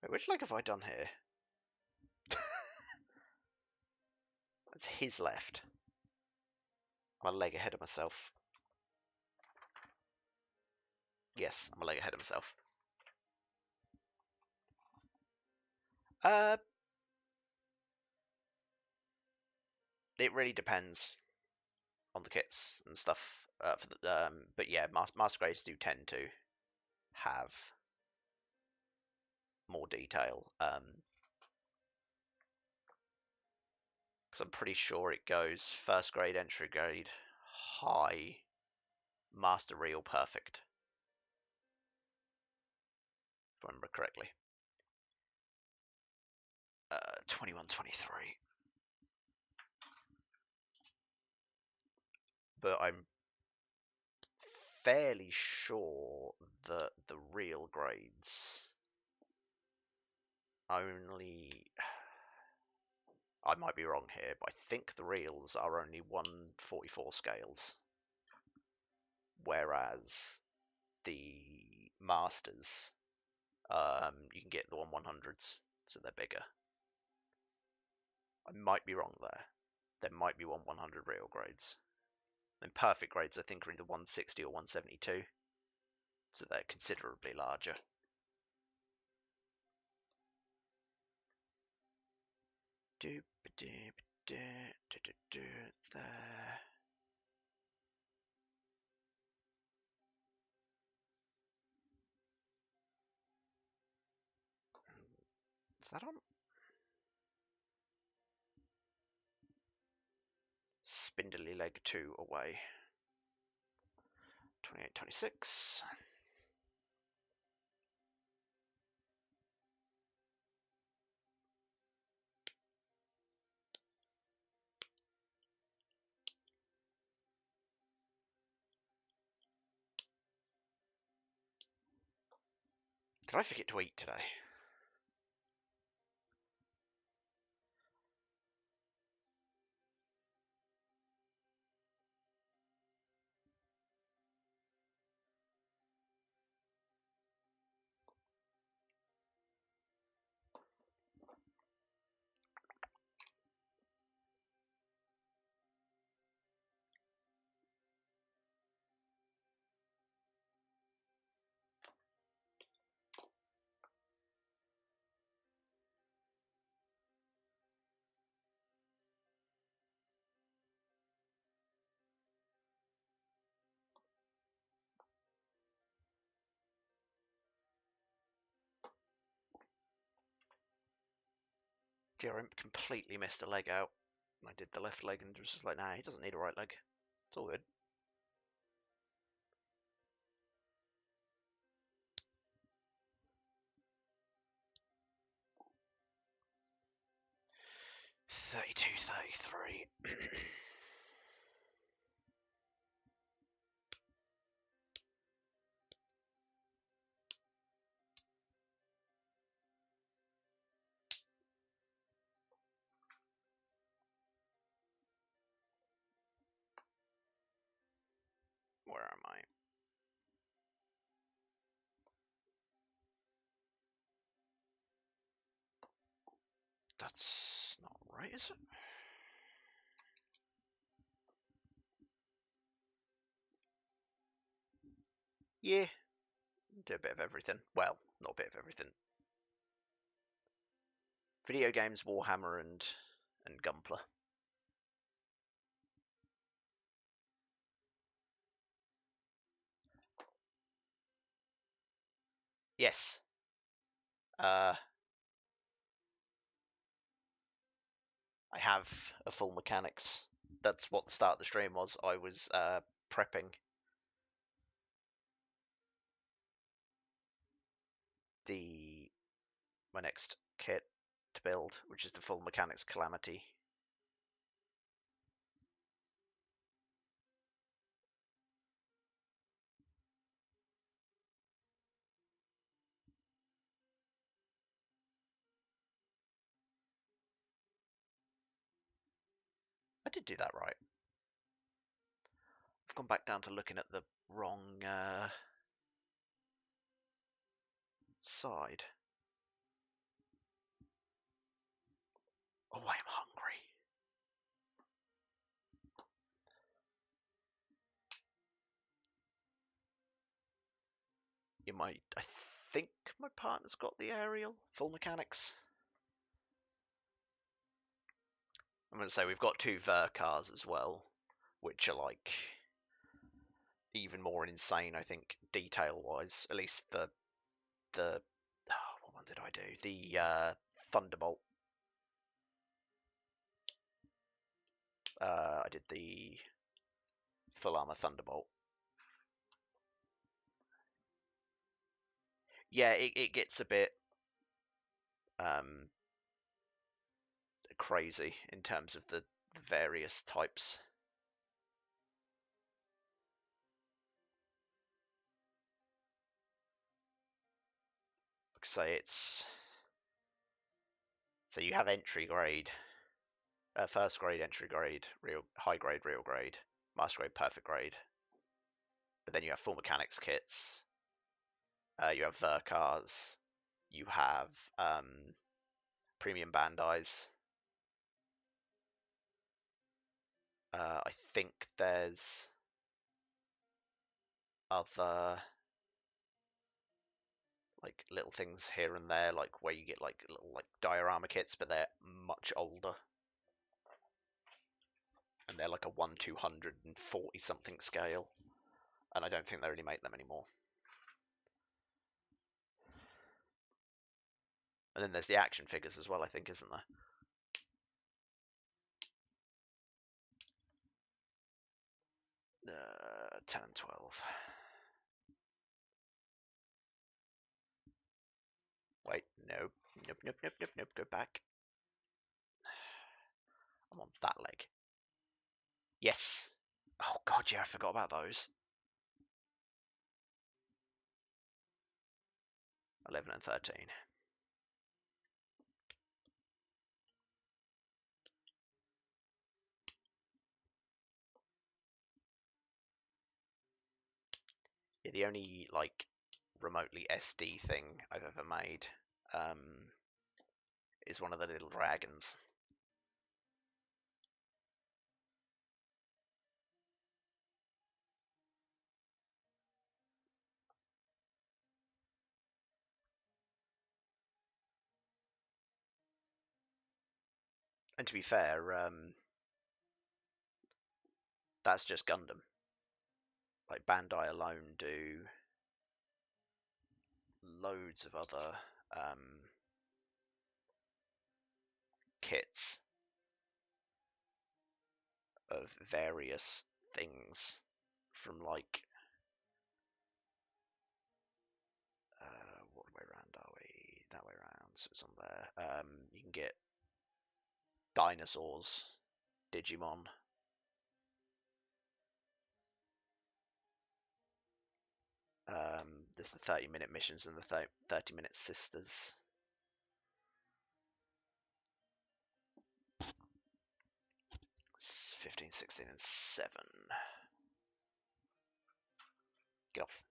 Wait, which leg have I done here? That's his left. I'm a leg ahead of myself. Yes, I'm a leg ahead of myself. It really depends on the kits and stuff. But yeah, master grades do tend to have more detail. Because I'm pretty sure it goes first grade, entry grade, high, master real, perfect. If I remember correctly. 21, 23. But I'm fairly sure that the real grades only... I might be wrong here, but I think the reals are only 144 scales. Whereas the masters, you can get the 100s, so they're bigger. I might be wrong there. There might be 100 real grades. And perfect grades, I think, are either 160 or 172. So they're considerably larger. There. Is that on? Spindly leg 2 away. 28, 26. Did I forget to eat today? Dear, I completely missed a leg out. I did the left leg and was just like, nah, he doesn't need a right leg. It's all good. $32, $33. Where am I? That's not right, is it? Yeah. Do a bit of everything. Well, not a bit of everything. Video games, Warhammer, and Gunpla. Yes. I have a full mechanics. That's what the start of the stream was. I was prepping my next kit to build, which is the full mechanics Calamity. I did do that right. I've gone back down to looking at the wrong side. Oh, I am hungry. I think my partner's got the aerial full mechanics. I'm going to say we've got 2 Vercars as well, which are like even more insane, I think, detail-wise. At least the what one did I do? The Thunderbolt. I did the full armor Thunderbolt. Yeah, it gets a bit crazy in terms of the various types. Like I say, it's so you have entry grade, first grade, entry grade, real high grade, real grade, master grade, perfect grade. But then you have full mechanics kits. You have Vercars. You have premium Bandais. I think there's other like little things here and there, like where you get like little like diorama kits, but they're much older, and they're like a 1/240 something scale, and I don't think they really make them anymore. And then there's the action figures as well, I think, isn't there? 10 and 12. Wait, nope, nope, nope, nope, nope, nope. Go back. I'm on that leg. Yes. Oh god, yeah, I forgot about those. 11 and 13. Yeah, the only like remotely SD thing I've ever made is one of the little dragons. And to be fair, that's just Gundam. Like Bandai alone do loads of other kits of various things from like what way around are we? That way around, so it's on there. You can get dinosaurs, Digimon. There's the 30-minute missions and the 30-minute sisters. It's 15, 16, and 7. Get off.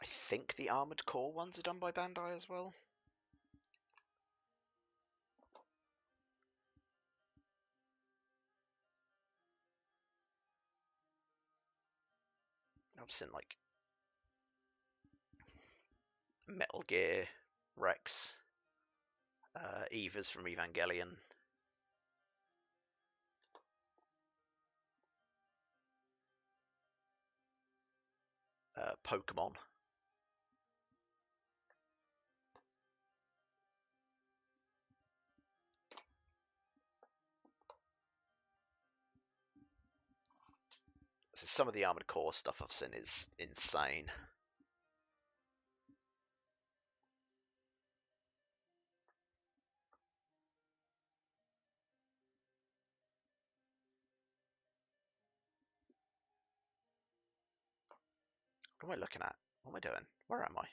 I think the Armored Core ones are done by Bandai as well. I've seen like Metal Gear, Rex, Eva's from Evangelion. Pokemon. So some of the Armored Core stuff I've seen is insane. What am I looking at? What am I doing? Where am I?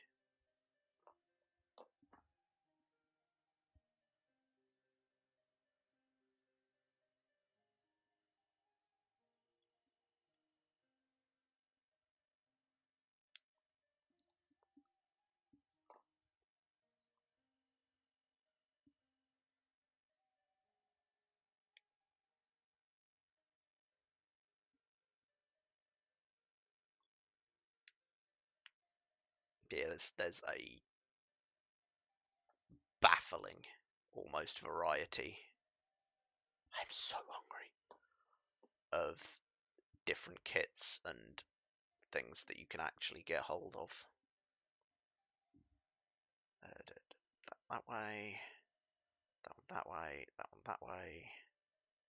Yeah, there's a baffling, almost variety. I'm so hungry of different kits and things that you can actually get hold of. That way, that one that way, that one that way.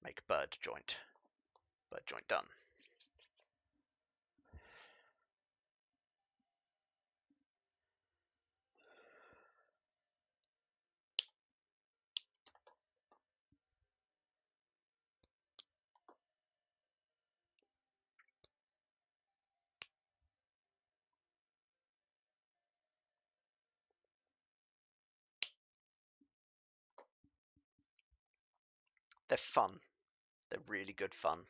Make bird joint. Bird joint done. They're fun. They're really good fun.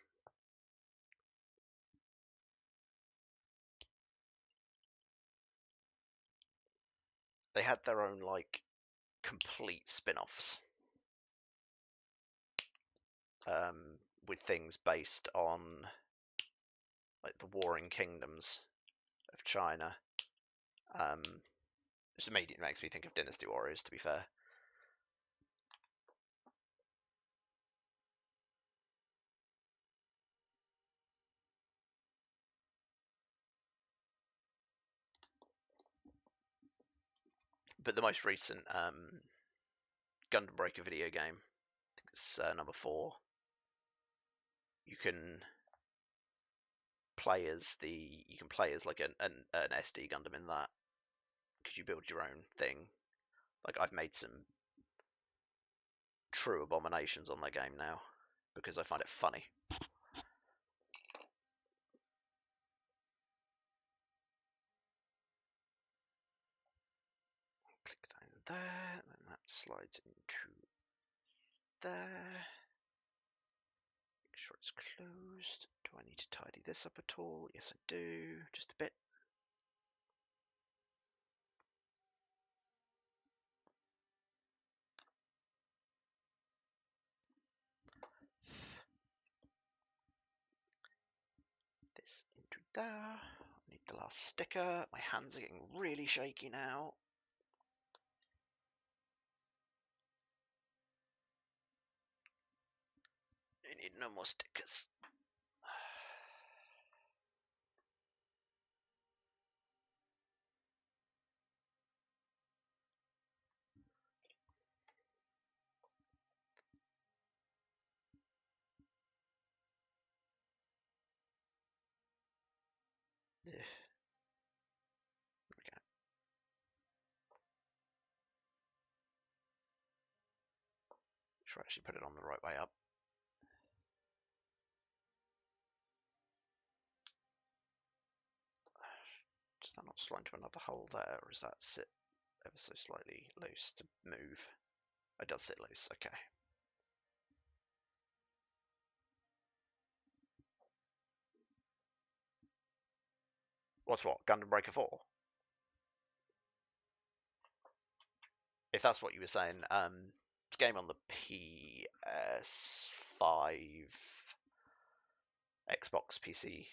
They had their own like complete spin-offs with things based on like the warring kingdoms of China. Which immediately makes me think of Dynasty Warriors, to be fair. But the most recent Gundam Breaker video game, I think it's number 4. You can play as like an SD Gundam in that, because you build your own thing. Like I've made some true abominations on that game now because I find it funny. Click that in there, then that slides into there. Make sure it's closed. Do I need to tidy this up at all? Yes, I do. Just a bit. This into there. I need the last sticker. My hands are getting really shaky now. I need no more stickers. There we go. Should actually put it on the right way up. Does that not slide into another hole there, or does that sit ever so slightly loose to move? It does sit loose, okay. What's what? Gundam Breaker 4? If that's what you were saying, it's a game on the PS5, Xbox, PC.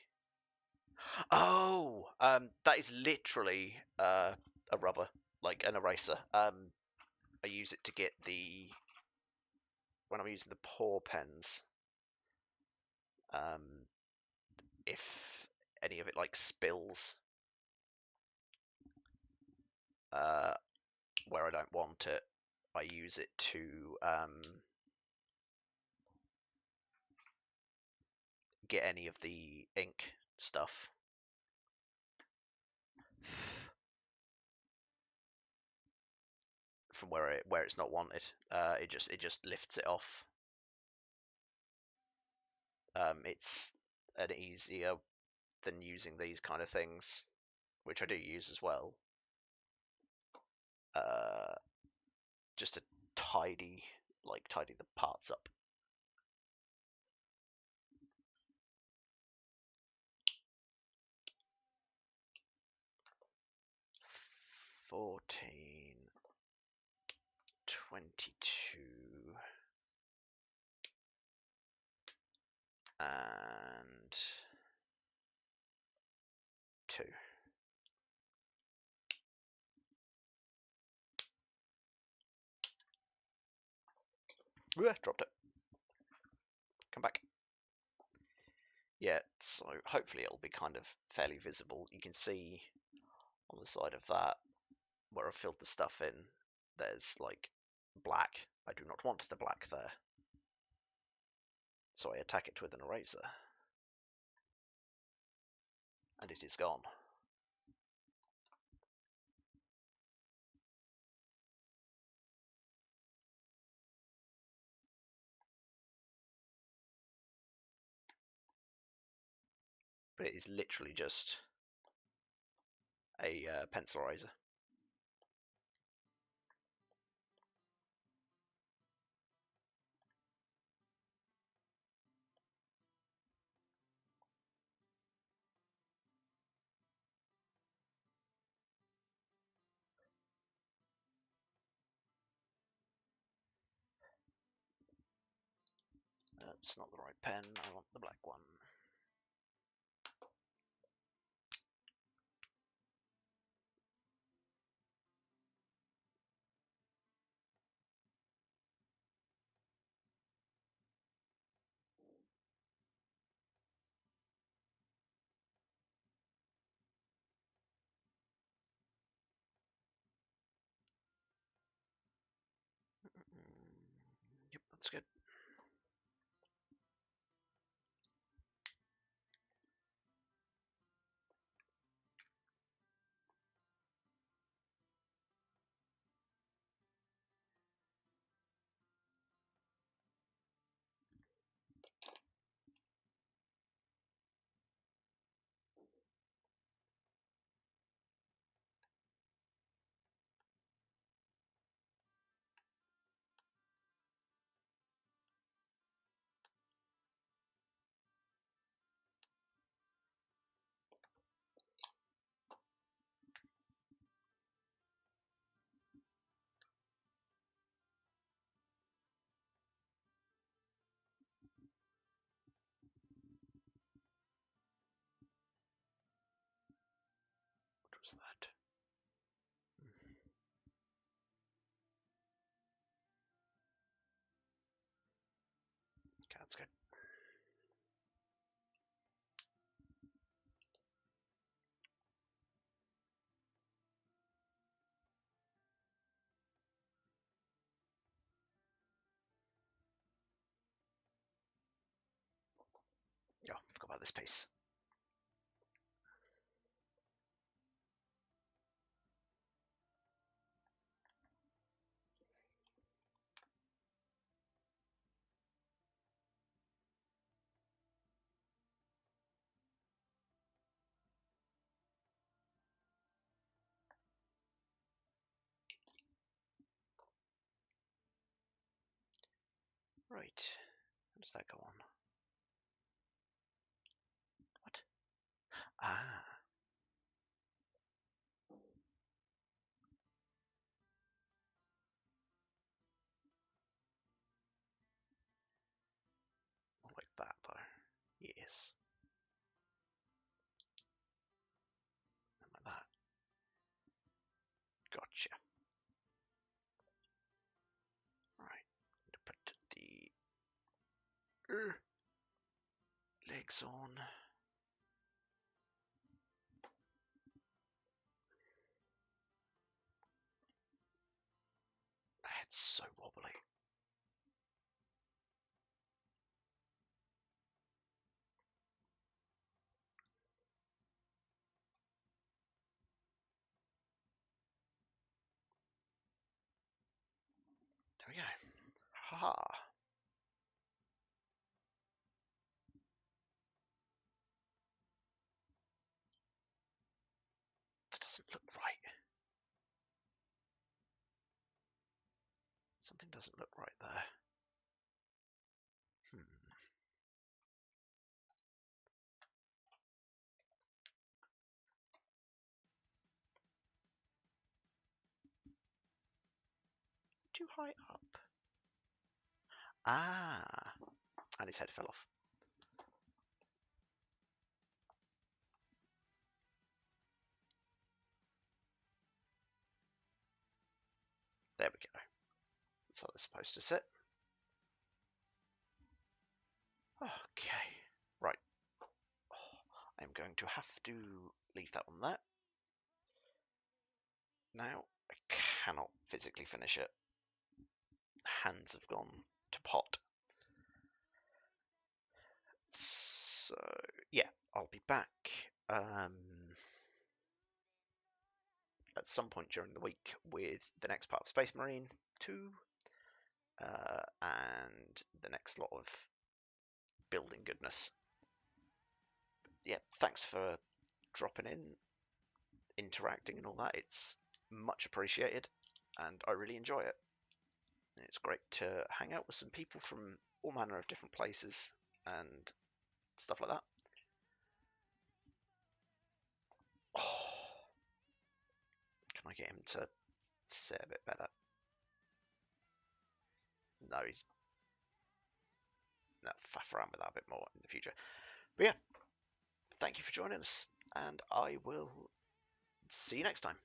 Oh, that is literally a rubber, like an eraser. I use it to get when I'm using the paw pens, if any of it like spills where I don't want it, I use it to get any of the ink stuff. From where it's not wanted, it just lifts it off. It's an easier than using these kind of things. which I do use as well, uh, just to tidy the parts up. $14, $22, and $2. Dropped it. Come back. Yeah, so hopefully it'll be kind of fairly visible. You can see on the side of that where I've filled the stuff in, there's like black. I do not want the black there. So I attack it with an eraser. And it is gone. But it is literally just a pencil eraser. That's not the right pen, I want the black one. Yep, that's good. What was that? Okay, that's good. Oh, I forgot about this piece. Right. How does that go on? What? Ah. Not like that, though. Yes. Not like that. Gotcha. Right. To put the legs on. It's so wobbly. There we go. Haha. doesn't look right. Something doesn't look right there. Too high up. Ah, and his head fell off. There we go. That's how they're supposed to sit. Okay, right. I'm going to have to leave that one there. Now, I cannot physically finish it. Hands have gone to pot. So, yeah, I'll be back at some point during the week with the next part of Space Marine 2 and the next lot of building goodness. Yeah, thanks for dropping in, interacting and all that. It's much appreciated and I really enjoy it. It's great to hang out with some people from all manner of different places and stuff like that. Oh, can I get him to sit a bit better? No, he's no, faff around with that a bit more in the future. But yeah, thank you for joining us, and I will see you next time.